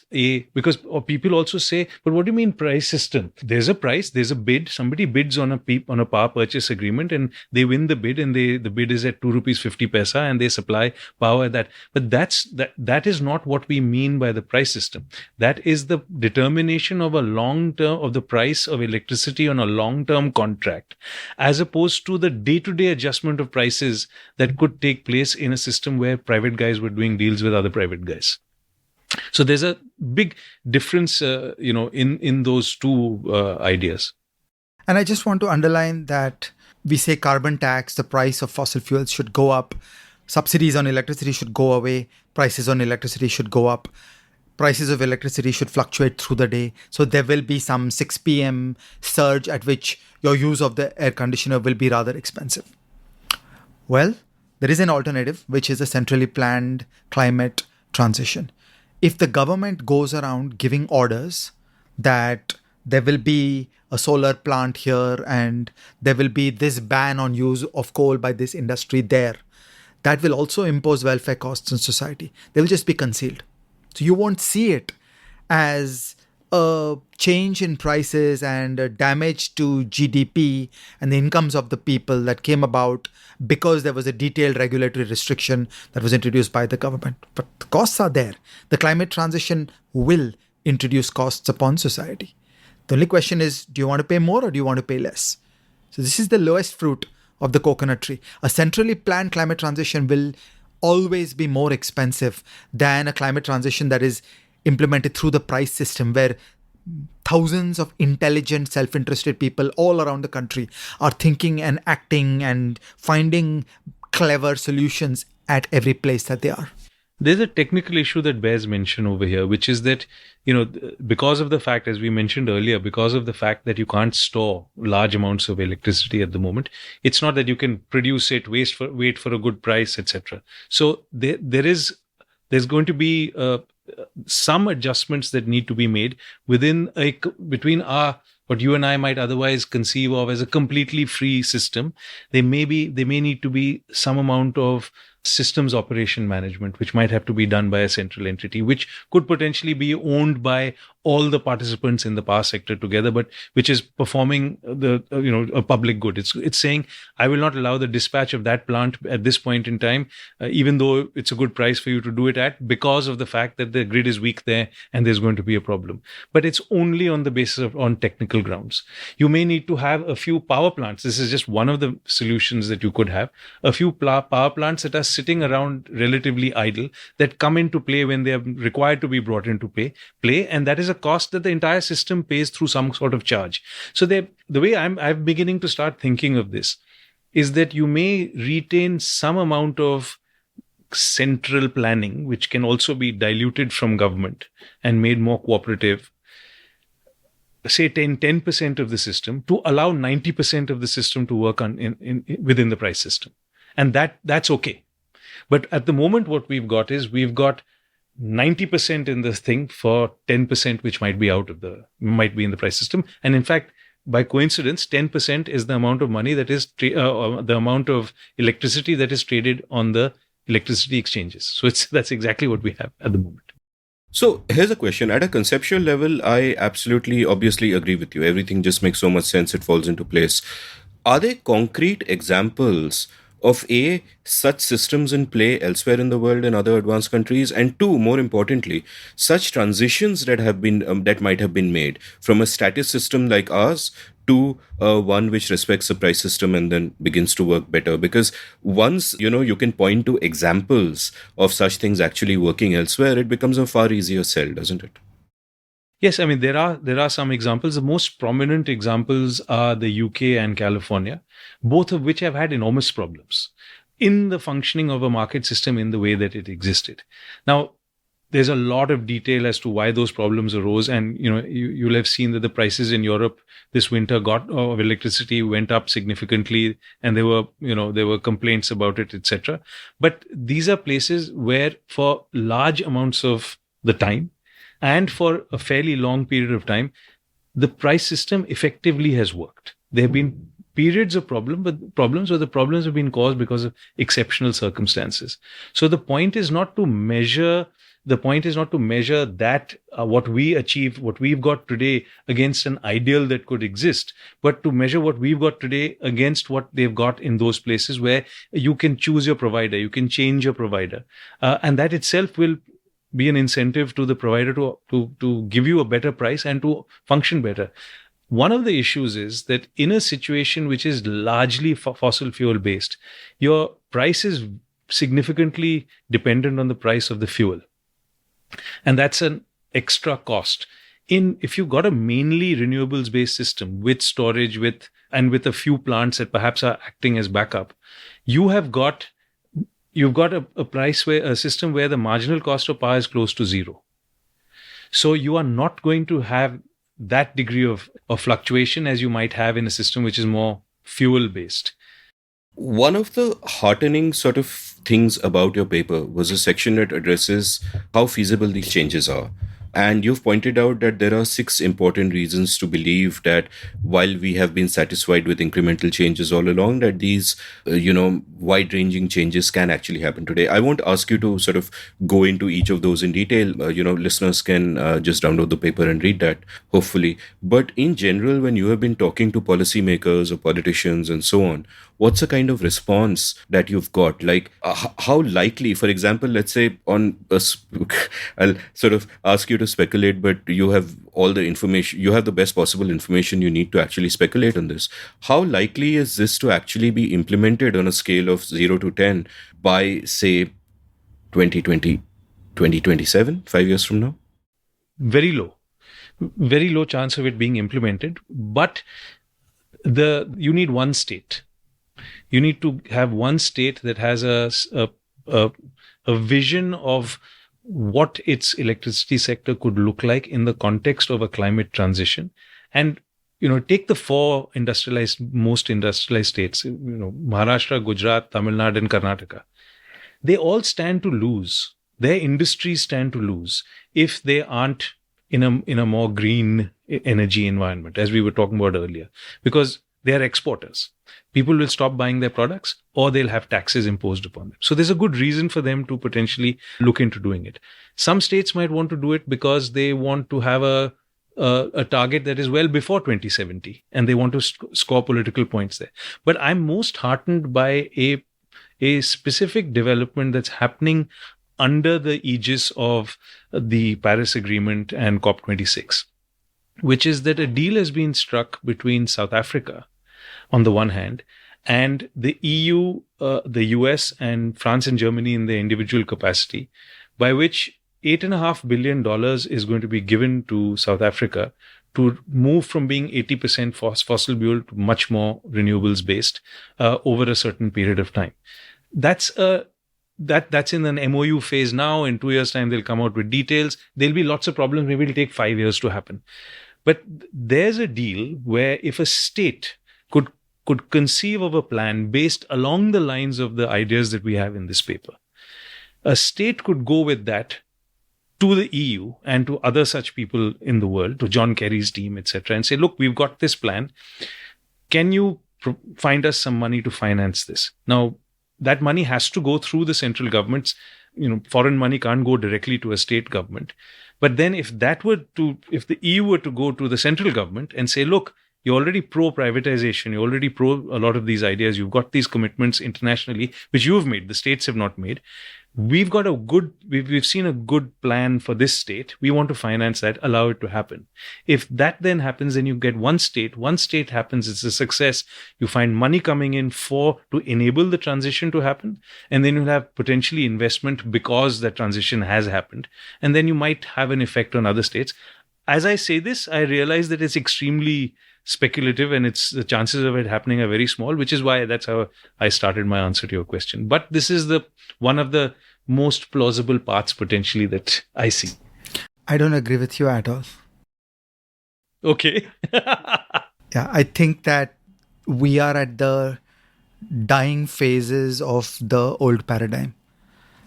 S3: because people also say, but what do you mean price system? There's a price, there's a bid. Somebody bids on a power purchase agreement, and they win the bid, and the bid is at 2 rupees 50 paisa, and they supply power at that. But that is not what we mean by the price system. That is the determination of the price of electricity on a long-term contract, as opposed to the day-to-day adjustment of prices that could take place in a system where private guys were doing deals with other private guys. So there's a big difference, in those two ideas.
S4: And I just want to underline that we say carbon tax, the price of fossil fuels should go up, subsidies on electricity should go away, prices on electricity should go up. Prices of electricity should fluctuate through the day. So there will be some 6 p.m. surge at which your use of the air conditioner will be rather expensive. Well, there is an alternative, which is a centrally planned climate transition. If the government goes around giving orders that there will be a solar plant here and there will be this ban on use of coal by this industry there, that will also impose welfare costs in society. They will just be concealed. So you won't see it as a change in prices and a damage to GDP and the incomes of the people that came about because there was a detailed regulatory restriction that was introduced by the government. But the costs are there. The climate transition will introduce costs upon society. The only question is, do you want to pay more or do you want to pay less? So this is the lowest fruit of the coconut tree. A centrally planned climate transition will always be more expensive than a climate transition that is implemented through the price system, where thousands of intelligent, self-interested people all around the country are thinking and acting and finding clever solutions at every place that they are.
S3: There's a technical issue that bears mention over here, which is that, because of the fact, as we mentioned earlier, because of the fact that you can't store large amounts of electricity at the moment, it's not that you can produce it, wait for a good price, etc. So there's going to be some adjustments that need to be made between what you and I might otherwise conceive of as a completely free system. They may need to be some amount of systems operation management, which might have to be done by a central entity, which could potentially be owned by all the participants in the power sector together, but which is performing a public good. It's saying, I will not allow the dispatch of that plant at this point in time, even though it's a good price for you to do it at, because of the fact that the grid is weak there and there's going to be a problem. But it's only on the basis on technical grounds. You may need to have a few power plants. This is just one of the solutions that you could have. A few power plants that are sitting around relatively idle, that come into play when they are required to be brought into play, and that is a cost that the entire system pays through some sort of charge. So the way I'm beginning to start thinking of this is that you may retain some amount of central planning, which can also be diluted from government and made more cooperative, say 10% of the system, to allow 90% of the system to work within the price system. And that's okay. But at the moment, what we've got 90% in this thing for 10%, which might be in the price system. And in fact, by coincidence, 10% is the amount of money that is the amount of electricity that is traded on the electricity exchanges. So that's exactly what we have at the moment.
S1: So here's a question. At a conceptual level, I obviously agree with you. Everything just makes so much sense. It falls into place. Are there concrete examples of such systems in play elsewhere in the world in other advanced countries, and two, more importantly, such transitions that might have been made from a static system like ours to one which respects the price system and then begins to work better? Because once you can point to examples of such things actually working elsewhere, it becomes a far easier sell, doesn't it?
S3: Yes, I mean, there are some examples. The most prominent examples are the UK and California, both of which have had enormous problems in the functioning of a market system in the way that it existed. Now, there's a lot of detail as to why those problems arose. And, you'll have seen that the prices in Europe this winter of electricity went up significantly, and there were complaints about it, etc. But these are places where for large amounts of the time and for a fairly long period of time, the price system effectively has worked. There have been periods of problems where the problems have been caused because of exceptional circumstances. So the point is not to measure that what we achieve, what we've got today against an ideal that could exist, but to measure what we've got today against what they've got in those places where you can choose your provider, you can change your provider, and that itself will be an incentive to the provider to give you a better price and to function better. One of the issues is that in a situation which is largely fossil fuel based, your price is significantly dependent on the price of the fuel. And that's an extra cost. If you've got a mainly renewables based system with storage, with a few plants that perhaps are acting as backup, you've got a system where the marginal cost of power is close to zero. So you are not going to have that degree of fluctuation as you might have in a system which is more fuel based.
S1: One of the heartening sort of things about your paper was a section that addresses how feasible these changes are. And you've pointed out that there are 6 important reasons to believe that while we have been satisfied with incremental changes all along, that these, wide-ranging changes can actually happen today. I won't ask you to sort of go into each of those in detail. Listeners can just download the paper and read that, hopefully. But in general, when you have been talking to policymakers or politicians and so on, what's the kind of response that you've got? Like, how likely, for example, let's say I'll sort of ask you to speculate, but you have all the information, you have the best possible information you need to actually speculate on this. How likely is this to actually be implemented on a scale of 0 to 10 by, say, 2020, 2027, 5 years from now?
S3: Very low chance of it being implemented. But you need one state. You need to have one state that has a vision of what its electricity sector could look like in the context of a climate transition. And, take the 4 most industrialized states, Maharashtra, Gujarat, Tamil Nadu, and Karnataka. They all stand to lose. Their industries stand to lose if they aren't in a more green energy environment, as we were talking about earlier, because they are exporters. People will stop buying their products, or they'll have taxes imposed upon them. So there's a good reason for them to potentially look into doing it. Some states might want to do it because they want to have a target that is well before 2070, and they want to score political points there. But I'm most heartened by a specific development that's happening under the aegis of the Paris Agreement and COP26, which is that a deal has been struck between South Africa on the one hand, and the EU, the US, and France and Germany in their individual capacity, by which $8.5 billion is going to be given to South Africa to move from being 80% fossil fuel to much more renewables based over a certain period of time. That's in an MOU phase now. In 2 years' time, they'll come out with details. There'll be lots of problems. Maybe it'll take 5 years to happen. But there's a deal where if a state could conceive of a plan based along the lines of the ideas that we have in this paper, a state could go with that to the EU and to other such people in the world, to John Kerry's team, etc., and say, look, we've got this plan. Can you find us some money to finance this? Now, that money has to go through the central governments. Foreign money can't go directly to a state government. But then if the EU were to go to the central government and say, look, you're already pro-privatization, you're already pro a lot of these ideas, you've got these commitments internationally, which you've made, the states have not made. We've seen a good plan for this state. We want to finance that, allow it to happen. If that then happens, then you get one state happens, it's a success. You find money coming in to enable the transition to happen. And then you'll have potentially investment because that transition has happened. And then you might have an effect on other states. As I say this, I realize that it's extremely speculative and the chances of it happening are very small, which is why that's how I started my answer to your question. But this is one of the most plausible paths potentially that I see.
S4: I don't agree with you at all.
S3: Okay.
S4: Yeah, I think that we are at the dying phases of the old paradigm.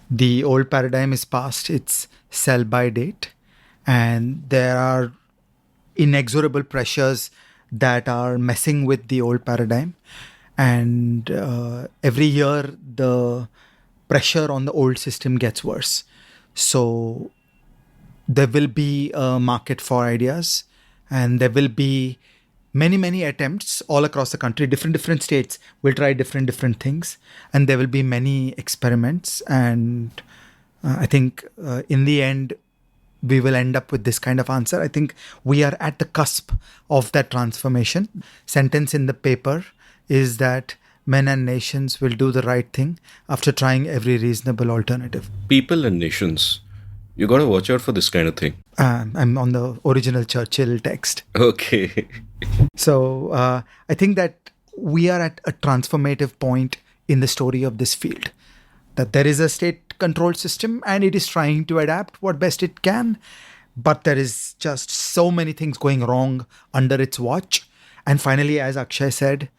S4: The old paradigm is past, it's sell by date, and there are inexorable pressures that are messing with the old paradigm. And every year, the pressure on the old system gets worse. So there will be a market for ideas, and there will be many attempts all across the country. Different states will try different things, and there will be many experiments. And I think in the end, we will end up with this kind of answer. I think we are at the cusp of that transformation. Sentence in the paper is that men and nations will do the right thing after trying every reasonable alternative.
S1: People and nations. You got to watch out for this kind of thing.
S4: I'm on the original Churchill text.
S1: Okay.
S4: So I think that we are at a transformative point in the story of this field. That there is a state-controlled system and it is trying to adapt what best it can, but there is just so many things going wrong under its watch. And finally, as Akshay said,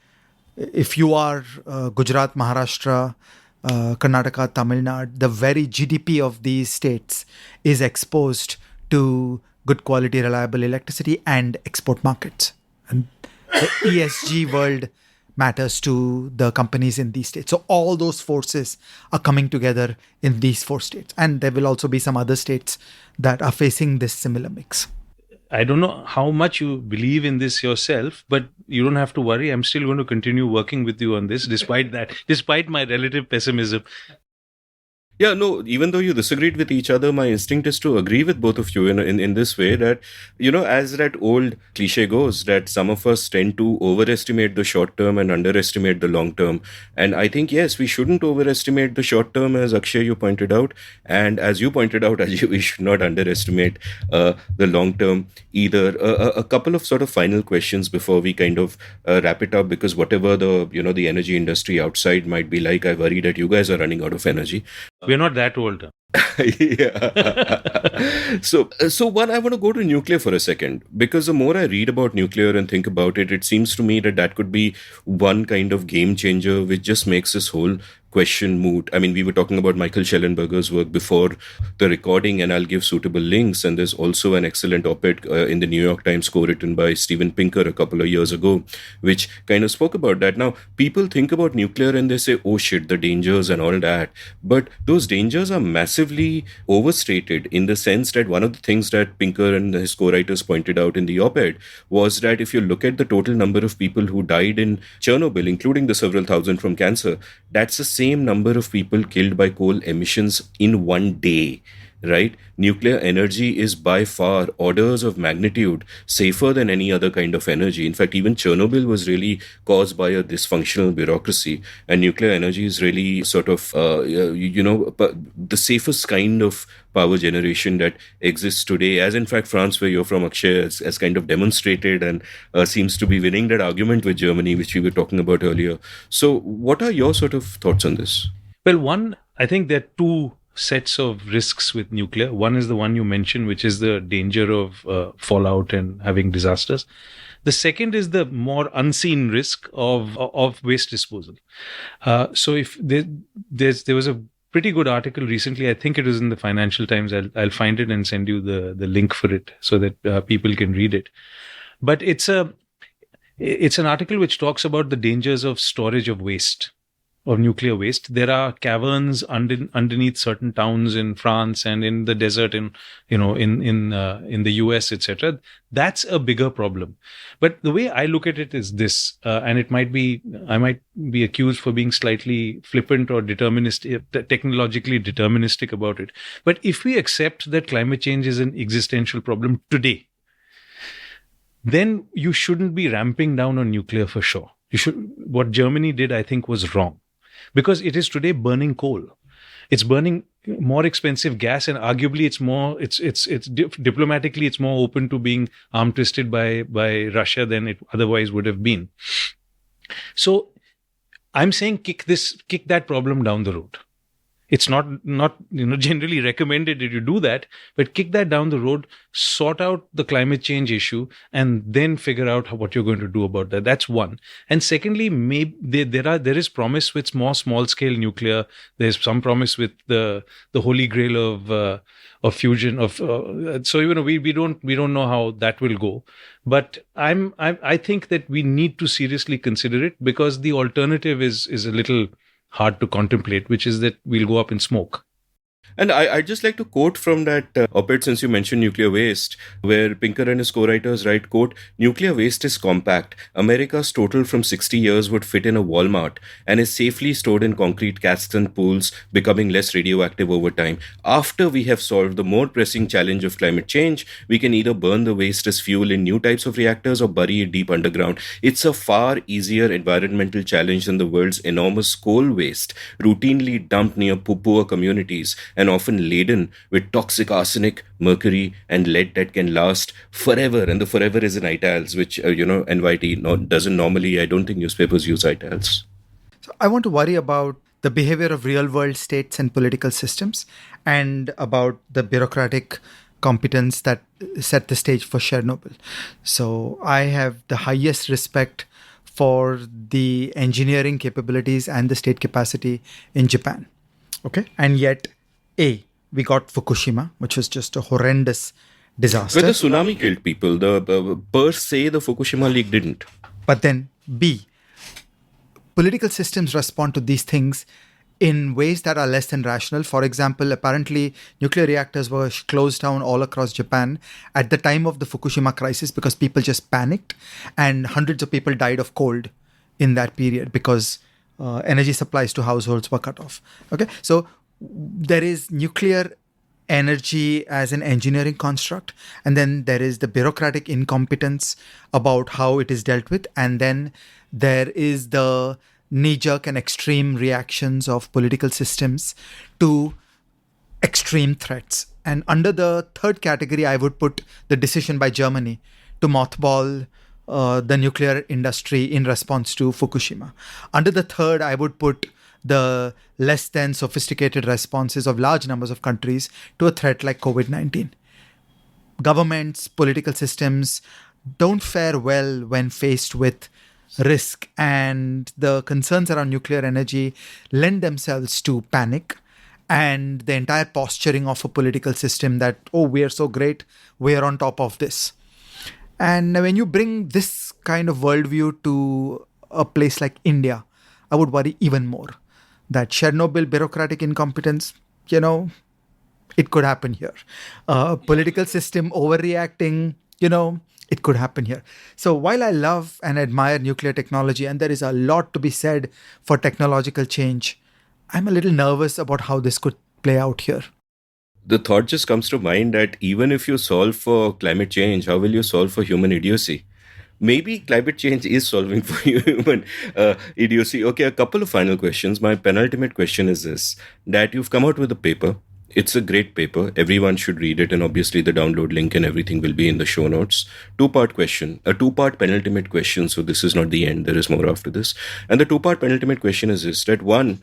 S4: if you are Gujarat, Maharashtra, Karnataka, Tamil Nadu, the very GDP of these states is exposed to good quality, reliable electricity and export markets. And the ESG world matters to the companies in these states. So all those forces are coming together in these 4 states. And there will also be some other states that are facing this similar mix.
S3: I don't know how much you believe in this yourself, but you don't have to worry. I'm still going to continue working with you on this, despite my relative pessimism.
S1: Yeah, no, even though you disagreed with each other, my instinct is to agree with both of you in this way that, as that old cliche goes, that some of us tend to overestimate the short term and underestimate the long term. And I think, yes, we shouldn't overestimate the short term, as Akshay, you pointed out. And as you pointed out, Ajay, we should not underestimate the long term either. A couple of sort of final questions before we kind of wrap it up, because whatever the energy industry outside might be like, I worry that you guys are running out of energy.
S3: We're not that old.
S1: Yeah. So one, I want to go to nuclear for a second, because the more I read about nuclear and think about it, it seems to me that could be one kind of game changer, which just makes this whole question moot. I mean, we were talking about Michael Schellenberger's work before the recording, and I'll give suitable links. And there's also an excellent op-ed in the New York Times co-written by Steven Pinker a couple of years ago, which kind of spoke about that. Now, people think about nuclear and they say, oh shit, the dangers and all that. But those dangers are massively overstated, in the sense that one of the things that Pinker and his co-writers pointed out in the op-ed was that if you look at the total number of people who died in Chernobyl, including the several thousand from cancer, that's the same number of people killed by coal emissions in one day. Right? Nuclear energy is by far orders of magnitude safer than any other kind of energy. In fact, even Chernobyl was really caused by a dysfunctional bureaucracy, and nuclear energy is really sort of, the safest kind of power generation that exists today, as in fact France, where you're from, Akshay, has kind of demonstrated and seems to be winning that argument with Germany, which we were talking about earlier. So what are your sort of thoughts on this?
S3: Well, one, I think there are 2 sets of risks with nuclear. One is the one you mentioned, which is the danger of fallout and having disasters. The second is the more unseen risk of waste disposal. So if there was a pretty good article recently, I think it was in the Financial Times. I'll find it and send you the link for it so that people can read it. But it's an article which talks about the dangers of storage of waste, of nuclear waste. There are caverns underneath certain towns in France and in the desert in the US, etc. That's a bigger problem. But the way I look at it is this, and I might be accused for being slightly flippant or technologically deterministic about it. But if we accept that climate change is an existential problem today, then you shouldn't be ramping down on nuclear for sure. What Germany did, I think, was wrong. Because it is today burning coal. It's burning more expensive gas, and arguably diplomatically it's more open to being arm twisted by Russia than it otherwise would have been. So I'm saying kick that problem down the road. It's not generally recommended that you do that, but kick that down the road, sort out the climate change issue, and then figure out what you're going to do about that. That's one. And secondly, maybe there is promise with more small scale nuclear. There's some promise with the holy grail of fusion of so we don't know how that will go, but I think that we need to seriously consider it, because the alternative is a little hard to contemplate, which is that we'll go up in smoke.
S1: And I'd just like to quote from that op-ed, since you mentioned nuclear waste, where Pinker and his co-writers write, quote, "Nuclear waste is compact. America's total from 60 years would fit in a Walmart and is safely stored in concrete casks and pools, becoming less radioactive over time. After we have solved the more pressing challenge of climate change, we can either burn the waste as fuel in new types of reactors or bury it deep underground. It's a far easier environmental challenge than the world's enormous coal waste, routinely dumped near poor communities and often laden with toxic arsenic, mercury, and lead that can last forever." And the "forever" is in italics, which, NYT doesn't normally. I don't think newspapers use italics.
S4: So I want to worry about the behavior of real world states and political systems, and about the bureaucratic competence that set the stage for Chernobyl. So I have the highest respect for the engineering capabilities and the state capacity in Japan. Okay. And yet, we got Fukushima, which was just a horrendous disaster.
S1: Where the tsunami killed people. Per se, the Fukushima leak didn't.
S4: But then, B, political systems respond to these things in ways that are less than rational. For example, apparently nuclear reactors were closed down all across Japan at the time of the Fukushima crisis because people just panicked, and hundreds of people died of cold in that period because energy supplies to households were cut off. Okay, so there is nuclear energy as an engineering construct, and then there is the bureaucratic incompetence about how it is dealt with, and then there is the knee-jerk and extreme reactions of political systems to extreme threats. And under the third category, I would put the decision by Germany to mothball the nuclear industry in response to Fukushima. Under the third, I would put the less than sophisticated responses of large numbers of countries to a threat like COVID-19. Governments, political systems don't fare well when faced with risk, and the concerns around nuclear energy lend themselves to panic and the entire posturing of a political system that, oh, we are so great, we are on top of this. And when you bring this kind of worldview to a place like India, I would worry even more that Chernobyl bureaucratic incompetence, it could happen here. Political system overreacting, it could happen here. So while I love and admire nuclear technology, and there is a lot to be said for technological change, I'm a little nervous about how this could play out here.
S1: The thought just comes to mind that even if you solve for climate change, how will you solve for human idiocy? Maybe climate change is solving for human idiocy. Okay, a couple of final questions. My penultimate question is this, that you've come out with a paper. It's a great paper. Everyone should read it. And obviously the download link and everything will be in the show notes. Two-part question, a two-part penultimate question. So this is not the end. There is more after this. And the two-part penultimate question is this, that one,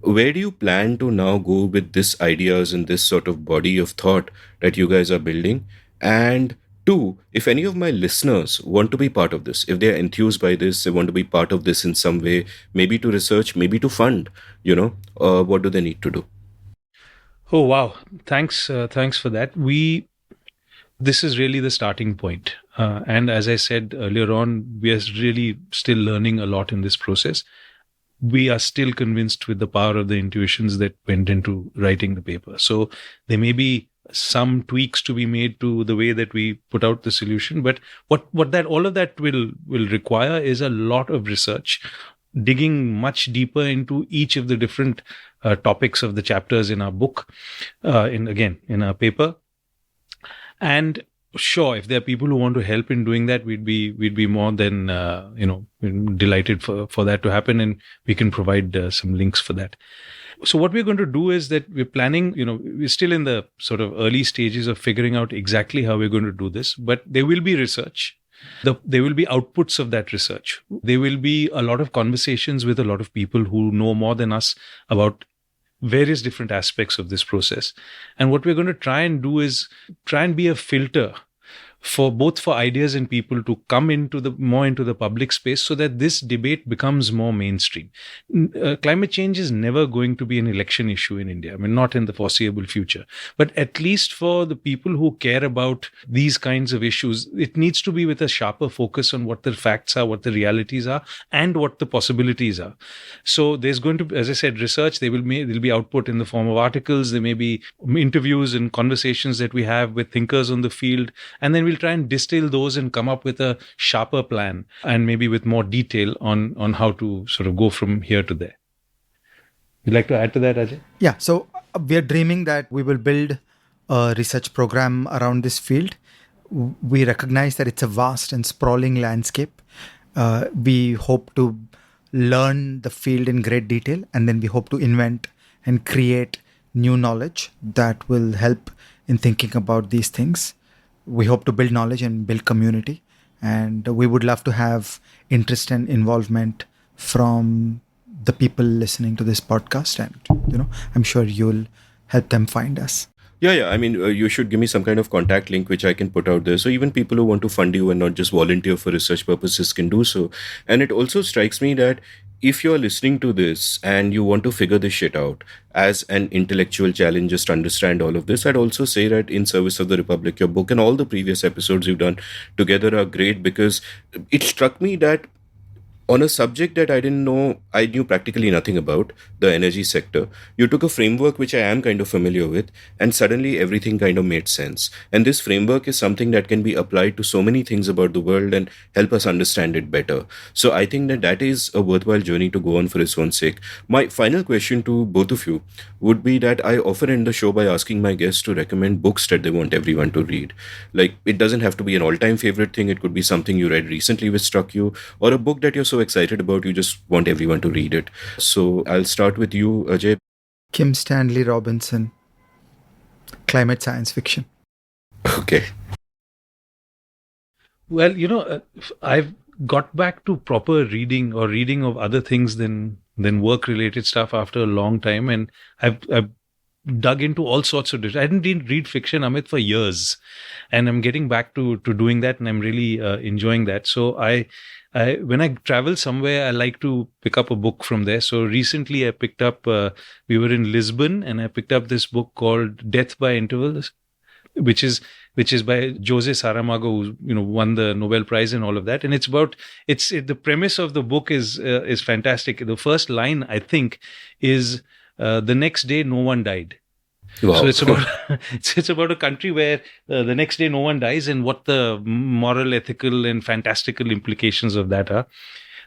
S1: where do you plan to now go with this ideas and this sort of body of thought that you guys are building? And two, if any of my listeners want to be part of this, if they're enthused by this, they want to be part of this in some way, maybe to research, maybe to fund, what do they need to do?
S3: Oh, wow. Thanks for that. This is really the starting point. And as I said earlier on, we are really still learning a lot in this process. We are still convinced with the power of the intuitions that went into writing the paper. So there may be some tweaks to be made to the way that we put out the solution, but what all of that will require is a lot of research, digging much deeper into each of the different topics of the chapters in our book, in our paper. And sure, if there are people who want to help in doing that, we'd be more than delighted for that to happen, and we can provide some links for that. So what we're going to do is that we're planning, we're still in the sort of early stages of figuring out exactly how we're going to do this, but there will be research. There will be outputs of that research. There will be a lot of conversations with a lot of people who know more than us about various different aspects of this process. And what we're going to try and do is try and be a filter for both for ideas and people to come into the public space, so that this debate becomes more mainstream. Climate change is never going to be an election issue in India. I mean, not in the foreseeable future. But at least for the people who care about these kinds of issues, it needs to be with a sharper focus on what the facts are, what the realities are, and what the possibilities are. So there's going to, as I said, research. There'll be output in the form of articles. There may be interviews and conversations that we have with thinkers on the field, and then we'll try and distill those and come up with a sharper plan, and maybe with more detail on how to sort of go from here to there. You'd like to add to that, Ajay?
S4: Yeah, so we are dreaming that we will build a research program around this field. We recognize that it's a vast and sprawling landscape. We hope to learn the field in great detail, and then we hope to invent and create new knowledge that will help in thinking about these things. We hope to build knowledge and build community, and we would love to have interest and involvement from the people listening to this podcast, and I'm sure you'll help them find us.
S1: Yeah. I mean, you should give me some kind of contact link which I can put out there. So even people who want to fund you and not just volunteer for research purposes can do so. And it also strikes me that if you're listening to this and you want to figure this shit out as an intellectual challenge, just understand all of this, I'd also say that In Service of the Republic, your book and all the previous episodes you've done together are great, because it struck me that on a subject that I didn't know, I knew practically nothing about, the energy sector, you took a framework which I am kind of familiar with, and suddenly everything kind of made sense. And this framework is something that can be applied to so many things about the world and help us understand it better. So I think that is a worthwhile journey to go on for its own sake. My final question to both of you would be that I often end the show by asking my guests to recommend books that they want everyone to read. Like, it doesn't have to be an all-time favorite thing. It could be something you read recently which struck you, or a book that you're so excited about you just want everyone to read it. So I'll start with you, Ajay.
S4: Kim Stanley Robinson, climate science fiction.
S1: Okay.
S3: Well, I've got back to proper reading or reading of other things than work-related stuff after a long time, and I've dug into all sorts of I didn't read fiction, Amit, for years, and I'm getting back to doing that, and I'm really enjoying that. So I when I travel somewhere, I like to pick up a book from there. So recently I picked up, we were in Lisbon, and I picked up this book called Death by Intervals, which is by Jose Saramago, who won the Nobel Prize and all of that. And the premise of the book is fantastic. The first line, I think, is the next day no one died.
S1: Wow.
S3: So it's about it's about a country where the next day no one dies, and what the moral, ethical, and fantastical implications of that are.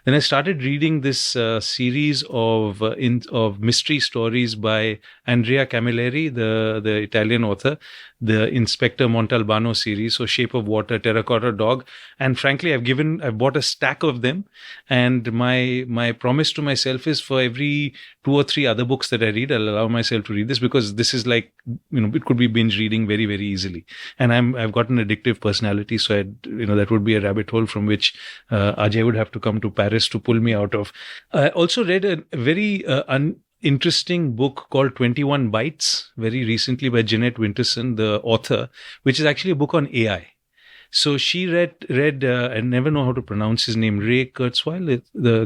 S3: Then I started reading this series of mystery stories by Andrea Camilleri, the Italian author, the Inspector Montalbano series, so Shape of Water, Terracotta Dog, and frankly, I've bought a stack of them, and my promise to myself is for every 2 or 3 other books that I read, I'll allow myself to read this, because this is like, it could be binge reading very, very easily, and I've got an addictive personality, so that would be a rabbit hole from which Ajay would have to come to Paris to pull me out of. I also read a very interesting book called 21 Bites very recently by Jeanette Winterson, the author, which is actually a book on AI. So she read I never know how to pronounce his name, Ray Kurzweil, the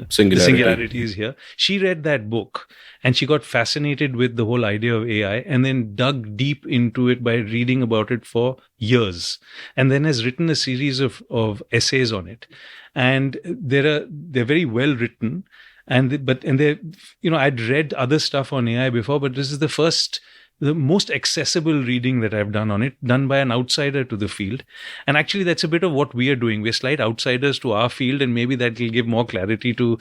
S3: singularity is here. She read that book and she got fascinated with the whole idea of AI, and then dug deep into it by reading about it for years, and then has written a series of essays on it. And they're very well written. And I'd read other stuff on AI before, but this is the most accessible reading that I've done on it, done by an outsider to the field. And actually, that's a bit of what we are doing. We're slight outsiders to our field, and maybe that will give more clarity to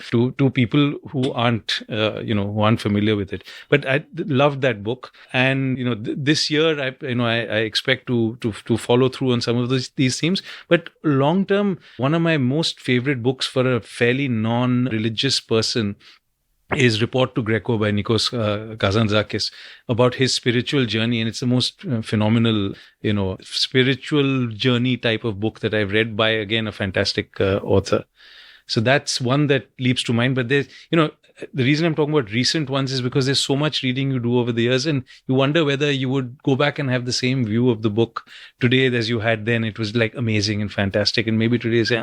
S3: people who aren't familiar with it. But I loved that book, and this year I expect to follow through on some of these themes. But long term, one of my most favorite books for a fairly non-religious person is Report to Greco by Nikos Kazantzakis, about his spiritual journey. And it's the most phenomenal, spiritual journey type of book that I've read by, again, a fantastic author. So that's one that leaps to mind. But there's, the reason I'm talking about recent ones is because there's so much reading you do over the years, and you wonder whether you would go back and have the same view of the book today as you had then. It was like amazing and fantastic. And maybe today say,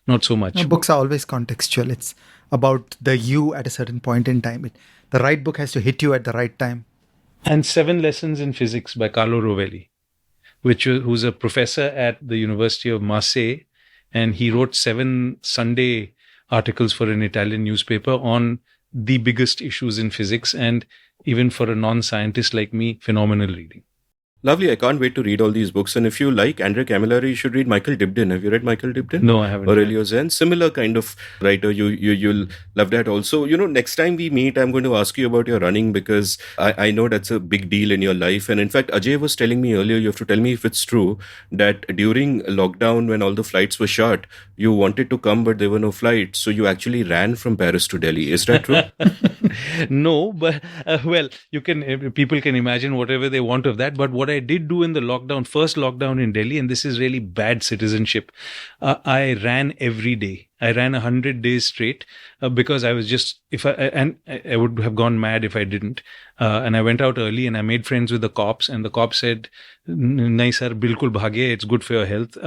S3: not so much.
S4: No, books are always contextual. It's about the you at a certain point in time. The right book has to hit you at the right time.
S3: And 7 Lessons in Physics by Carlo Rovelli, who's a professor at the University of Marseille. And he wrote 7 Sunday articles for an Italian newspaper on the biggest issues in physics. And even for a non-scientist like me, phenomenal reading.
S1: Lovely. I can't wait to read all these books. And if you like Andrea Camilleri, you should read Michael Dibdin. Have you read Michael Dibdin?
S3: No, I haven't.
S1: Aurelio Zen. Similar kind of writer. You'll love that also. Next time we meet, I'm going to ask you about your running, because I know that's a big deal in your life. And in fact, Ajay was telling me earlier, you have to tell me if it's true, that during lockdown, when all the flights were shut, you wanted to come, but there were no flights. So you actually ran from Paris to Delhi. Is that true?
S3: No, but people can imagine whatever they want of that. But what I did do in the first lockdown in Delhi, and this is really bad citizenship, I ran every day. I ran 100 days straight because I was just, I would have gone mad if I didn't. And I went out early and I made friends with the cops, and the cops said, "Nahi sir, bilkul bhage, it's good for your health."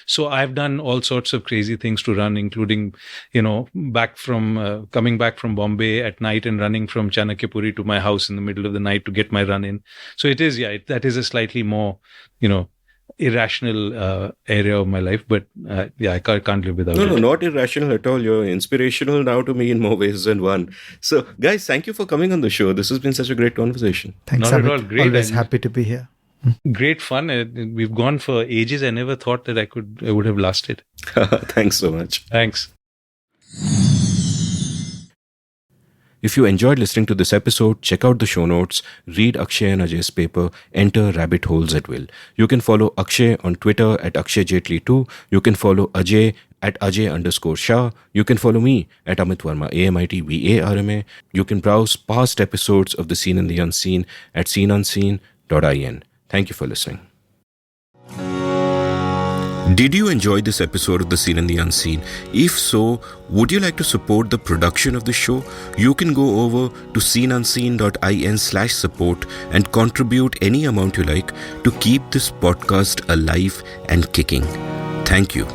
S3: So I've done all sorts of crazy things to run, including, coming back from Bombay at night and running from Chanakyapuri to my house in the middle of the night to get my run in. So it is, that is a slightly more, irrational area of my life, but I can't live without it.
S1: No, not irrational at all. You're inspirational now to me in more ways than one. So, guys, thank you for coming on the show. This has been such a great conversation.
S4: Thanks,
S3: Not
S4: Amit.
S3: at all. Great.
S4: Always happy to be here.
S3: Great fun. We've gone for ages. I never thought that I would have lasted.
S1: Thanks so much.
S3: Thanks.
S1: If you enjoyed listening to this episode, check out the show notes, read Akshay and Ajay's paper, enter rabbit holes at will. You can follow Akshay on Twitter at AkshayJaitly2. You can follow Ajay at Ajay_Shah. You can follow me at Amit Varma, AMITVARMA. You can browse past episodes of The Seen and the Unseen at seenunseen.in. Thank you for listening. Did you enjoy this episode of The Seen and the Unseen? If so, would you like to support the production of the show? You can go over to seenunseen.in/support and contribute any amount you like to keep this podcast alive and kicking. Thank you.